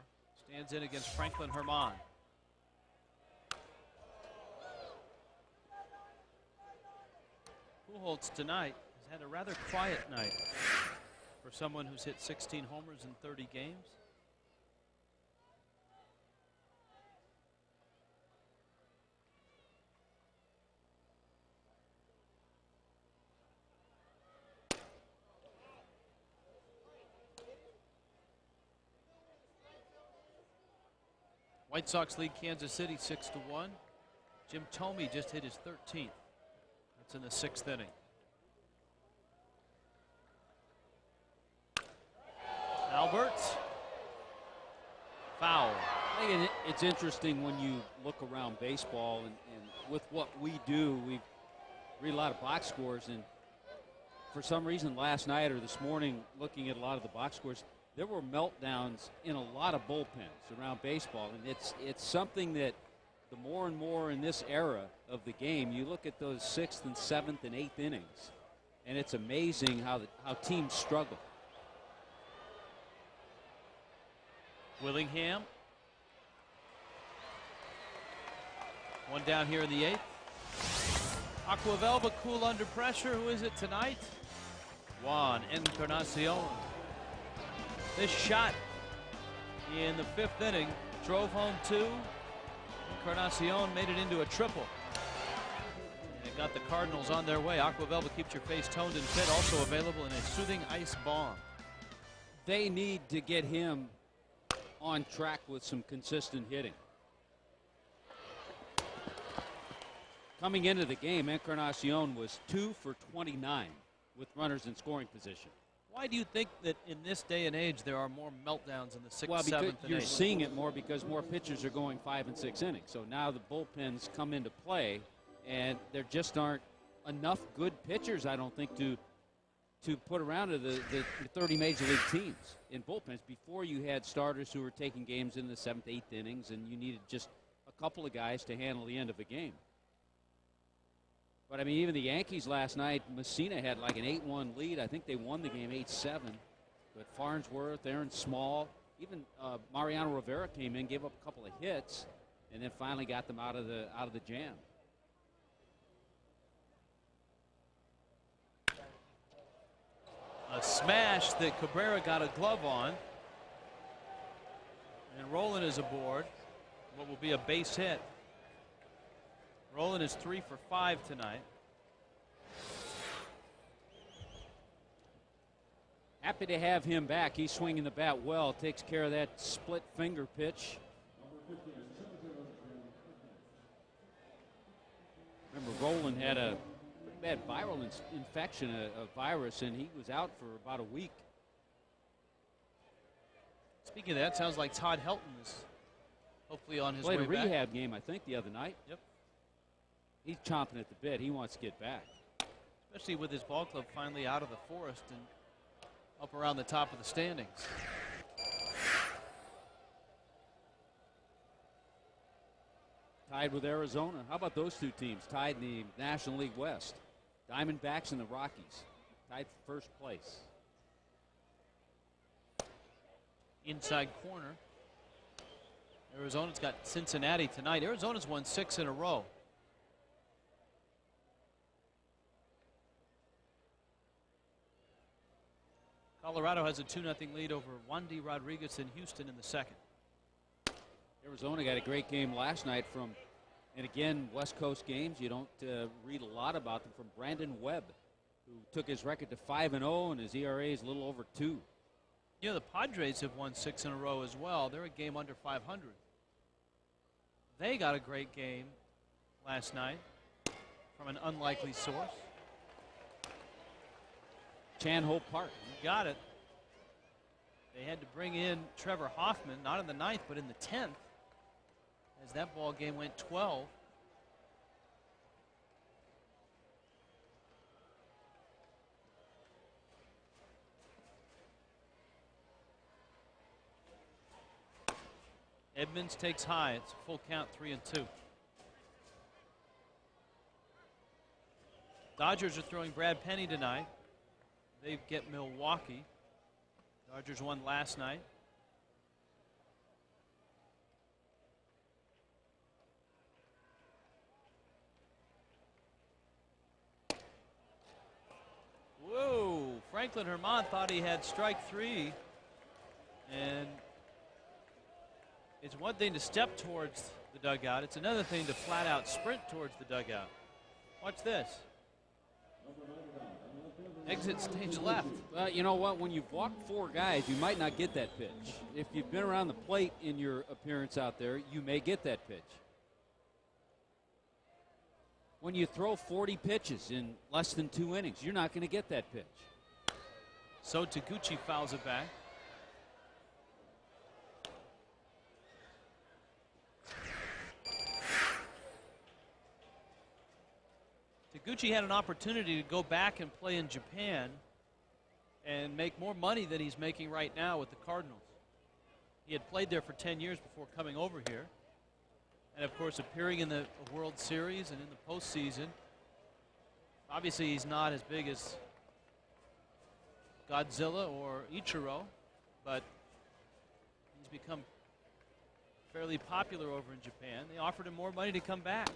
stands in against Franklin Herman. Pujols tonight has had a rather quiet night for someone who's hit 16 homers in 30 games. White Sox lead Kansas City 6-1. Jim Thome just hit his 13th. That's in the 6th inning. Alberts. Foul. I think it's interesting when you look around baseball and with what we do, we read a lot of box scores, and for some reason last night or this morning looking at a lot of the box scores, there were meltdowns in a lot of bullpens around baseball, and it's something that the more and more in this era of the game, you look at those 6th and 7th and 8th innings, and it's amazing how teams struggle. Willingham. One down here in the 8th. Aquavelva cool under pressure. Who is it tonight? Juan Encarnacion. This shot in the 5th inning drove home 2. Encarnacion made it into a triple. And it got the Cardinals on their way. Aquavelva keeps your face toned and fit. Also available in a soothing ice bomb. They need to get him on track with some consistent hitting. Coming into the game, Encarnacion was 2 for 29 with runners in scoring position. Why do you think that in this day and age there are more meltdowns in the 6th, Well, 7th, because and you're 8th? seeing it more because more pitchers are going 5 and 6 innings. So now the bullpens come into play, and there just aren't enough good pitchers, I don't think, to put around to the 30 major league teams in bullpens. Before, you had starters who were taking games in the 7th, 8th innings, and you needed just a couple of guys to handle the end of a game. But, I mean, even the Yankees last night, Messina had like an 8-1 lead. I think they won the game 8-7. But Farnsworth, Aaron Small, even Mariano Rivera came in, gave up a couple of hits, and then finally got them out of the jam. A smash that Cabrera got a glove on. And Rolen is aboard. What will be a base hit. Rolen is 3 for 5 tonight. Happy to have him back. He's swinging the bat well. Takes care of that split finger pitch. Remember, Rolen had a pretty bad viral infection, a virus, and he was out for about a week. Speaking of that, sounds like Todd Helton is hopefully on his way Played a back. rehab game, I think, the other night. Yep. He's chomping at the bit. He wants to get back. Especially with his ball club finally out of the forest and up around the top of the standings. Tied with Arizona. How about those two teams? Tied in the National League West. Diamondbacks and the Rockies. Tied for first place. Inside corner. Arizona's got Cincinnati tonight. Arizona's won 6 in a row. Colorado has a 2-0 lead over Wandy Rodriguez in Houston in the second. Arizona got a great game last night from, and again, West Coast games, you don't read a lot about them, from Brandon Webb, who took his record to 5-0, and his ERA is a little over 2. Yeah, the Padres have won 6 in a row as well. They're a game under 500. They got a great game last night from an unlikely source. Chan Ho Park. You got it. They had to bring in Trevor Hoffman, not in the 9th, but in the 10th, as that ball game went 12. Edmonds takes high. It's a full count, 3-2. Dodgers are throwing Brad Penny tonight. They get Milwaukee. Dodgers won last night. Whoa, Franklin Herman thought he had strike 3. And it's one thing to step towards the dugout. It's another thing to flat out sprint towards the dugout. Watch this. Exit stage left. Well, you know what? When you've walked 4 guys, you might not get that pitch. If you've been around the plate in your appearance out there, you may get that pitch. When you throw 40 pitches in less than 2 innings, you're not going to get that pitch. So Taguchi fouls it back. Taguchi had an opportunity to go back and play in Japan and make more money than he's making right now with the Cardinals. He had played there for 10 years before coming over here. And, of course, appearing in the World Series and in the postseason. Obviously, he's not as big as Godzilla or Ichiro, but he's become fairly popular over in Japan. They offered him more money to come back.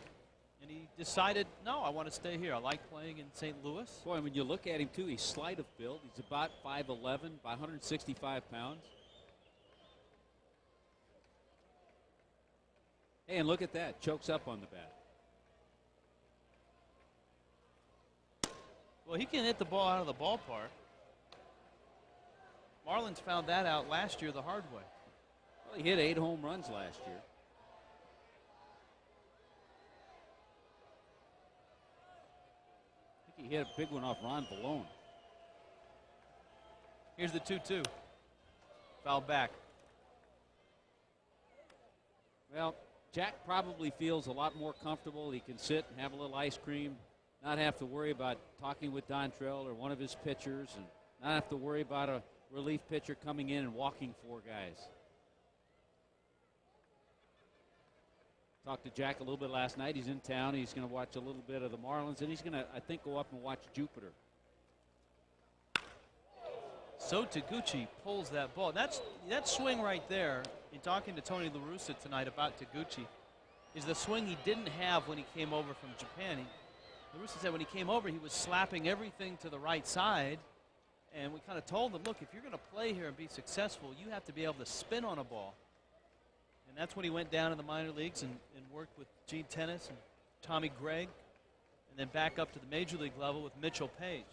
And he decided, no, I want to stay here. I like playing in St. Louis. Boy, when you look at him, too, he's slight of build. He's about 5'11", by 165 pounds. Hey, and look at that. Chokes up on the bat. Well, he can hit the ball out of the ballpark. Marlins found that out last year the hard way. Well, he hit 8 home runs last year. I think he hit a big one off Ron Ballone. Here's the 2-2. Foul back. Well, Jack probably feels a lot more comfortable. He can sit and have a little ice cream, not have to worry about talking with Dontrell or one of his pitchers, and not have to worry about a relief pitcher coming in and walking 4 guys. Talked to Jack a little bit last night. He's in town. He's going to watch a little bit of the Marlins, and he's going to, I think, go up and watch Jupiter. So Taguchi pulls that ball. That swing right there, in talking to Tony La Russa tonight about Taguchi, is the swing he didn't have when he came over from Japan. La Russa said when he came over, he was slapping everything to the right side. And we kind of told him, look, if you're going to play here and be successful, you have to be able to spin on a ball. And that's when he went down in the minor leagues and worked with Gene Tennis and Tommy Gregg, and then back up to the major league level with Mitchell Page.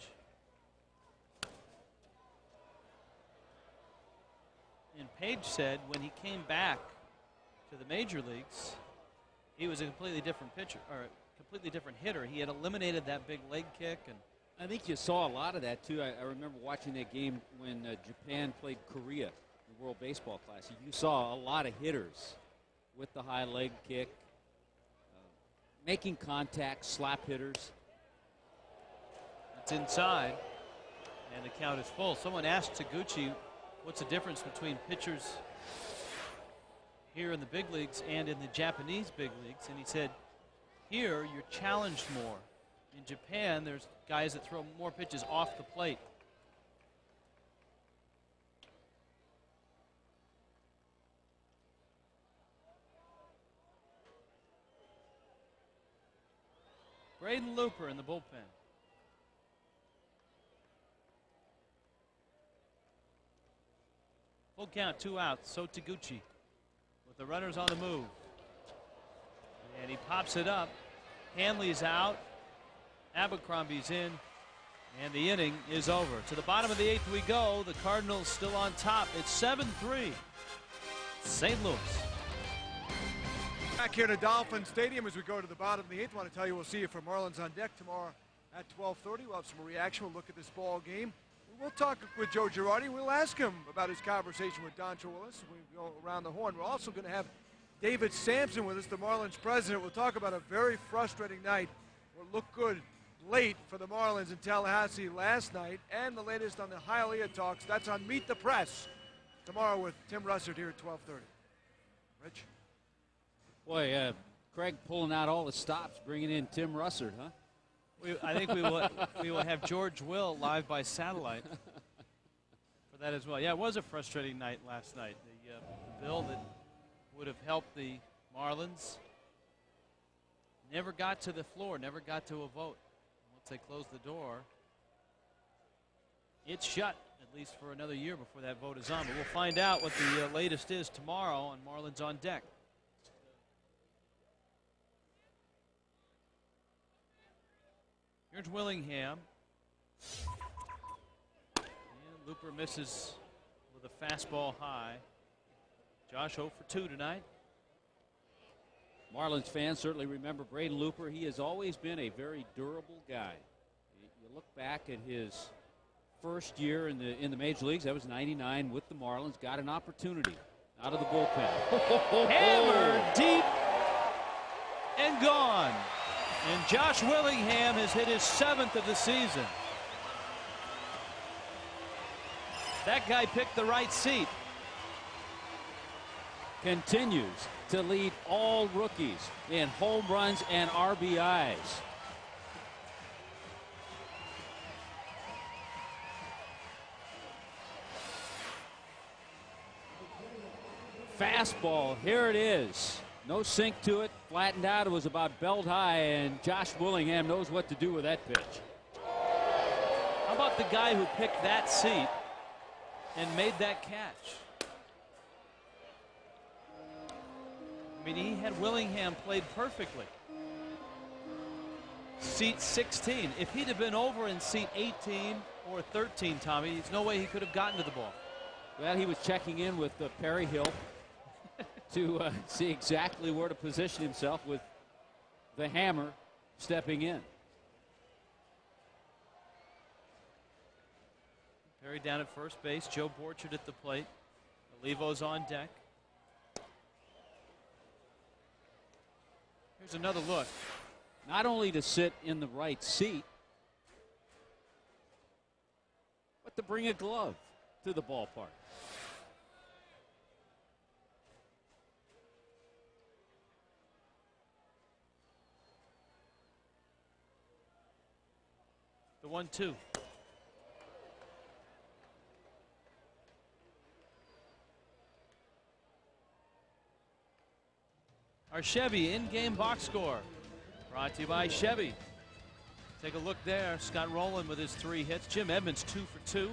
And Page said when he came back to the major leagues, he was a completely different pitcher, or a completely different hitter. He had eliminated that big leg kick. And I think you saw a lot of that, too. I remember watching that game when Japan played Korea in the World Baseball Classic. You saw a lot of hitters with the high leg kick, making contact, slap hitters. It's inside, and the count is full. Someone asked Taguchi, what's the difference between pitchers here in the big leagues and in the Japanese big leagues? And he said, here you're challenged more. In Japan, there's guys that throw more pitches off the plate. Braden Looper in the bullpen. Full count, 2 outs. So Taguchi with the runners on the move. And he pops it up. Hanley's out. Abercrombie's in. And the inning is over. To the bottom of the 8th we go. The Cardinals still on top. It's 7-3. St. Louis. Back here to Dolphin Stadium as we go to the bottom of the 8th. I want to tell you we'll see you for Marlins on Deck tomorrow at 12:30. We'll have some reaction. We'll look at this ball game. We'll talk with Joe Girardi. We'll ask him about his conversation with Dontrell Willis. We go around the horn. We're also going to have David Sampson with us, the Marlins president. We'll talk about a very frustrating night. What looked good late for the Marlins in Tallahassee last night, and the latest on the Hialeah talks. That's on Meet the Press tomorrow with Tim Russert here at 12:30. Rich? Boy, Craig pulling out all the stops, bringing in Tim Russert, huh? I think we will have George Will live by satellite for that as well. Yeah, it was a frustrating night last night. The bill that would have helped the Marlins never got to the floor, never got to a vote. Once they closed the door, it's shut, at least for another year before that vote is on. But we'll find out what the latest is tomorrow on Marlins on Deck. Here's Willingham. And Looper misses with a fastball high. Josh 0 for 2 tonight. Marlins fans certainly remember Braden Looper. He has always been a very durable guy. You look back at his first year in the major leagues. That was '99 with the Marlins. Got an opportunity out of the bullpen. Hammer deep and gone. And Josh Willingham has hit his 7th of the season. That guy picked the right seat. Continues to lead all rookies in home runs and RBIs. Fastball, here it is. No sink to it, flattened out. It was about belt high, and Josh Willingham knows what to do with that pitch. How about the guy who picked that seat and made that catch? I mean, he had Willingham played perfectly. Seat 16. If he'd have been over in seat 18 or 13, Tommy, there's no way he could have gotten to the ball. Well, he was checking in with Perry Hill to see exactly where to position himself with the hammer stepping in. Perry down at first base. Joe Borchard at the plate. Olivo's on deck. Here's another look. Not only to sit in the right seat, but to bring a glove to the ballpark. The 1-2. Our Chevy in-game box score brought to you by Chevy. Take a look there. Scott Rowland with his 3 hits. Jim Edmonds 2 for 2.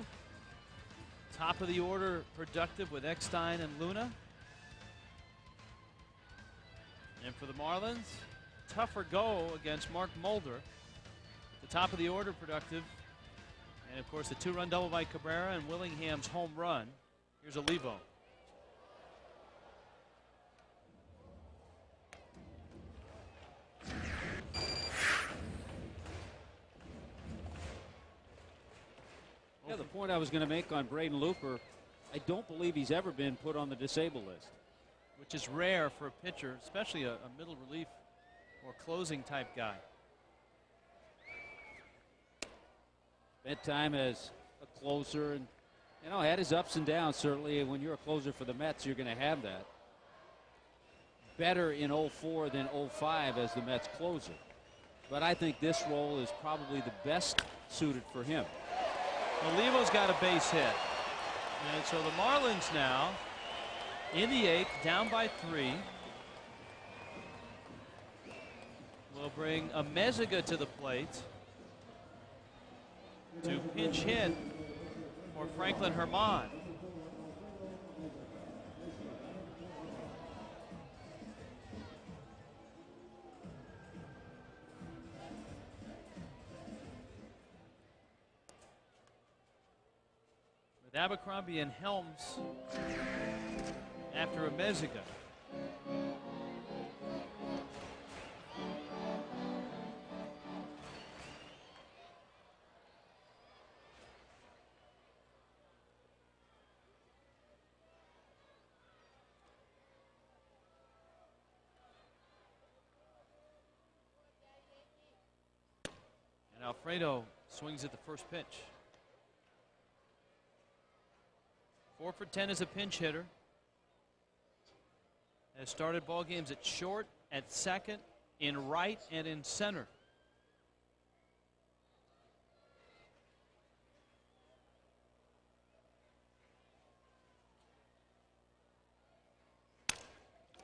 Top of the order productive with Eckstein and Luna. And for the Marlins, tougher go against Mark Mulder. At the top of the order productive. And of course the 2-run double by Cabrera and Willingham's home run. Here's Olivo. Yeah, the point I was going to make on Braden Looper, I don't believe he's ever been put on the disabled list. Which is rare for a pitcher, especially a middle relief or closing type guy. Spent time as a closer and, had his ups and downs. Certainly when you're a closer for the Mets, you're going to have that. Better in 04 than 05 as the Mets closer. But I think this role is probably the best suited for him. Olivo's got a base hit. And so the Marlins now in the 8th, down by 3. Will bring a Meziga to the plate to pinch hit for Franklin Herman. With Abercrombie and Helms after a Meziga. And Alfredo swings at the first pitch. 4 for 10 as a pinch hitter. Has started ball games at short, at second, in right, and in center.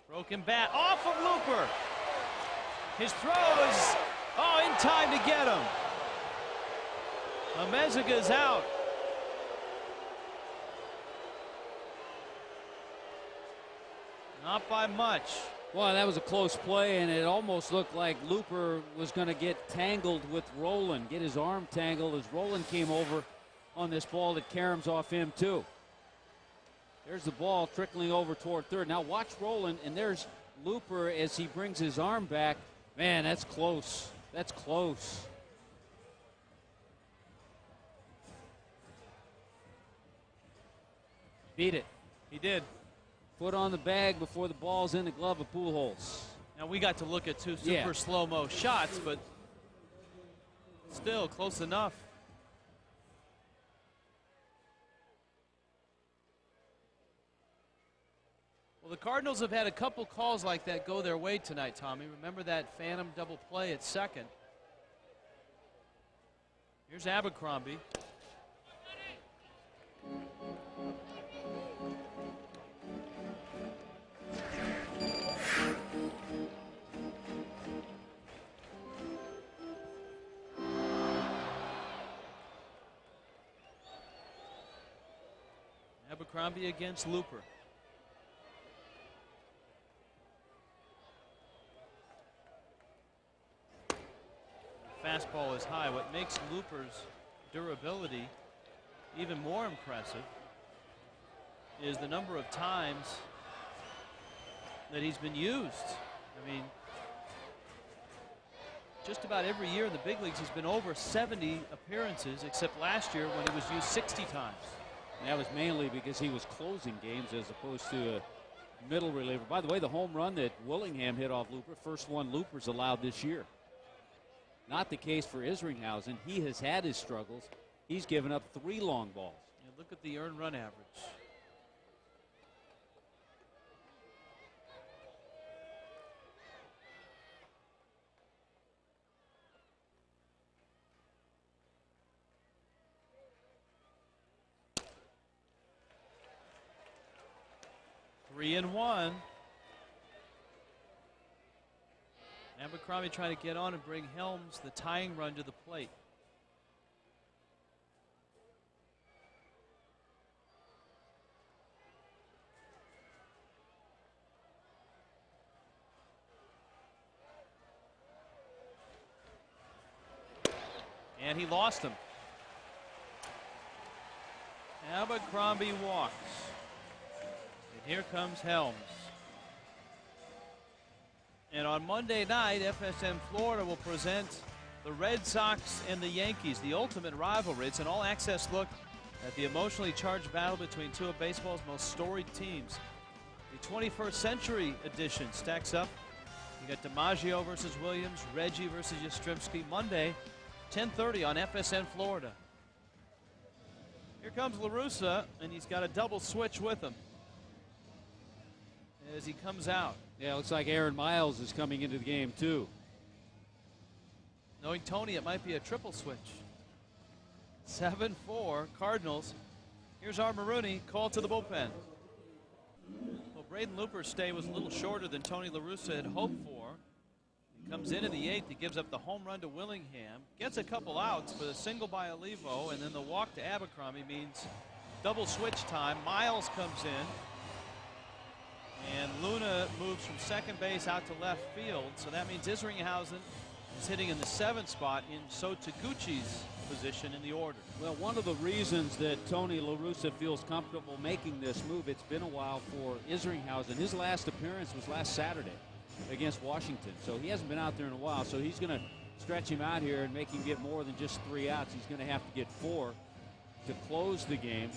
Broken bat off of Looper. His throw is, in time to get him. Meziga is out. Not by much. Well, that was a close play, and it almost looked like Looper was going to get tangled with Roland, get his arm tangled as Roland came over on this ball that caroms off him, too. There's the ball trickling over toward third. Now watch Roland, and there's Looper as he brings his arm back. Man, that's close. That's close. Beat it. He did. Foot on the bag before the ball's in the glove of Pujols. Now we got to look at 2 super slow-mo shots, but still close enough. Well, the Cardinals have had a couple calls like that go their way tonight, Tommy. Remember that phantom double play at second. Here's Abercrombie. Abercrombie against Looper. Fastball is high. What makes Looper's durability even more impressive is the number of times that he's been used. I mean, just about every year in the big leagues he's been over 70 appearances, except last year when he was used 60 times. And that was mainly because he was closing games as opposed to a middle reliever. By the way, the home run that Willingham hit off Looper, first one Looper's allowed this year. Not the case for Isringhausen. He has had his struggles. He's given up 3 long balls. And look at the earned run average. Three and one. Abercrombie trying to get on and bring Helms, the tying run, to the plate. And he lost him. Abercrombie walks. And here comes Helms. And on Monday night, FSM Florida will present the Red Sox and the Yankees, the ultimate rivalry. It's an all-access look at the emotionally charged battle between two of baseball's most storied teams. The 21st Century edition stacks up. You got DiMaggio versus Williams, Reggie versus Yastrzemski, Monday, 10:30 on FSN Florida. Here comes La Russa, and he's got a double switch with him as he comes out. Yeah, it looks like Aaron Miles is coming into the game, too. Knowing Tony, it might be a triple switch. 7-4 Cardinals. Here's our Marooney called to the bullpen. Well, Braden Looper's stay was a little shorter than Tony La Russa had hoped for. He comes in the 8th. He gives up the home run to Willingham. Gets a couple outs, but a single by Olivo, and then the walk to Abercrombie means double switch time. Miles comes in. And Luna moves from second base out to left field. So that means Isringhausen is hitting in the 7th spot in Sotaguchi's position in the order. Well, one of the reasons that Tony La Russa feels comfortable making this move, it's been a while for Isringhausen. His last appearance was last Saturday against Washington. So he hasn't been out there in a while. So he's going to stretch him out here and make him get more than just 3 outs. He's going to have to get 4 to close the game.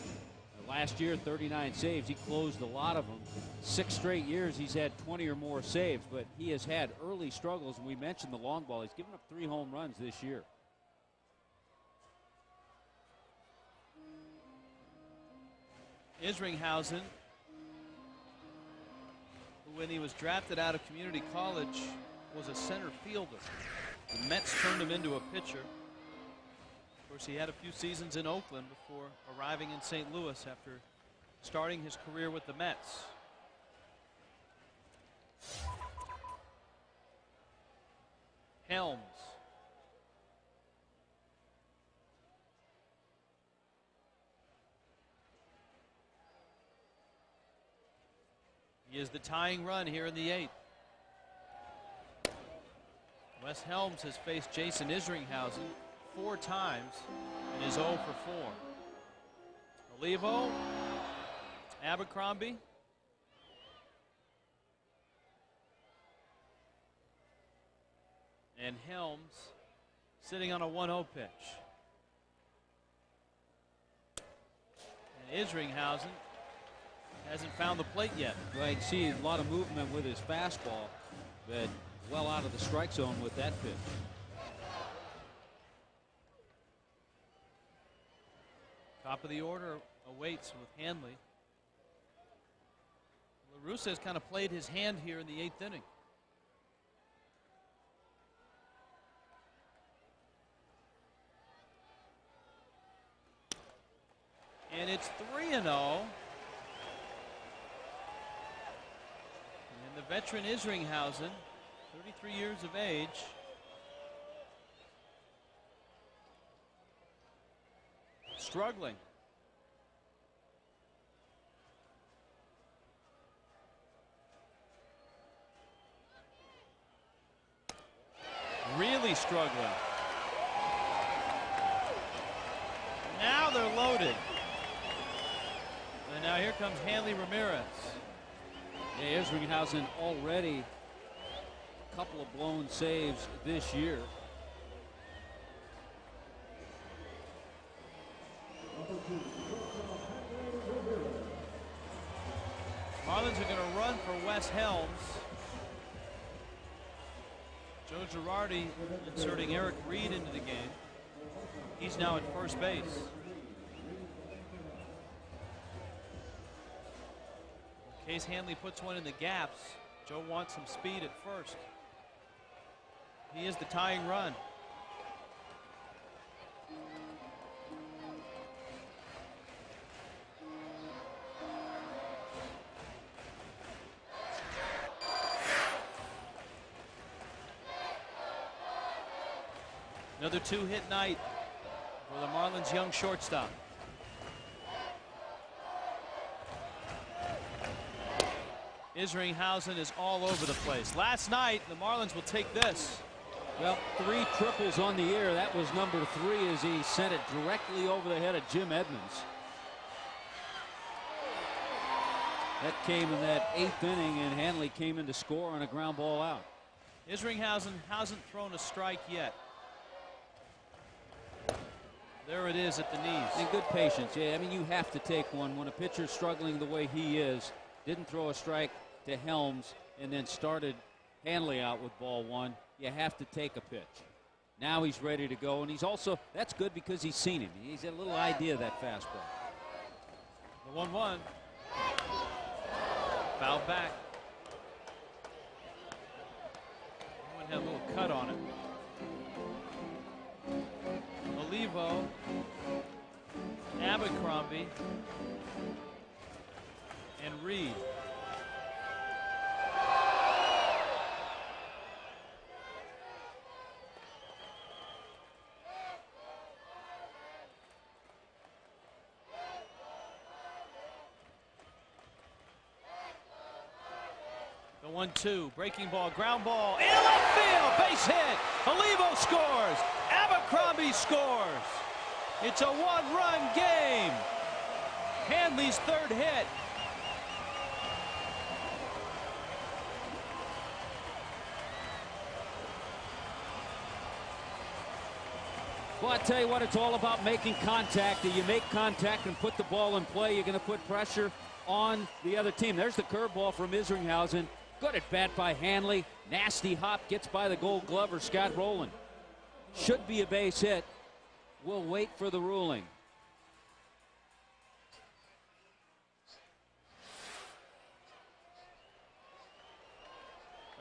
Last year, 39 saves. He closed a lot of them. 6 straight years he's had 20 or more saves, but he has had early struggles, and we mentioned the long ball. He's given up 3 home runs this year. Isringhausen, who when he was drafted out of community college was a center fielder. The Mets turned him into a pitcher. Of course, he had a few seasons in Oakland before arriving in St. Louis after starting his career with the Mets. Helms. He is the tying run here in the 8th. Wes Helms has faced Jason Isringhausen 4 times and is 0 for 4. Olivo, Abercrombie, and Helms sitting on a 1-0 pitch. And Isringhausen hasn't found the plate yet. Well, you can see a lot of movement with his fastball, but well out of the strike zone with that pitch. Top of the order awaits with Hanley. La Russa has kind of played his hand here in the 8th inning. And it's 3-0. And the veteran Isringhausen, 33 years of age, struggling. Really struggling. Now they're loaded. And now here comes Hanley Ramirez. Yeah, Isringhausen already a couple of blown saves this year. are going to run for Wes Helms. Joe Girardi inserting Eric Reed into the game. He's now at first base. In case Hanley puts one in the gaps, Joe wants some speed at first. He is the tying run. Another two-hit night for the Marlins' young shortstop. Isringhausen is all over the place. Last night, the Marlins will take this. Well, 3 triples on the air. That was number 3 as he sent it directly over the head of Jim Edmonds. That came in that 8th inning, and Hanley came in to score on a ground ball out. Isringhausen hasn't thrown a strike yet. There it is at the knees. And good patience. Yeah, I mean, you have to take one when a pitcher's struggling the way he is. Didn't throw a strike to Helms and then started Hanley out with ball 1. You have to take a pitch. Now he's ready to go, and he's also, that's good because he's seen him. He's a little idea of that fastball. The 1-1. Fouled back. That one had a little cut on it. Olivo, Abercrombie, and Reed. The 1-2, breaking ball, ground ball, in left field, base hit. Olivo scores. Abercrombie scores. It's a 1-run game. Hanley's 3rd hit. Well, I tell you what, it's all about making contact. If you make contact and put the ball in play, you're going to put pressure on the other team. There's the curveball from Isringhausen. Good at bat by Hanley. Nasty hop, gets by the Gold Glover, Scott Rowland. Should be a base hit. We'll wait for the ruling.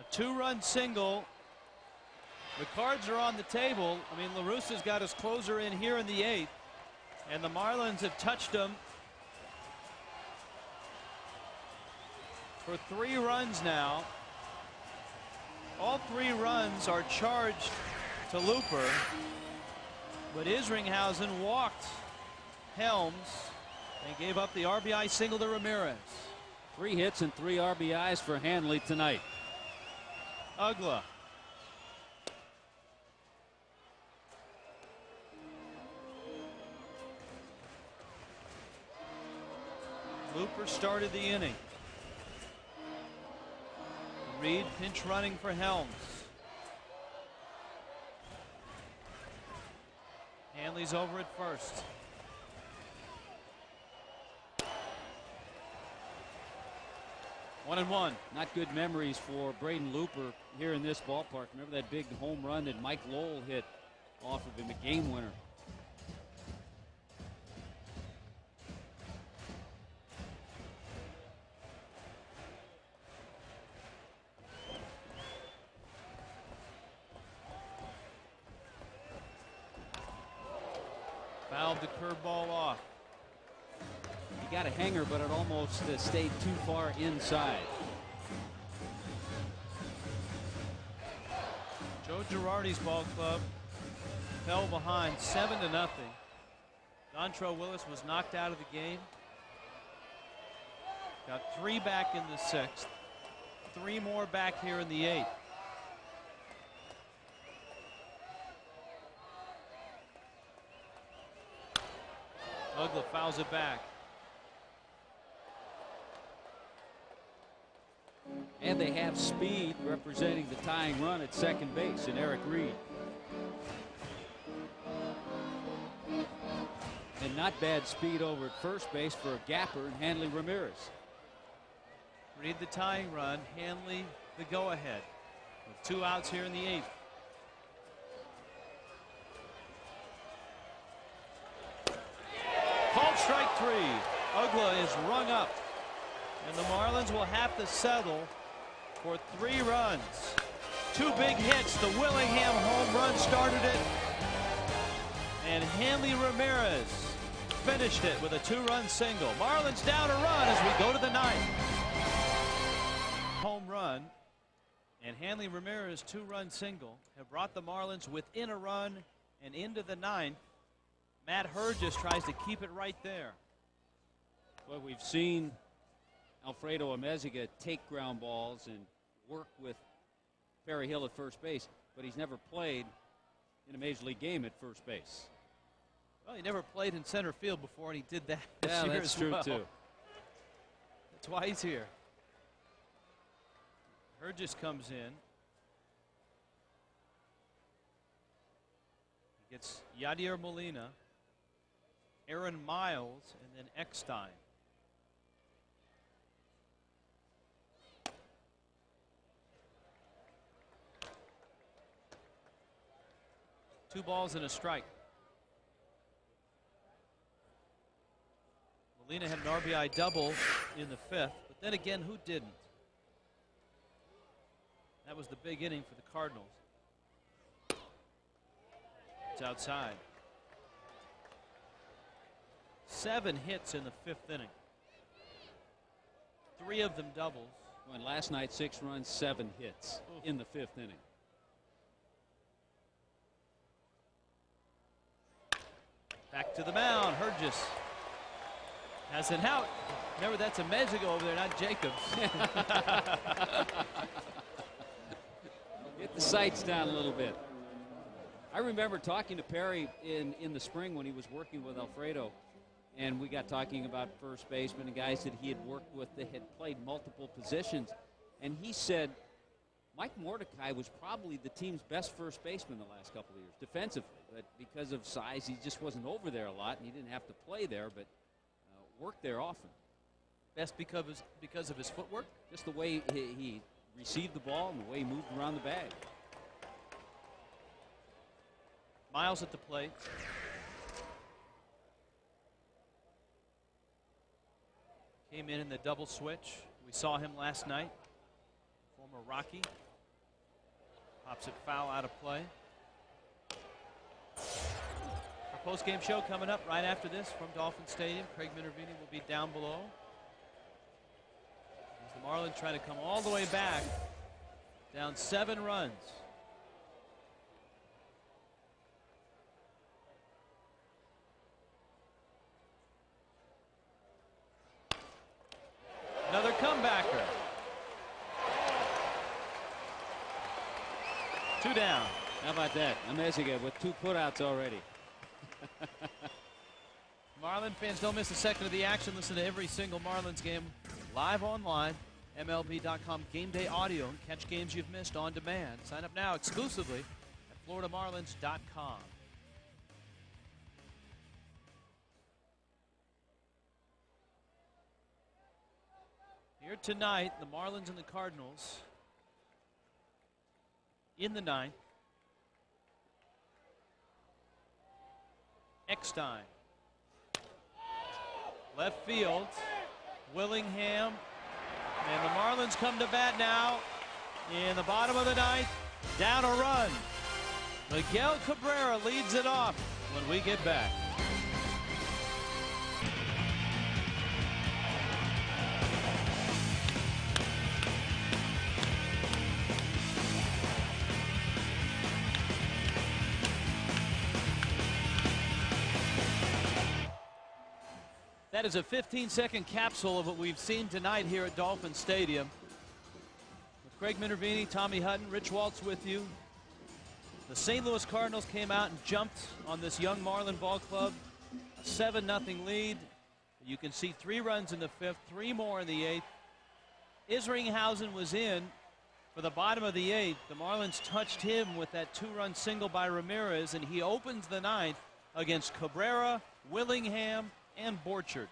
A 2-run single. The cards are on the table. I mean, La Russa's got his closer in here in the 8th. And the Marlins have touched him for 3 runs now. All 3 runs are charged to Looper. But Isringhausen walked Helms and gave up the RBI single to Ramirez. 3 hits and 3 RBIs for Hanley tonight. Ugla. Looper started the inning. Reed pinch running for Helms. Hanley's over at first. One and one. Not good memories for Braden Looper here in this ballpark. Remember that big home run that Mike Lowell hit off of him, a game winner. Fouled the curveball off. He got a hanger, but it almost stayed too far inside. Joe Girardi's ball club fell behind 7-0. Dontrelle Willis was knocked out of the game. Got 3 back in the 6th. 3 more back here in the 8th. Ugla fouls it back. And they have speed representing the tying run at second base in Eric Reed. And not bad speed over at first base for a gapper and Hanley Ramirez. Reed the tying run, Hanley the go-ahead. With 2 outs here in the 8th. Called strike 3. Ugla is rung up. And the Marlins will have to settle for 3 runs. 2 big hits. The Willingham home run started it. And Hanley Ramirez finished it with a 2-run single. Marlins down a run as we go to the 9th. Home run and Hanley Ramirez 2-run single have brought the Marlins within a run and into the 9th. Matt Hergis tries to keep it right there. Well, we've seen Alfredo Amezaga take ground balls and work with Perry Hill at first base, but he's never played in a major league game at first base. Well, he never played in center field before, and he did that this Yeah, year that's as true well. too. That's why he's here. Hergis comes in. He gets Yadier Molina, Aaron Miles, and then Eckstein. Two balls and a strike. Molina had an RBI double in the 5th, but then again, who didn't? That was the big inning for the Cardinals. It's outside. 7 hits in the 5th inning. 3 of them doubles. When last night, 6 runs, 7 hits in the 5th inning. Back to the mound. Hergis has an out. Remember, that's a Amezaga over there, not Jacobs. Get the sights down a little bit. I remember talking to Perry in the spring when he was working with Alfredo, and we got talking about first basemen and guys that he had worked with that had played multiple positions, and he said Mike Mordecai was probably the team's best first baseman the last couple of years defensively, but because of size he just wasn't over there a lot, and he didn't have to play there, but worked there often. Best because of his footwork? Just the way he received the ball and the way he moved around the bag. Miles at the plate. Came in the double switch. We saw him last night. Former Rocky. Pops it foul out of play. Our post-game show coming up right after this from Dolphin Stadium. Craig Minervini will be down below. As the Marlins try to come all the way back. Down 7 runs. Another comebacker. 2 down. How about that? Amezaga with 2 putouts already. Marlin fans, don't miss a second of the action. Listen to every single Marlins game live online. MLB.com game day audio. Catch games you've missed on demand. Sign up now exclusively at FloridaMarlins.com. Here tonight, the Marlins and the Cardinals in the 9th. Eckstein. Left field. Willingham. And the Marlins come to bat now in the bottom of the 9th. Down a run. Miguel Cabrera leads it off when we get back. That is a 15-second capsule of what we've seen tonight here at Dolphin Stadium. With Craig Minervini, Tommy Hutton, Rich Waltz with you. The St. Louis Cardinals came out and jumped on this young Marlin ball club. A 7-0 lead. You can see 3 runs in the 5th, 3 more in the 8th. Isringhausen was in for the bottom of the 8th. The Marlins touched him with that 2-run single by Ramirez, and he opens the 9th against Cabrera, Willingham, and Borchard.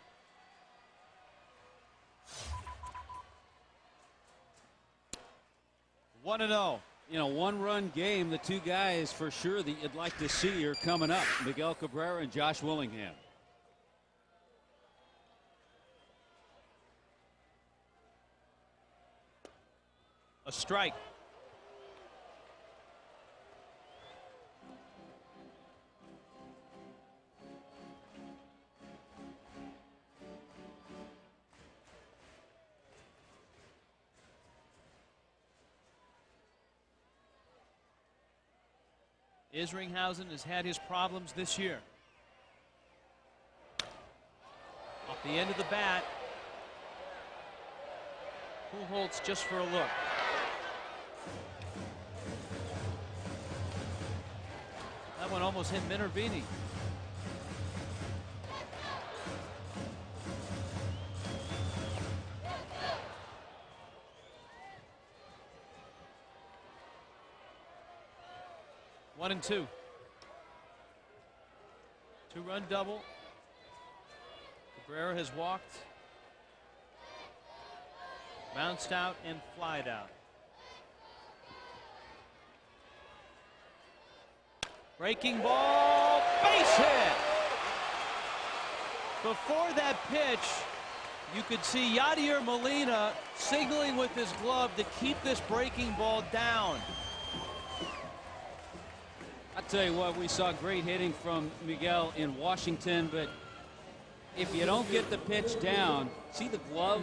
1-0. You know, one-run game, the two guys for sure that you'd like to see are coming up, Miguel Cabrera and Josh Willingham. A strike. Isringhausen has had his problems this year. Off the end of the bat. Pujols just for a look. That one almost hit Minervini. One and two. Two-run double. Cabrera has walked, bounced out, and flied out. Breaking ball, base hit. Before that pitch, you could see Yadier Molina signaling with his glove to keep this breaking ball down. I'll tell you what, we saw great hitting from Miguel in Washington, but if you don't get the pitch down, see the glove?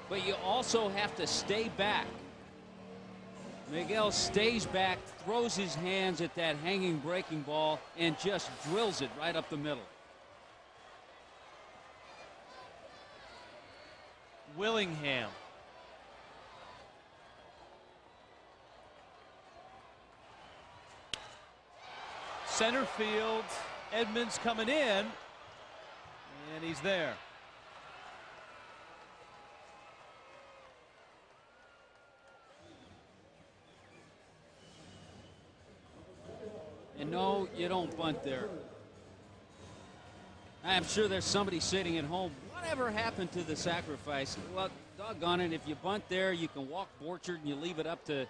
But you also have to stay back. Miguel stays back, throws his hands at that hanging breaking ball, and just drills it right up the middle. Willingham. Center field. Edmonds coming in, and he's there. And no, you don't bunt there. I'm sure there's somebody sitting at home. Whatever happened to the sacrifice? Well, doggone it, if you bunt there, you can walk Borchard and you leave it up to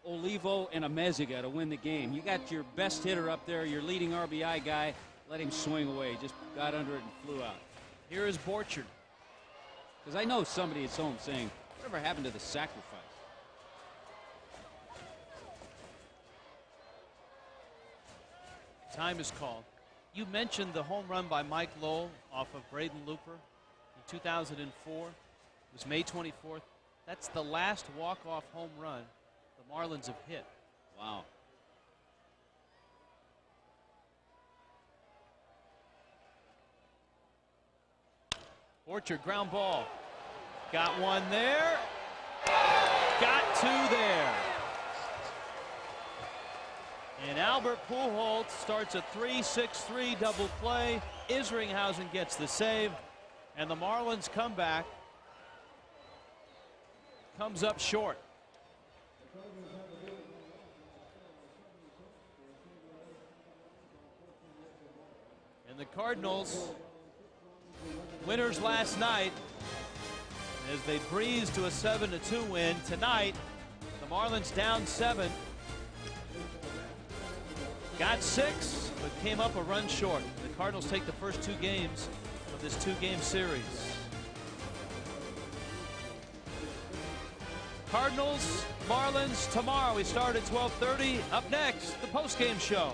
Olivo and Amezaga to win the game. You got your best hitter up there, your leading RBI guy. Let him swing away. Just got under it and flew out. Here is Borchard. Because I know somebody at home saying, whatever happened to the sacrifice? Time is called. You mentioned the home run by Mike Lowell off of Braden Looper in 2004. It was May 24th. That's the last walk-off home run the Marlins have hit. Wow. Borchard, ground ball. Got one there. Got two there. And Albert Pujols starts a 3-6-3 double play. Isringhausen gets the save. And the Marlins comeback comes up short. And the Cardinals, winners last night, as they breezed to a 7-2 win. Tonight, the Marlins down 7. Got 6, but came up a run short. The Cardinals take the first 2 games of this 2-game series. Cardinals, Marlins tomorrow. We start at 12:30. Up next, the postgame show.